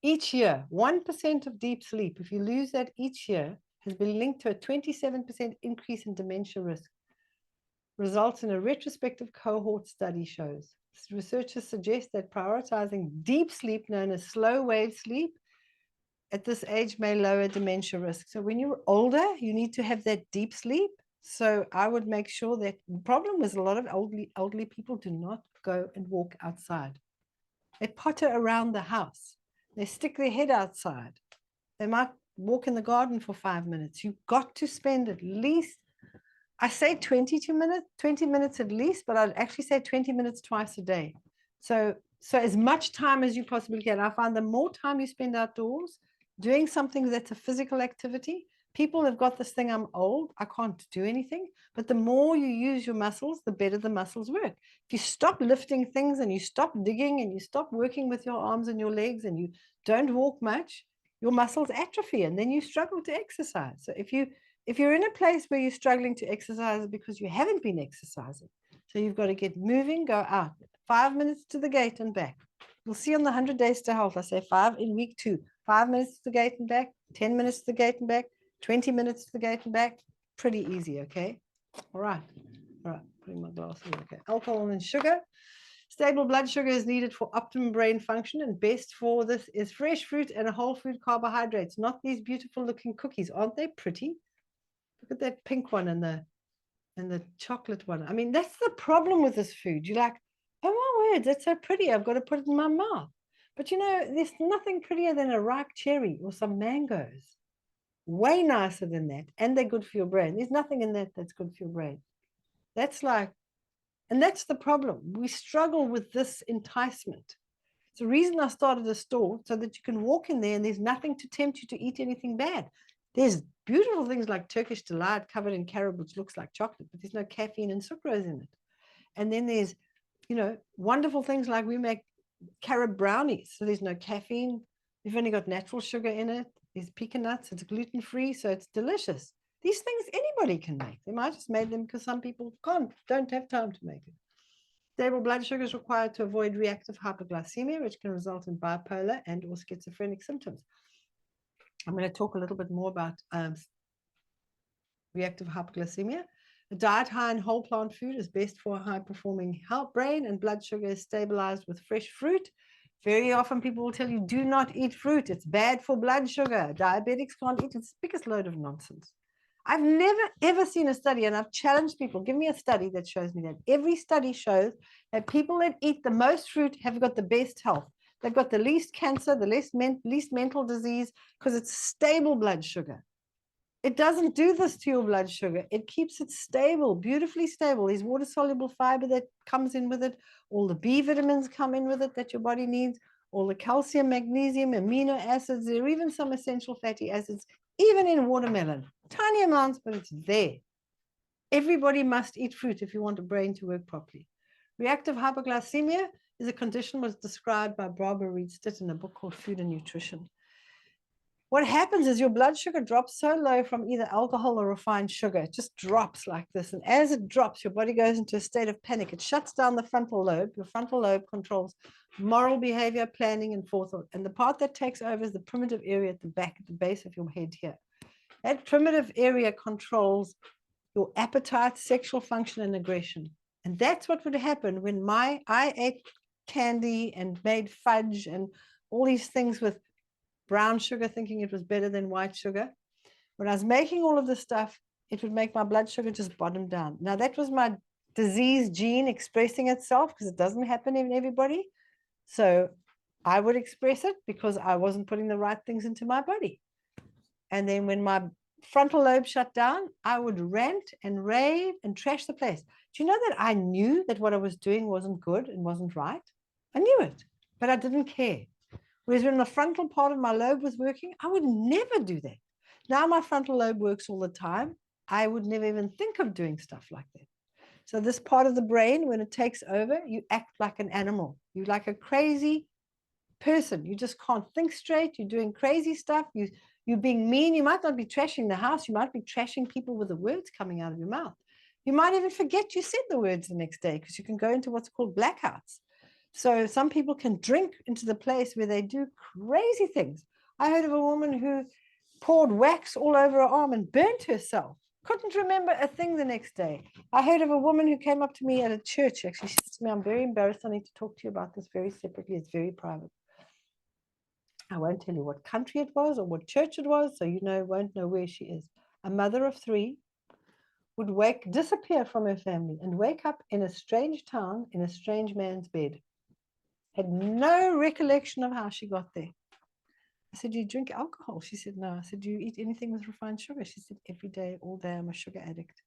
Each year, 1% of deep sleep, if you lose that each year, has been linked to a 27% increase in dementia risk. Results in a retrospective cohort study shows. Researchers suggest that prioritizing deep sleep, known as slow wave sleep, at this age may lower dementia risk. So when you're older, you need to have that deep sleep. So I would make sure that the problem is a lot of elderly people do not go and walk outside. They potter around the house. They stick their head outside. They might walk in the garden for 5 minutes. You've got to spend at least, I say 20 minutes at least, but I'd actually say 20 minutes twice a day. So as much time as you possibly can. I find the more time you spend outdoors doing something that's a physical activity, people have got this thing, I'm old, I can't do anything. But the more you use your muscles, the better the muscles work. If you stop lifting things and you stop digging and you stop working with your arms and your legs and you don't walk much, your muscles atrophy and then you struggle to exercise. So if you're in a place where you're struggling to exercise because you haven't been exercising, so you've got to get moving, go out, 5 minutes to the gate and back. You'll see on the 100 Days to Health, I say 5 in week 2, 5 minutes to the gate and back, 10 minutes to the gate and back, 20 minutes to the gate and back. Pretty easy, okay? All right, putting my glasses, okay. Alcohol and sugar. Stable blood sugar is needed for optimum brain function, and best for this is fresh fruit and whole food carbohydrates, not these beautiful looking cookies. Aren't they pretty? Look at that pink one and the chocolate one. I mean, that's the problem with this food. You're like, oh my word, that's so pretty. I've got to put it in my mouth. But you know, there's nothing prettier than a ripe cherry or some mangoes. Way nicer than that. And they're good for your brain. There's nothing in that that's good for your brain. That's like, and that's the problem. We struggle with this enticement. It's the reason I started a store, so that you can walk in there and there's nothing to tempt you to eat anything bad. There's beautiful things like Turkish delight covered in carob, which looks like chocolate, but there's no caffeine and sucrose in it. And then there's, you know, wonderful things like we make carob brownies. So there's no caffeine. We've only got natural sugar in it. There's pecan nuts. It's gluten-free, so it's delicious. These things anybody can make them. I just made them because some people don't have time to make it. Stable blood sugar is required to avoid reactive hypoglycemia, which can result in bipolar and or schizophrenic symptoms. I'm going to talk a little bit more about reactive hypoglycemia. A diet high in whole plant food is best for a high-performing brain, and blood sugar is stabilized with fresh fruit. Very often people will tell you, do not eat fruit. It's bad for blood sugar. Diabetics can't eat it. It's the biggest load of nonsense. I've never, ever seen a study, and I've challenged people, give me a study that shows me that. Every study shows that people that eat the most fruit have got the best health. They've got the least cancer, the least mental disease, because it's stable blood sugar. It doesn't do this to your blood sugar. It keeps it stable, beautifully stable. There's water-soluble fiber that comes in with it. All the B vitamins come in with it that your body needs. All the calcium, magnesium, amino acids. There are even some essential fatty acids, even in watermelon. Tiny amounts, but it's there. Everybody must eat fruit if you want a brain to work properly. Reactive hypoglycemia is a condition was described by Barbara Reed-Stitt in a book called Food and Nutrition. What happens is your blood sugar drops so low from either alcohol or refined sugar. It just drops like this. And as it drops, your body goes into a state of panic. It shuts down the frontal lobe. Your frontal lobe controls moral behavior, planning, and forethought. And the part that takes over is the primitive area at the back, at the base of your head here. That primitive area controls your appetite, sexual function, and aggression. And that's what would happen when I ate candy and made fudge and all these things with brown sugar, thinking it was better than white sugar. When I was making all of this stuff, it would make my blood sugar just bottom down. Now, that was my disease gene expressing itself, because it doesn't happen in everybody. So I would express it because I wasn't putting the right things into my body. And then when my frontal lobe shut down, I would rant and rave and trash the place. Do you know that I knew that what I was doing wasn't good and wasn't right? I knew it, but I didn't care. Whereas when the frontal part of my lobe was working, I would never do that. Now my frontal lobe works all the time. I would never even think of doing stuff like that. So this part of the brain, when it takes over, you act like an animal. You're like a crazy person. You just can't think straight. You're doing crazy stuff. You're being mean. You might not be trashing the house. You might be trashing people with the words coming out of your mouth. You might even forget you said the words the next day, because you can go into what's called blackouts. So some people can drink into the place where they do crazy things. I heard of a woman who poured wax all over her arm and burnt herself. Couldn't remember a thing the next day. I heard of a woman who came up to me at a church. Actually, she said to me, I'm very embarrassed. I need to talk to you about this very separately. It's very private. I won't tell you what country it was or what church it was, so you won't know where she is. A mother of 3 would disappear from her family and wake up in a strange town in a strange man's bed. Had no recollection of how she got there. I said, do you drink alcohol? She said, no. I said, do you eat anything with refined sugar? She said, every day, all day, I'm a sugar addict.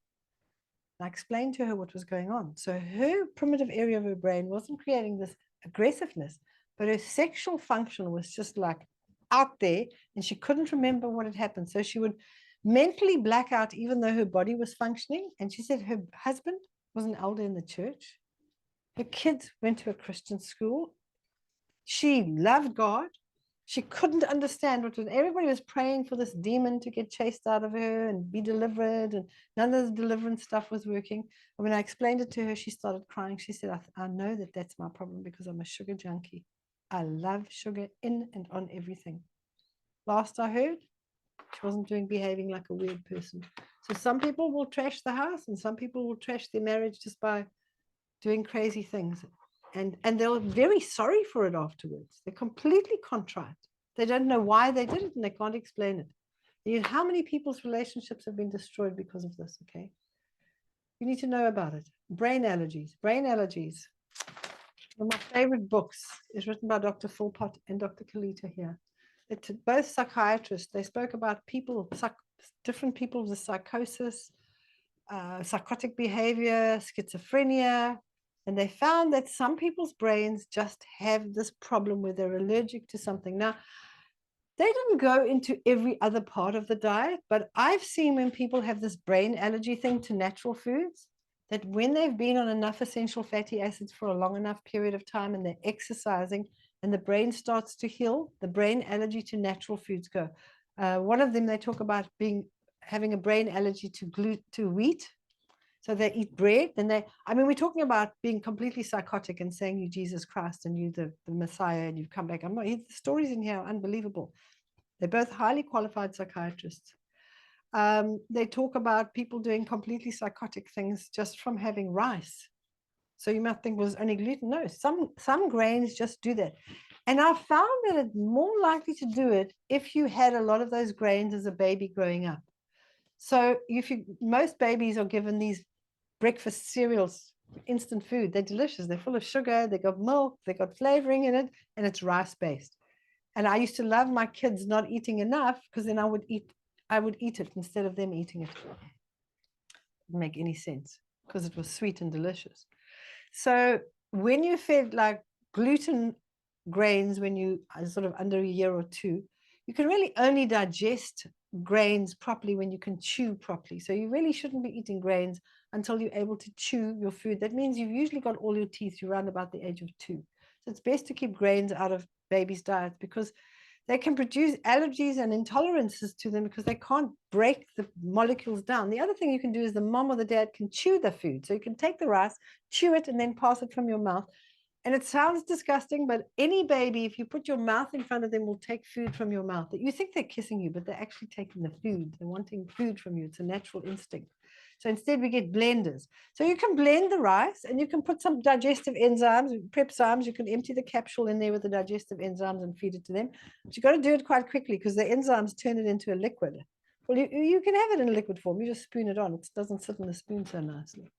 I explained to her what was going on. So her primitive area of her brain wasn't creating this aggressiveness, but her sexual function was just like out there, and she couldn't remember what had happened. So she would mentally black out even though her body was functioning. And she said her husband was an elder in the church. Her kids went to a Christian school. She loved God. She couldn't understand what was, everybody was praying for this demon to get chased out of her and be delivered, and none of the deliverance stuff was working. And when I explained it to her, she started crying. She said, I know that that's my problem because I'm a sugar junkie. I love sugar in and on everything. Last I heard, she wasn't behaving like a weird person. So some people will trash the house, and some people will trash their marriage just by doing crazy things. And they're very sorry for it afterwards. They're completely contrite. They don't know why they did it, and they can't explain it. You know, how many people's relationships have been destroyed because of this? Okay, you need to know about it. Brain allergies. Brain allergies. One of my favorite books is written by Dr. Philpott and Dr. Kalita here. It's both psychiatrists. They spoke about people, different people with psychosis, psychotic behavior, schizophrenia, and they found that some people's brains just have this problem where they're allergic to something. Now, they didn't go into every other part of the diet, but I've seen when people have this brain allergy thing to natural foods, that when they've been on enough essential fatty acids for a long enough period of time and they're exercising and the brain starts to heal, the brain allergy to natural foods go. One of them, they talk about having a brain allergy to wheat. So they eat bread, then we're talking about being completely psychotic and saying you Jesus Christ and you the Messiah and you've come back. The stories in here are unbelievable. They're both highly qualified psychiatrists. They talk about people doing completely psychotic things just from having rice. So you might think, well, it's only gluten. No, some grains just do that. And I found that it's more likely to do it if you had a lot of those grains as a baby growing up. So most babies are given these breakfast cereals, instant food. They're delicious. They're full of sugar. They got milk. They got flavoring in it, and it's rice based. And I used to love my kids not eating enough because then I would eat it instead of them eating it. Didn't make any sense because it was sweet and delicious. So when you fed like gluten grains when you are sort of under a year or two, you can really only digest grains properly when you can chew properly. So you really shouldn't be eating grains until you're able to chew your food. That means you've usually got all your teeth around about the age of 2. So it's best to keep grains out of babies' diets because they can produce allergies and intolerances to them because they can't break the molecules down. The other thing you can do is the mom or the dad can chew the food. So you can take the rice, chew it, and then pass it from your mouth. And it sounds disgusting, but any baby, if you put your mouth in front of them, will take food from your mouth. You think they're kissing you, but they're actually taking the food. They're wanting food from you. It's a natural instinct. So instead, we get blenders. So you can blend the rice and you can put some digestive enzymes, pepzymes. You can empty the capsule in there with the digestive enzymes and feed it to them. But you've got to do it quite quickly because the enzymes turn it into a liquid. Well, you can have it in a liquid form. You just spoon it on. It doesn't sit in the spoon so nicely.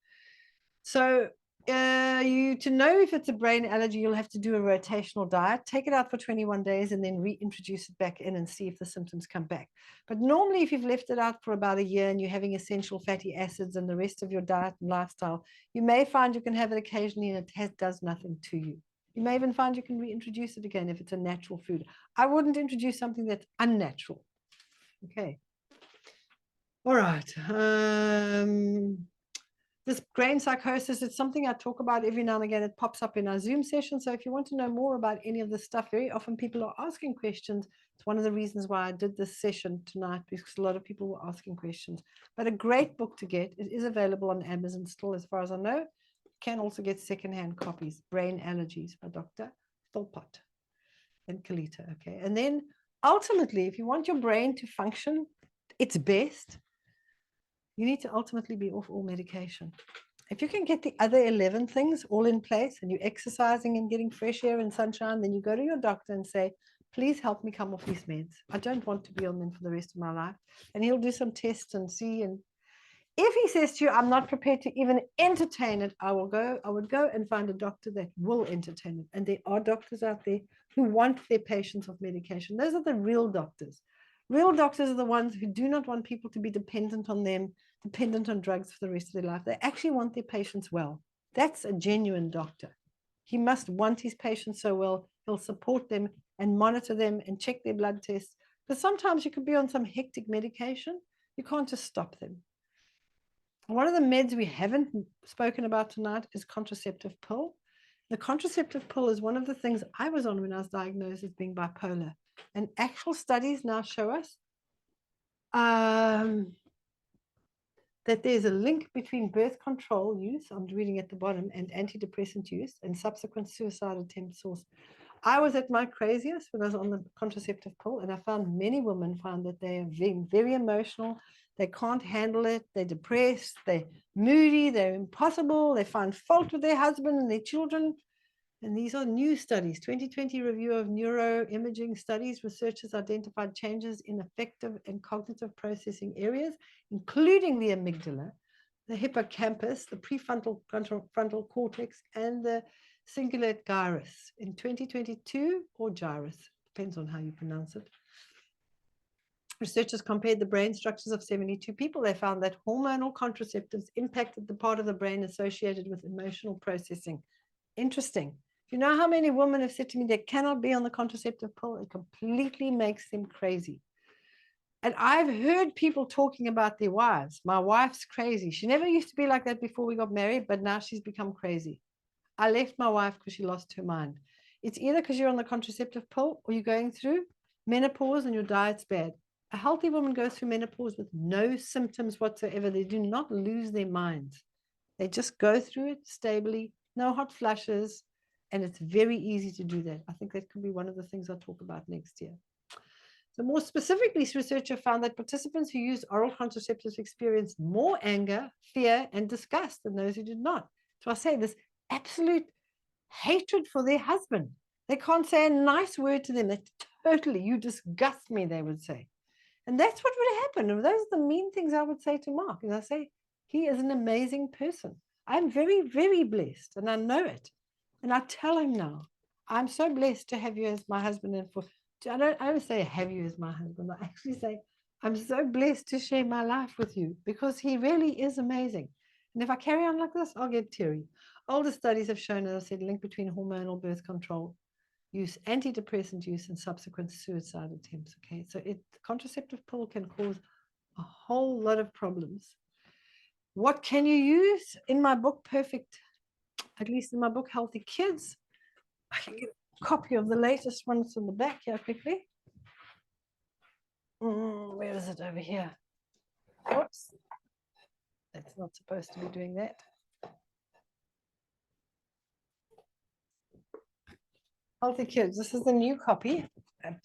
So to know if it's a brain allergy, you'll have to do a rotational diet, take it out for 21 days, and then reintroduce it back in and see if the symptoms come back. But normally, if you've left it out for about a year and you're having essential fatty acids and the rest of your diet and lifestyle, you may find you can have it occasionally and it does nothing to you. You may even find you can reintroduce it again if it's a natural food. I wouldn't introduce something that's unnatural. Okay. All right. This grain psychosis, it's something I talk about every now and again. It pops up in our Zoom session. So if you want to know more about any of this stuff, very often people are asking questions. It's one of the reasons why I did this session tonight, because a lot of people were asking questions. But a great book to get. It is available on Amazon still, as far as I know. You can also get secondhand copies. Brain Allergies by Dr. Philpott and Kalita. Okay. And then ultimately, if you want your brain to function its best, you need to ultimately be off all medication. If you can get the other 11 things all in place and you're exercising and getting fresh air and sunshine, then you go to your doctor and say, please help me come off these meds. I don't want to be on them for the rest of my life. And he'll do some tests and see. And If he says to you, I'm not prepared to even entertain it, I would go and find a doctor that will entertain it. And there are doctors out there who want their patients off medication. Those are the real doctors. Real doctors are the ones who do not want people to be dependent on them, dependent on drugs for the rest of their life. They actually want their patients well. That's a genuine doctor. He must want his patients so well, he'll support them and monitor them and check their blood tests. Because sometimes you could be on some hectic medication, you can't just stop them. One of the meds we haven't spoken about tonight is contraceptive pill. The contraceptive pill is one of the things I was on when I was diagnosed as being bipolar. And actual studies now show us that there's a link between birth control use, I'm reading at the bottom, and antidepressant use and subsequent suicide attempts. I was at my craziest when I was on the contraceptive pill, and I found many women find that they are very, very emotional. They can't handle it. They're depressed. They're moody. They're impossible. They find fault with their husband and their children. And these are new studies. 2020 review of neuroimaging studies. Researchers identified changes in affective and cognitive processing areas, including the amygdala, the hippocampus, the prefrontal frontal cortex, and the cingulate gyrus in 2022, or gyrus, depends on how you pronounce it. Researchers compared the brain structures of 72 people. They found that hormonal contraceptives impacted the part of the brain associated with emotional processing. Interesting. You know how many women have said to me they cannot be on the contraceptive pill? It completely makes them crazy. And I've heard people talking about their wives. My wife's crazy. She never used to be like that before we got married, but now she's become crazy. I left my wife because she lost her mind. It's either because you're on the contraceptive pill or you're going through menopause and your diet's bad. A healthy woman goes through menopause with no symptoms whatsoever. They do not lose their minds. They just go through it stably, no hot flushes, and it's very easy to do that. I think that could be one of the things I'll talk about next year. So more specifically, researchers found that participants who used oral contraceptives experienced more anger, fear, and disgust than those who did not. So I say this absolute hatred for their husband. They can't say a nice word to them. They totally, you disgust me, they would say. And that's what would happen. And those are the mean things I would say to Mark. And I say, he is an amazing person. I'm very, very blessed, and I know it. And I tell him now, I'm so blessed to have you as my husband. And I don't say have you as my husband. I actually say, I'm so blessed to share my life with you, because he really is amazing. And if I carry on like this, I'll get teary. Older studies have shown, as I said, a link between hormonal birth control use, antidepressant use, and subsequent suicide attempts. Okay, so the contraceptive pill can cause a whole lot of problems. What can you use? In my book, Perfect, at least in my book, Healthy Kids, I can get a copy of the latest one. It's on the back here quickly. Where is it? Over here. Oops. That's not supposed to be doing that. Healthy Kids. This is the new copy.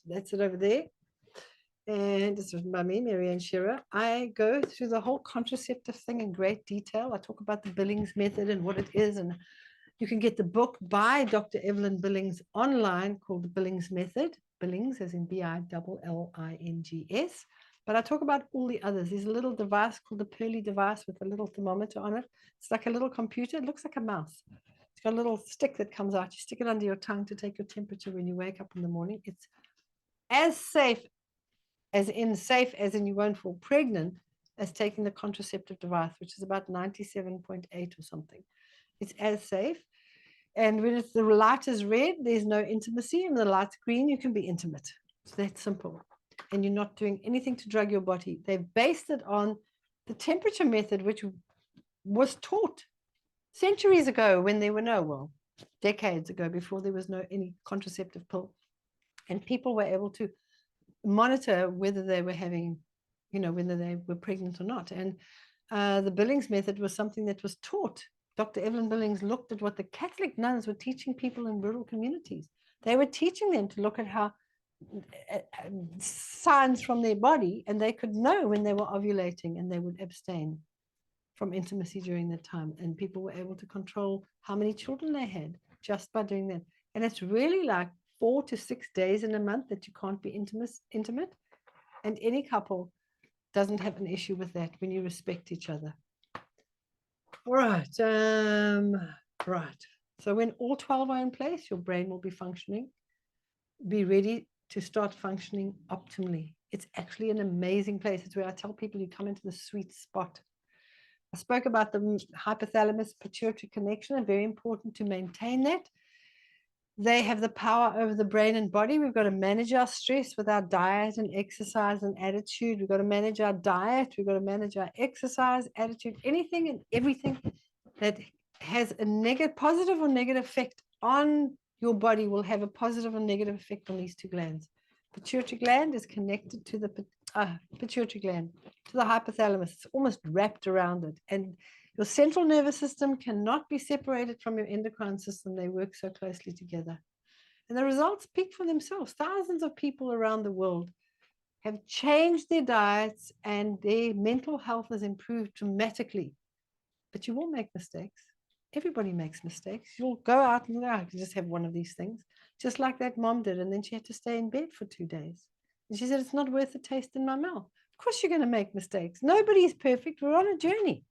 That's it over there. And this is by me, Marianne Shearer. I go through the whole contraceptive thing in great detail. I talk about the Billings method and what it is. And you can get the book by Dr. Evelyn Billings online called The Billings Method. Billings as in Billings. But I talk about all the others. There's a little device called the Pearly device with a little thermometer on it. It's like a little computer. It looks like a mouse. It's got a little stick that comes out. You stick it under your tongue to take your temperature when you wake up in the morning. It's as safe as in you won't fall pregnant as taking the contraceptive device, which is about 97.8 or something. It's as safe. And when the light is red, there's no intimacy. And the light's green, you can be intimate. It's that simple. And you're not doing anything to drug your body. They've based it on the temperature method, which was taught centuries ago when there were decades ago, before there was any contraceptive pill. And people were able to monitor whether they were having, whether they were pregnant or not. And the Billings method was something that was taught. Dr. Evelyn Billings looked at what the Catholic nuns were teaching people in rural communities. They were teaching them to look at how signs from their body, and they could know when they were ovulating, and they would abstain from intimacy during that time. And people were able to control how many children they had just by doing that. And it's really like 4 to 6 days in a month that you can't be intimate. And any couple doesn't have an issue with that when you respect each other. All right. Right. So when all 12 are in place, your brain will be functioning. Be ready to start functioning optimally. It's actually an amazing place. It's where I tell people you come into the sweet spot. I spoke about the hypothalamus pituitary connection, and very important to maintain that. They have the power over the brain and body. We've got to manage our stress with our diet and exercise and attitude. We've got to manage our diet. We've got to manage our exercise, attitude, anything and everything that has a negative, positive or negative effect on your body will have a positive or negative effect on these two glands. Pituitary gland is connected to the pituitary gland, to the hypothalamus. It's almost wrapped around it. And your central nervous system cannot be separated from your endocrine system. They work so closely together. And the results speak for themselves. Thousands of people around the world have changed their diets and their mental health has improved dramatically. But you will make mistakes. Everybody makes mistakes. You'll go out and I can just have one of these things, just like that mom did. And then she had to stay in bed for 2 days. And she said, it's not worth the taste in my mouth. Of course, you're going to make mistakes. Nobody's perfect. We're on a journey.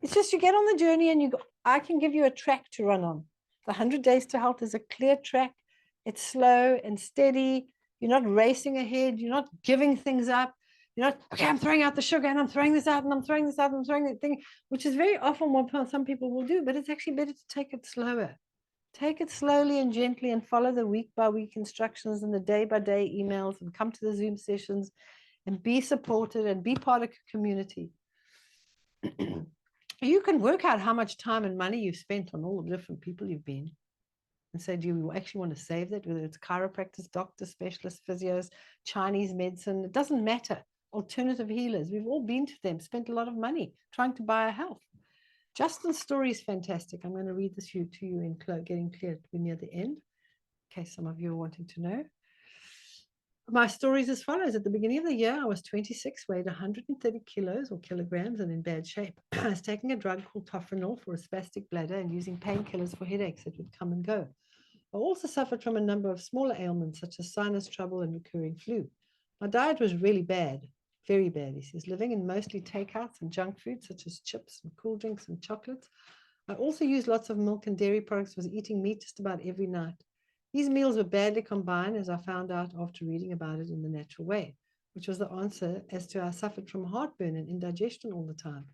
It's just you get on the journey and you go, I can give you a track to run on. The 100 Days to Health is a clear track. It's slow and steady. You're not racing ahead. You're not giving things up. You're not, okay, I'm throwing out the sugar and I'm throwing this out and I'm throwing this out and I'm throwing that thing, which is very often what some people will do, but it's actually better to take it slower. Take it slowly and gently and follow the week by week instructions and the day by day emails and come to the Zoom sessions and be supported and be part of a community. You can work out how much time and money you've spent on all the different people you've been and say, do you actually want to save that? Whether it's chiropractors, doctors, specialists, physios, Chinese medicine, it doesn't matter. Alternative healers, we've all been to them, spent a lot of money trying to buy our health. Justin's story is fantastic. I'm going to read this to you in getting clear. We're near the end, in case some of you are wanting to know. My story is as follows. At the beginning of the year, I was 26, weighed 130 kilos or kilograms and in bad shape. I was taking a drug called tofranol for a spastic bladder and using painkillers for headaches that would come and go. I also suffered from a number of smaller ailments such as sinus trouble and recurring flu. My diet was really bad, very bad, he says, living in mostly takeouts and junk food such as chips and cool drinks and chocolates. I also used lots of milk and dairy products, was eating meat just about every night. These meals were badly combined, as I found out after reading about it in The Natural Way, which was the answer as to I suffered from heartburn and indigestion all the time.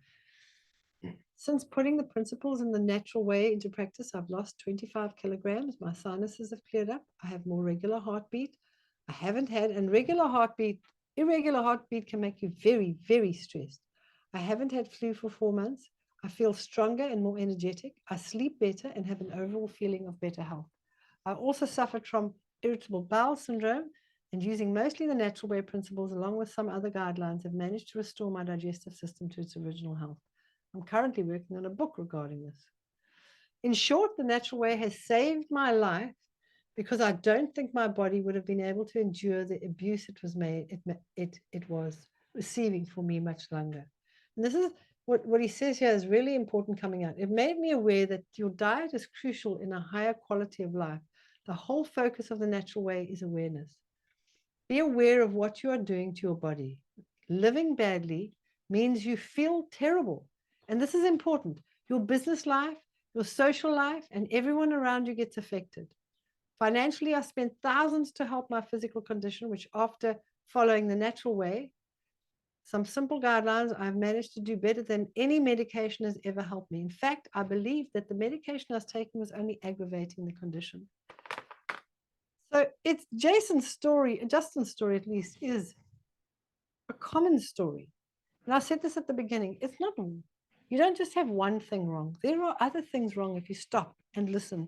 Since putting the principles in The Natural Way into practice, I've lost 25 kilograms. My sinuses have cleared up. I have more regular heartbeat. I haven't had, and irregular heartbeat can make you very, very stressed. I haven't had flu for 4 months. I feel stronger and more energetic. I sleep better and have an overall feeling of better health. I also suffered from irritable bowel syndrome, and using mostly the Natural Way principles along with some other guidelines have managed to restore my digestive system to its original health. I'm currently working on a book regarding this. In short, The Natural Way has saved my life because I don't think my body would have been able to endure the abuse it was receiving for me much longer. And this is what he says here is really important coming out. It made me aware that your diet is crucial in a higher quality of life. The whole focus of The Natural Way is awareness. Be aware of what you are doing to your body. Living badly means you feel terrible. And this is important. Your business life, your social life, and everyone around you gets affected. Financially, I spent thousands to help my physical condition, which after following The Natural Way, some simple guidelines, I've managed to do better than any medication has ever helped me. In fact, I believe that the medication I was taking was only aggravating the condition. So it's Justin's story at least, is a common story. And I said this at the beginning, it's not, you don't just have one thing wrong. There are other things wrong if you stop and listen.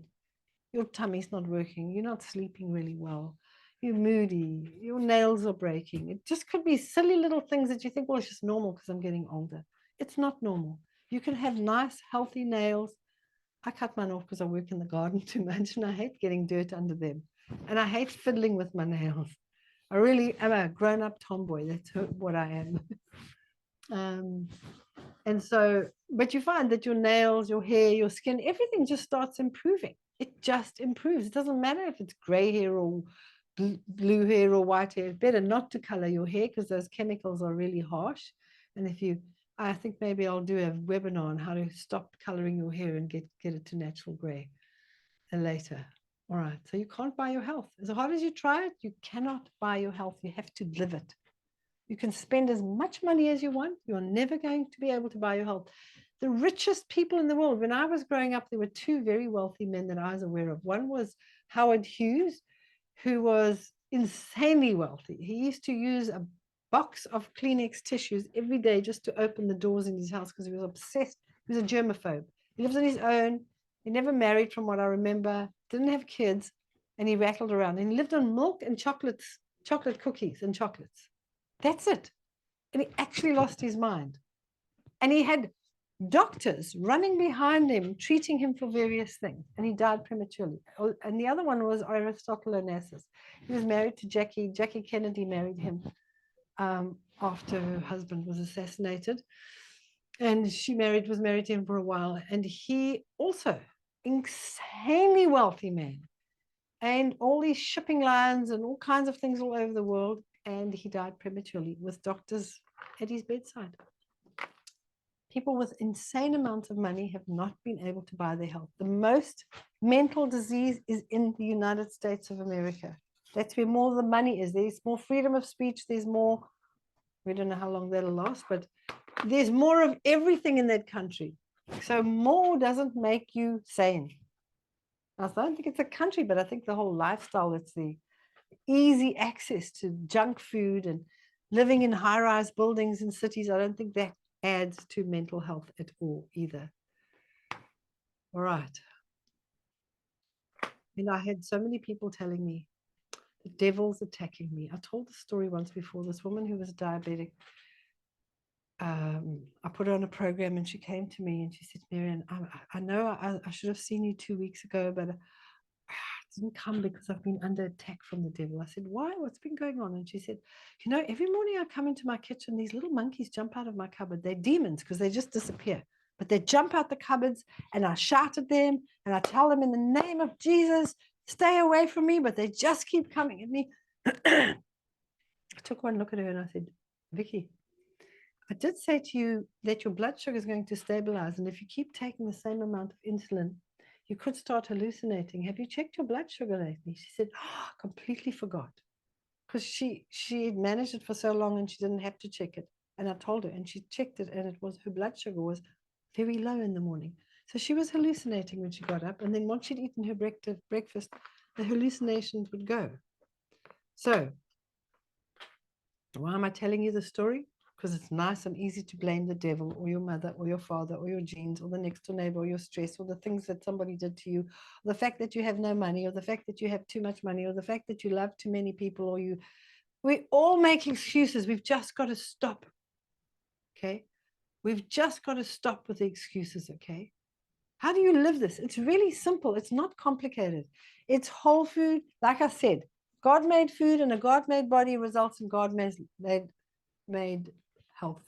Your tummy's not working, you're not sleeping really well, you're moody, your nails are breaking. It just could be silly little things that you think, well, it's just normal because I'm getting older. It's not normal. You can have nice, healthy nails. I cut mine off because I work in the garden too much and I hate getting dirt under them. And I hate fiddling with my nails. I really am a grown-up tomboy. That's what I am. And so, but you find that your nails, your hair, your skin, everything just starts improving. It just improves. It doesn't matter if it's gray hair or blue hair or white hair. It's better not to color your hair because those chemicals are really harsh. And I think maybe I'll do a webinar on how to stop coloring your hair and get it to natural gray later. All right. So you can't buy your health. As hard as you try it, you cannot buy your health. You have to live it. You can spend as much money as you want. You're never going to be able to buy your health. The richest people in the world, when I was growing up, there were two very wealthy men that I was aware of. One was Howard Hughes, who was insanely wealthy. He used to use a box of Kleenex tissues every day just to open the doors in his house because he was obsessed. He was a germaphobe. He lives on his own. He never married, from what I remember, didn't have kids, and he rattled around. And he lived on milk and chocolate cookies and chocolates. That's it. And he actually lost his mind. And he had doctors running behind him, treating him for various things. And he died prematurely. And the other one was Aristotle Onassis. He was married to Jackie. Jackie Kennedy married him after her husband was assassinated. And was married to him for a while. And he also, insanely wealthy man, and all these shipping lines and all kinds of things all over the world. And he died prematurely with doctors at his bedside. People with insane amounts of money have not been able to buy their health. The most mental disease is in the United States of America. That's where more of the money is. There's more freedom of speech. There's more, we don't know how long that'll last, but there's more of everything in that country. So more doesn't make you sane. I don't think it's a country, but I think the whole lifestyle, it's the easy access to junk food and living in high-rise buildings in cities. I don't think that adds to mental health at all either. All right. And I had so many people telling me the devil's attacking me. I told the story once before. This woman who was diabetic, I put her on a program and she came to me and she said, Marianne, I know I should have seen you 2 weeks ago, but I didn't come because I've been under attack from the devil. I said, why? What's been going on? And she said, every morning I come into my kitchen, these little monkeys jump out of my cupboard. They're demons because they just disappear. But they jump out the cupboards and I shout at them and I tell them in the name of Jesus, stay away from me, but they just keep coming at me. I took one look at her and I said, Vicky, I did say to you that your blood sugar is going to stabilize. And if you keep taking the same amount of insulin, you could start hallucinating. Have you checked your blood sugar lately? She said, completely forgot. Because she had managed it for so long and she didn't have to check it. And I told her, and she checked it, and her blood sugar was very low in the morning. So she was hallucinating when she got up. And then once she'd eaten her breakfast, the hallucinations would go. So why am I telling you the story? Because it's nice and easy to blame the devil or your mother or your father or your genes or the next door neighbor or your stress or the things that somebody did to you, or the fact that you have no money or the fact that you have too much money or the fact that you love too many people, or we all make excuses. We've just got to stop. Okay. We've just got to stop with the excuses. Okay. How do you live this? It's really simple. It's not complicated. It's whole food. Like I said, God made food and a God made body results in God made health.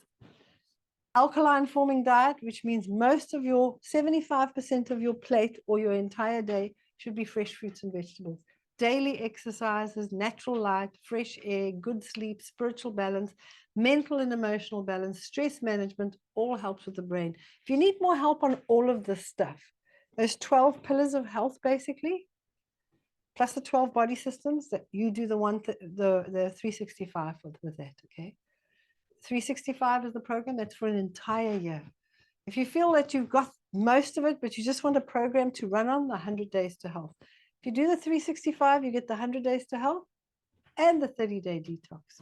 Alkaline forming diet, which means most of your 75% of your plate or your entire day should be fresh fruits and vegetables. Daily exercises, natural light, fresh air, good sleep, spiritual balance, mental and emotional balance, stress management, all helps with the brain. If you need more help on all of this stuff, those 12 pillars of health, basically, plus the 12 body systems, that you do the 365 with that, okay? 365 is the program that's for an entire year. If you feel that you've got most of it, but you just want a program to run on, the 100 Days to Health. If you do the 365, you get the 100 Days to Health and the 30-day detox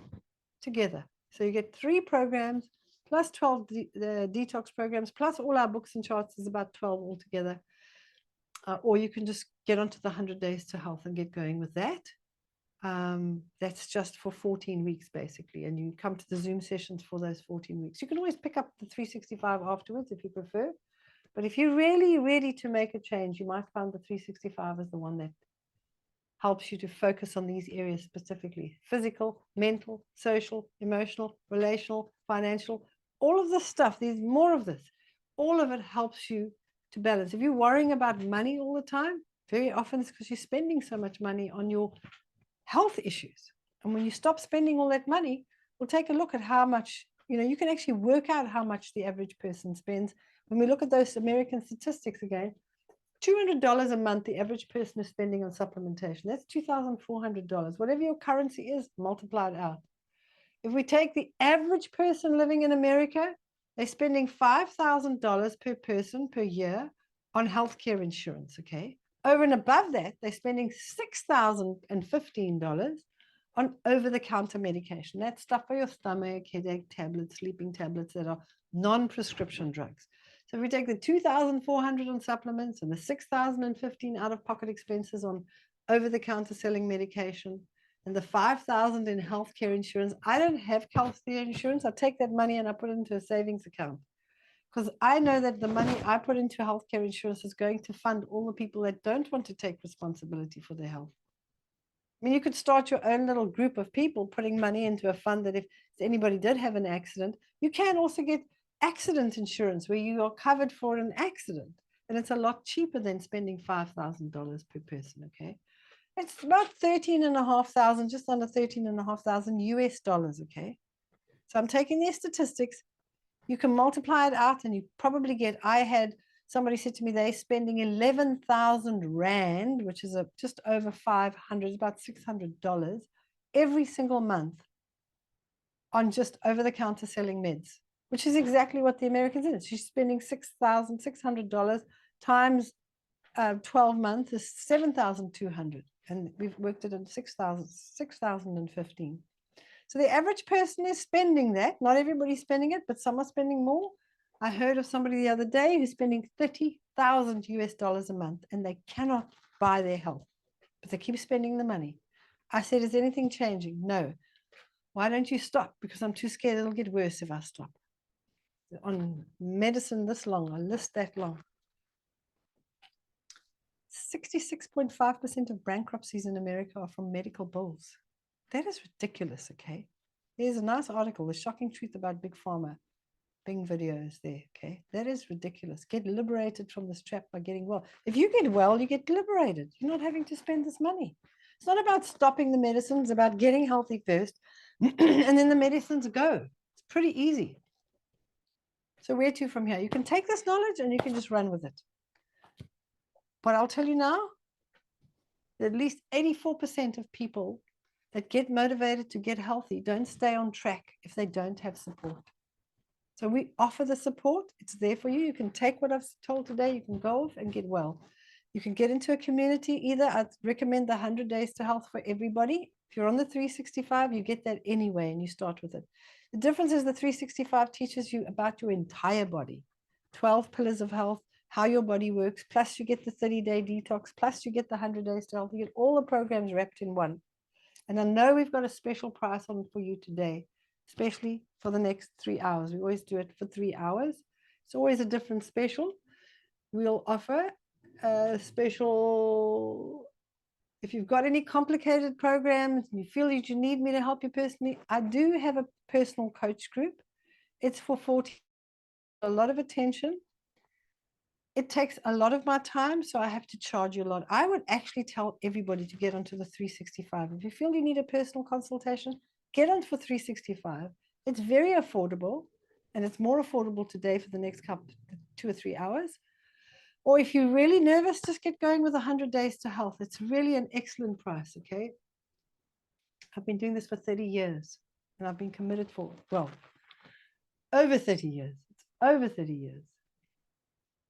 together. So you get 3 programs plus 12 detox programs, plus all our books and charts is about 12 altogether. Or you can just get onto the 100 Days to Health and get going with that. That's just for 14 weeks basically, and you come to the Zoom sessions for those 14 weeks. You can always pick up the 365 afterwards if you prefer, but if you're really ready to make a change, you might find the 365 is the one that helps you to focus on these areas specifically: physical, mental, social, emotional, relational, financial, all of this stuff. There's more of this. All of it helps you to balance. If you're worrying about money all the time, very often it's because you're spending so much money on your health issues. And when you stop spending all that money, we'll take a look at how much, you can actually work out how much the average person spends. When we look at those American statistics again, $200 a month, the average person is spending on supplementation. That's $2,400. Whatever your currency is, multiply it out. If we take the average person living in America, they're spending $5,000 per person per year on healthcare insurance, okay? Over and above that, they're spending $6,015 on over-the-counter medication. That's stuff for your stomach, headache tablets, sleeping tablets that are non-prescription drugs. So if we take the $2,400 on supplements and the $6,015 out-of-pocket expenses on over-the-counter selling medication and the $5,000 in healthcare insurance, I don't have healthcare insurance. I take that money and I put it into a savings account because I know that the money I put into healthcare insurance is going to fund all the people that don't want to take responsibility for their health. I mean, you could start your own little group of people putting money into a fund that if anybody did have an accident, you can also get accident insurance where you are covered for an accident. And it's a lot cheaper than spending $5,000 per person, okay? It's about 13,500, just under 13,500 US dollars, okay? So I'm taking these statistics. You can multiply it out and you probably get, I had somebody said to me, they're spending 11,000 Rand, which is just over 500, about $600 every single month on just over-the-counter selling meds, which is exactly what the Americans did. She's spending $6,600 times 12 months is 7,200. And we've worked it in 6,015. So the average person is spending that. Not everybody's spending it, but some are spending more. I heard of somebody the other day who's spending 30,000 US dollars a month and they cannot buy their health, but they keep spending the money. I said, is anything changing? No. Why don't you stop? Because I'm too scared it'll get worse if I stop. On medicine this long, a list that long. 66.5% of bankruptcies in America are from medical bills. That is ridiculous, okay? There's a nice article, The Shocking Truth About Big Pharma. Bing videos there, okay? That is ridiculous. Get liberated from this trap by getting well. If you get well, you get liberated. You're not having to spend this money. It's not about stopping the medicines, it's about getting healthy first, and then the medicines go. It's pretty easy. So where to from here? You can take this knowledge and you can just run with it. But I'll tell you now, that at least 84% of people that get motivated to get healthy don't stay on track if they don't have support. So we offer the support. It's there for you. You can take what I've told today. You can go off and get well. You can get into a community. Either I'd recommend the 100 Days to Health for everybody. If you're on the 365, you get that anyway, and you start with it. The difference is the 365 teaches you about your entire body, 12 pillars of health, how your body works, plus you get the 30-day detox, plus you get the 100 Days to Health. You get all the programs wrapped in one. And I know we've got a special price on for you today, especially for the next 3 hours. We always do it for 3 hours. It's always a different special. We'll offer a special, if you've got any complicated programs and you feel that you need me to help you personally, I do have a personal coach group. It's for 40, a lot of attention. It takes a lot of my time, so I have to charge you a lot. I would actually tell everybody to get onto the 365. If you feel you need a personal consultation, get on for 365. It's very affordable, and it's more affordable today for the next 2 or 3 hours. Or if you're really nervous, just get going with 100 Days to Health. It's really an excellent price, okay? I've been doing this for 30 years, and I've been committed for, well, over 30 years. It's over 30 years.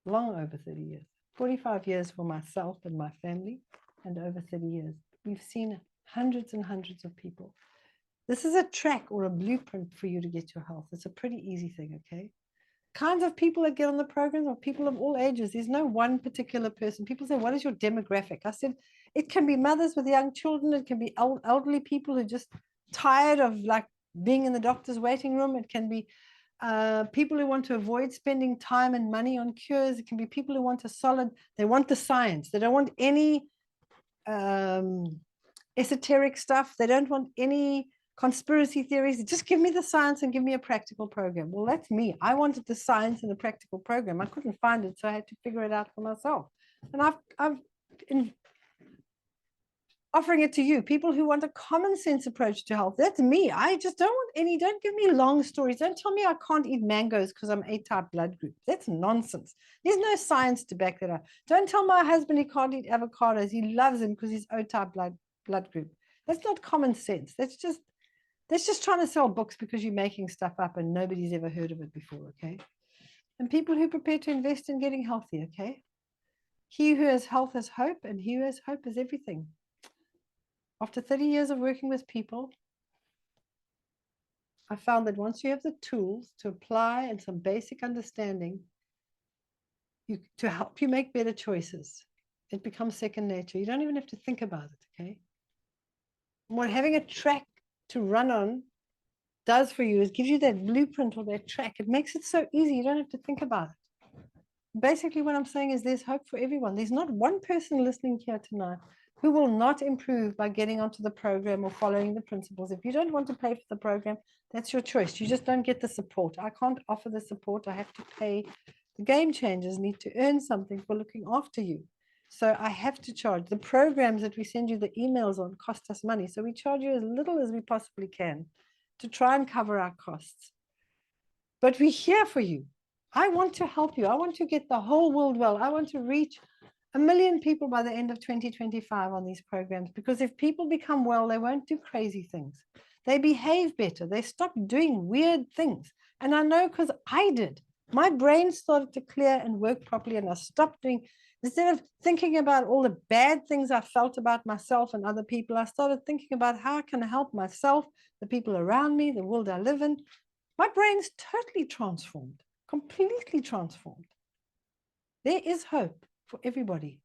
Long over 30 years. 45 years for myself and my family, and over 30 years. We've seen hundreds and hundreds of people. This is a track or a blueprint for you to get your health. It's a pretty easy thing, okay? Kinds of people that get on the program are people of all ages. There's no one particular person. People say, what is your demographic? I said, it can be mothers with young children. It can be elderly people who are just tired of like being in the doctor's waiting room. It can be people who want to avoid spending time and money on cures. It can be people who want they want the science. They don't want any esoteric stuff. They don't want any conspiracy theories. Just give me the science and give me a practical program. Well, that's me. I wanted the science and the practical program. I couldn't find it, so I had to figure it out for myself. And I've offering it to you, people who want a common sense approach to health. That's me. I just don't want any, don't give me long stories. Don't tell me I can't eat mangoes because I'm A-type blood group. That's nonsense. There's no science to back that up. Don't tell my husband he can't eat avocados. He loves them because he's O-type blood group. That's not common sense. That's just trying to sell books because you're making stuff up and nobody's ever heard of it before, okay? And people who prepare to invest in getting healthy, okay? He who has health has hope, and he who has hope has everything. After 30 years of working with people, I found that once you have the tools to apply and some basic understanding to help you make better choices, it becomes second nature. You don't even have to think about it, okay? And what having a track to run on does for you is gives you that blueprint or that track. It makes it so easy. You don't have to think about it. Basically, what I'm saying is there's hope for everyone. There's not one person listening here tonight who will not improve by getting onto the program or following the principles. If you don't want to pay for the program, that's your choice. You just don't get the support. I can't offer the support. I have to pay. The game changers need to earn something for looking after you. So I have to charge. The programs that we send you the emails on cost us money. So we charge you as little as we possibly can to try and cover our costs. But we're here for you. I want to help you. I want to get the whole world well. I want to reach 1 million people by the end of 2025 on these programs, because if people become well, they won't do crazy things. They behave better. They stop doing weird things. And I know because I did. My brain started to clear and work properly, and I stopped doing, instead of thinking about all the bad things I felt about myself and other people, I started thinking about how I can help myself, the people around me, the world I live in. My brain's totally transformed, completely transformed. There is hope for everybody.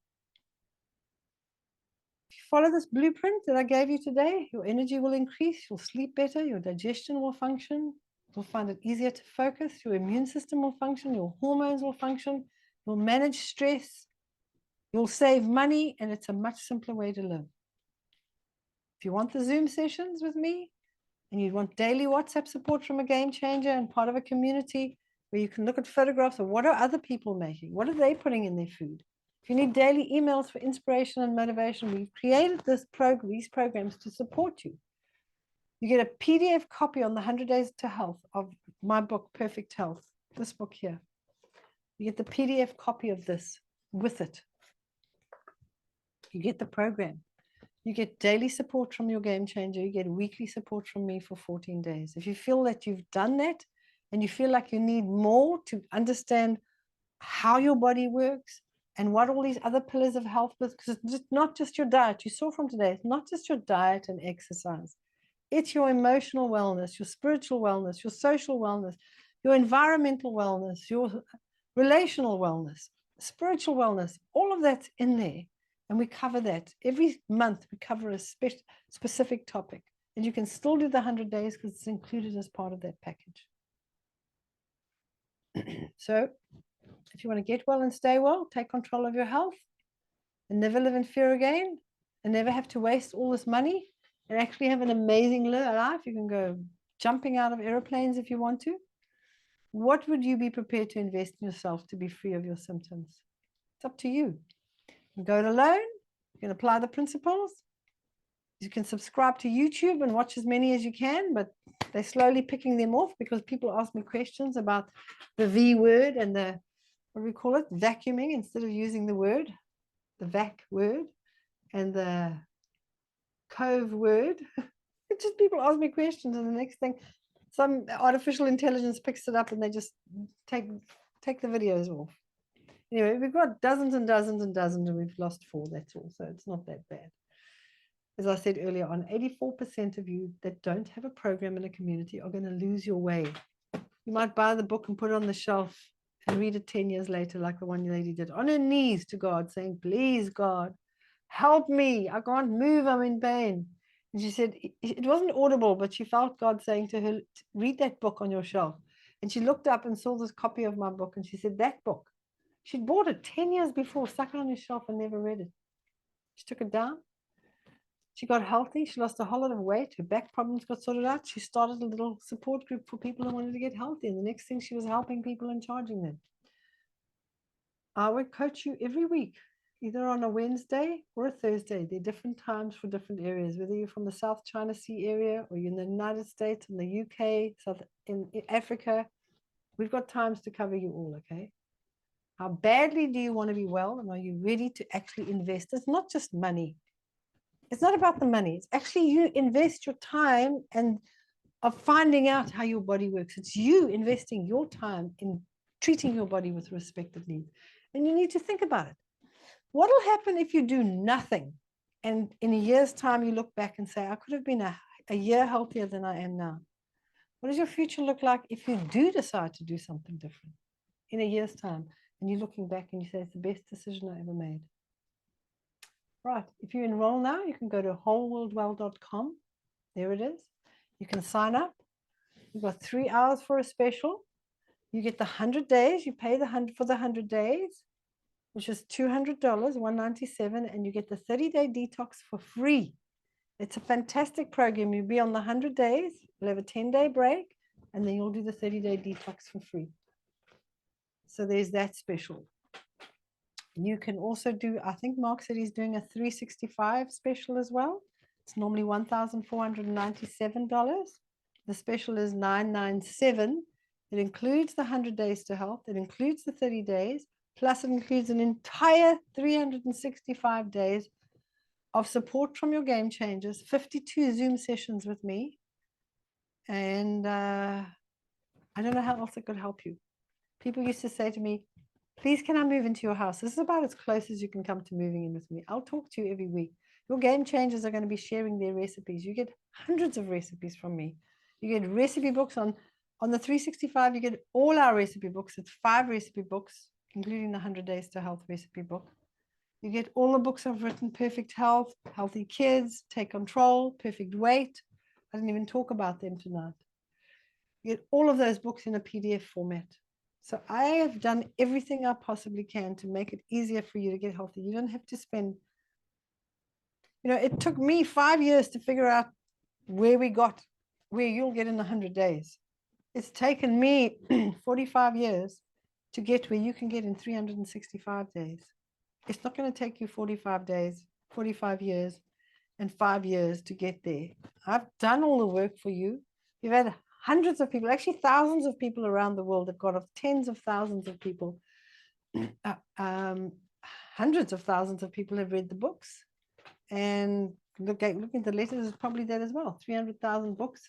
If you follow this blueprint that I gave you today, your energy will increase, you'll sleep better, your digestion will function, you'll find it easier to focus, your immune system will function, your hormones will function, you'll manage stress, you'll save money, and it's a much simpler way to live. If you want the Zoom sessions with me, and you want daily WhatsApp support from a game changer and part of a community where you can look at photographs of what are other people making, what are they putting in their food. If you need daily emails for inspiration and motivation, we've created these programs to support you. You get a PDF copy on the 100 Days to Health of my book, Perfect Health, this book here. You get the PDF copy of this with it. You get the program. You get daily support from your game changer. You get weekly support from me for 14 days. If you feel that you've done that and you feel like you need more to understand how your body works and what all these other pillars of health with, because it's not just your diet. You saw from today, it's not just your diet and exercise. It's your emotional wellness, your spiritual wellness, your social wellness, your environmental wellness, your relational wellness, spiritual wellness. All of that's in there. And we cover that. Every month, we cover a specific topic. And you can still do the 100 days because it's included as part of that package. So if you want to get well and stay well, take control of your health and never live in fear again and never have to waste all this money and actually have an amazing life. You can go jumping out of airplanes if you want to. What would you be prepared to invest in yourself to be free of your symptoms? It's up to you. You can go it alone. You can apply the principles. You can subscribe to YouTube and watch as many as you can, but they're slowly picking them off because people ask me questions about the V word and the, what do we call it, vacuuming instead of using the word, the vac word and the cove word. It's just people ask me questions, and the next thing, some artificial intelligence picks it up and they just take the videos off. Anyway, we've got dozens and dozens and dozens, and we've lost 4, that's all. So it's not that bad. As I said earlier on, 84% of you that don't have a program in a community are going to lose your way. You might buy the book and put it on the shelf and read it 10 years later, like the one lady did, on her knees to God, saying, please, God, help me. I can't move. I'm in pain. And she said, it wasn't audible, but she felt God saying to her, read that book on your shelf. And she looked up and saw this copy of my book, and she said, that book. She'd bought it 10 years before, stuck it on her shelf and never read it. She took it down. She got healthy. She lost a whole lot of weight. Her back problems got sorted out. She started a little support group for people who wanted to get healthy. And the next thing, she was helping people and charging them. I would coach you every week either on a Wednesday or a Thursday. There are different times for different areas, whether you're from the South China Sea area or you're in the United States and the UK, in Africa. We've got times to cover you all, okay? How badly do you want to be well, and are you ready to actually invest? It's not just money. It's not about the money. It's actually you invest your time and of finding out how your body works. It's you investing your time in treating your body with respect it needs. And you need to think about it. What will happen if you do nothing? And in a year's time, you look back and say, I could have been a year healthier than I am now. What does your future look like if you do decide to do something different in a year's time? And you're looking back and you say, it's the best decision I ever made. Right. If you enroll now, you can go to wholeworldwell.com. There it is. You can sign up. You've got 3 hours for a special. You get the 100 days. You pay the 100 for the 100 days, which is $200, $197, and you get the 30-day detox for free. It's a fantastic program. You'll be on the 100 days. You'll have a 10-day break, and then you'll do the 30-day detox for free. So there's that special. You can also do, I think Mark said he's doing a 365 special as well. It's normally $1,497. The special is $997. It includes the 100 days to health. It includes the 30 days, plus it includes an entire 365 days of support from your game changers, 52 Zoom sessions with me. And I don't know how else it could help you. People used to say to me, please, can I move into your house? This is about as close as you can come to moving in with me. I'll talk to you every week. Your game changers are going to be sharing their recipes. You get hundreds of recipes from me. You get recipe books on the 365. You get all our recipe books. It's 5 recipe books, including the 100 Days to Health recipe book. You get all the books I've written: Perfect Health, Healthy Kids, Take Control, Perfect Weight. I didn't even talk about them tonight. You get all of those books in a PDF format. So I have done everything I possibly can to make it easier for you to get healthy. You don't have to spend, it took me 5 years to figure out where you'll get in 100 days. It's taken me 45 years to get where you can get in 365 days. It's not going to take you 45 years, and 5 years to get there. I've done all the work for you. You've had hundreds of people, actually thousands of people around the world have got tens of thousands of people. Hundreds of thousands of people have read the books. And looking at the letters is probably that as well. 300,000 books.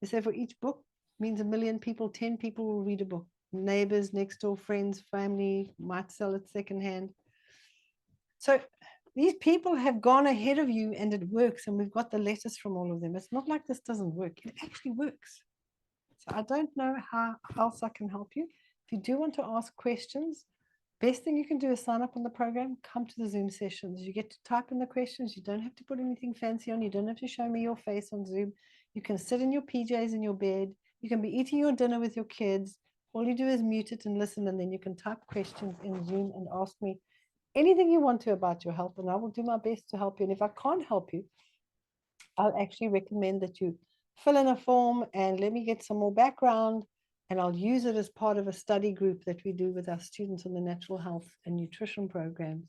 They say for each book means 1 million people, 10 people will read a book. Neighbors, next door, friends, family, might sell it secondhand. So these people have gone ahead of you and it works, and we've got the letters from all of them. It's not like this doesn't work. It actually works. So I don't know how else I can help you. If you do want to ask questions, best thing you can do is sign up on the program, come to the Zoom sessions. You get to type in the questions. You don't have to put anything fancy on. You don't have to show me your face on Zoom. You can sit in your PJs in your bed. You can be eating your dinner with your kids. All you do is mute it and listen, and then you can type questions in Zoom and ask me anything you want to about your health, and I will do my best to help you. And if I can't help you, I'll actually recommend that you fill in a form and let me get some more background, and I'll use it as part of a study group that we do with our students on the natural health and nutrition programs.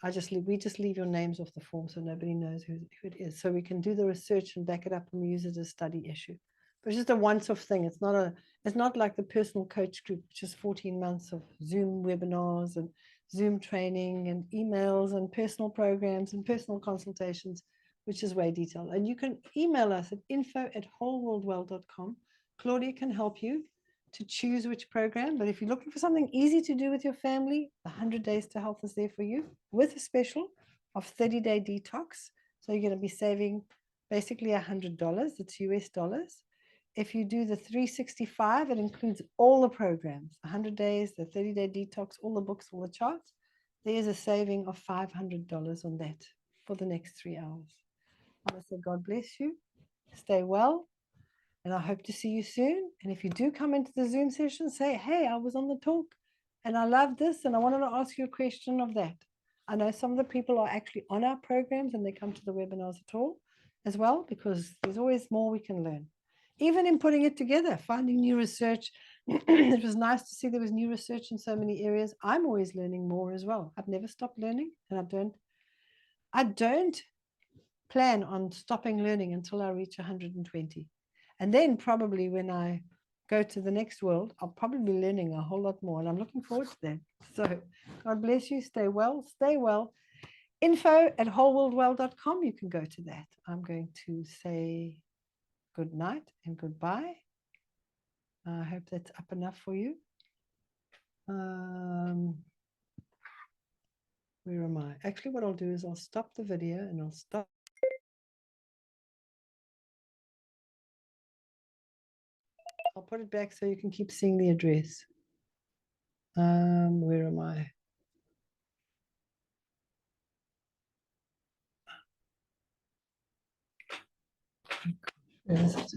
We just leave your names off the form so nobody knows who it is. So we can do the research and back it up, and we use it as a study issue. But it's just a once-off thing. It's not like the personal coach group, which is 14 months of Zoom webinars and Zoom training and emails and personal programs and personal consultations, which is way detailed. And you can email us at info@wholeworldwell.com. Claudia can help you to choose which program. But if you're looking for something easy to do with your family, the 100 Days to Health is there for you with a special of 30-day detox. So you're going to be saving basically $100. It's US dollars. If you do the 365, it includes all the programs, 100 days, the 30-day detox, all the books, all the charts. There's a saving of $500 on that for the next 3 hours. I want to say God bless you. Stay well. And I hope to see you soon. And if you do come into the Zoom session, say, hey, I was on the talk and I love this and I wanted to ask you a question of that. I know some of the people are actually on our programs and they come to the webinars at all as well, because there's always more we can learn. Even in putting it together, finding new research, It was nice to see there was new research in so many areas. I'm always learning more as well. I've never stopped learning, and I don't plan on stopping learning until I reach 120. And then probably when I go to the next world, I'll probably be learning a whole lot more. And I'm looking forward to that. So God bless you. Stay well. Stay well. info@wholeworldwell.com. You can go to that. I'm going to say good night and goodbye. I hope that's up enough for you. Where am I? Actually, what I'll do is I'll stop the video and I'll stop. I'll put it back so you can keep seeing the address. Where am I? Where is it?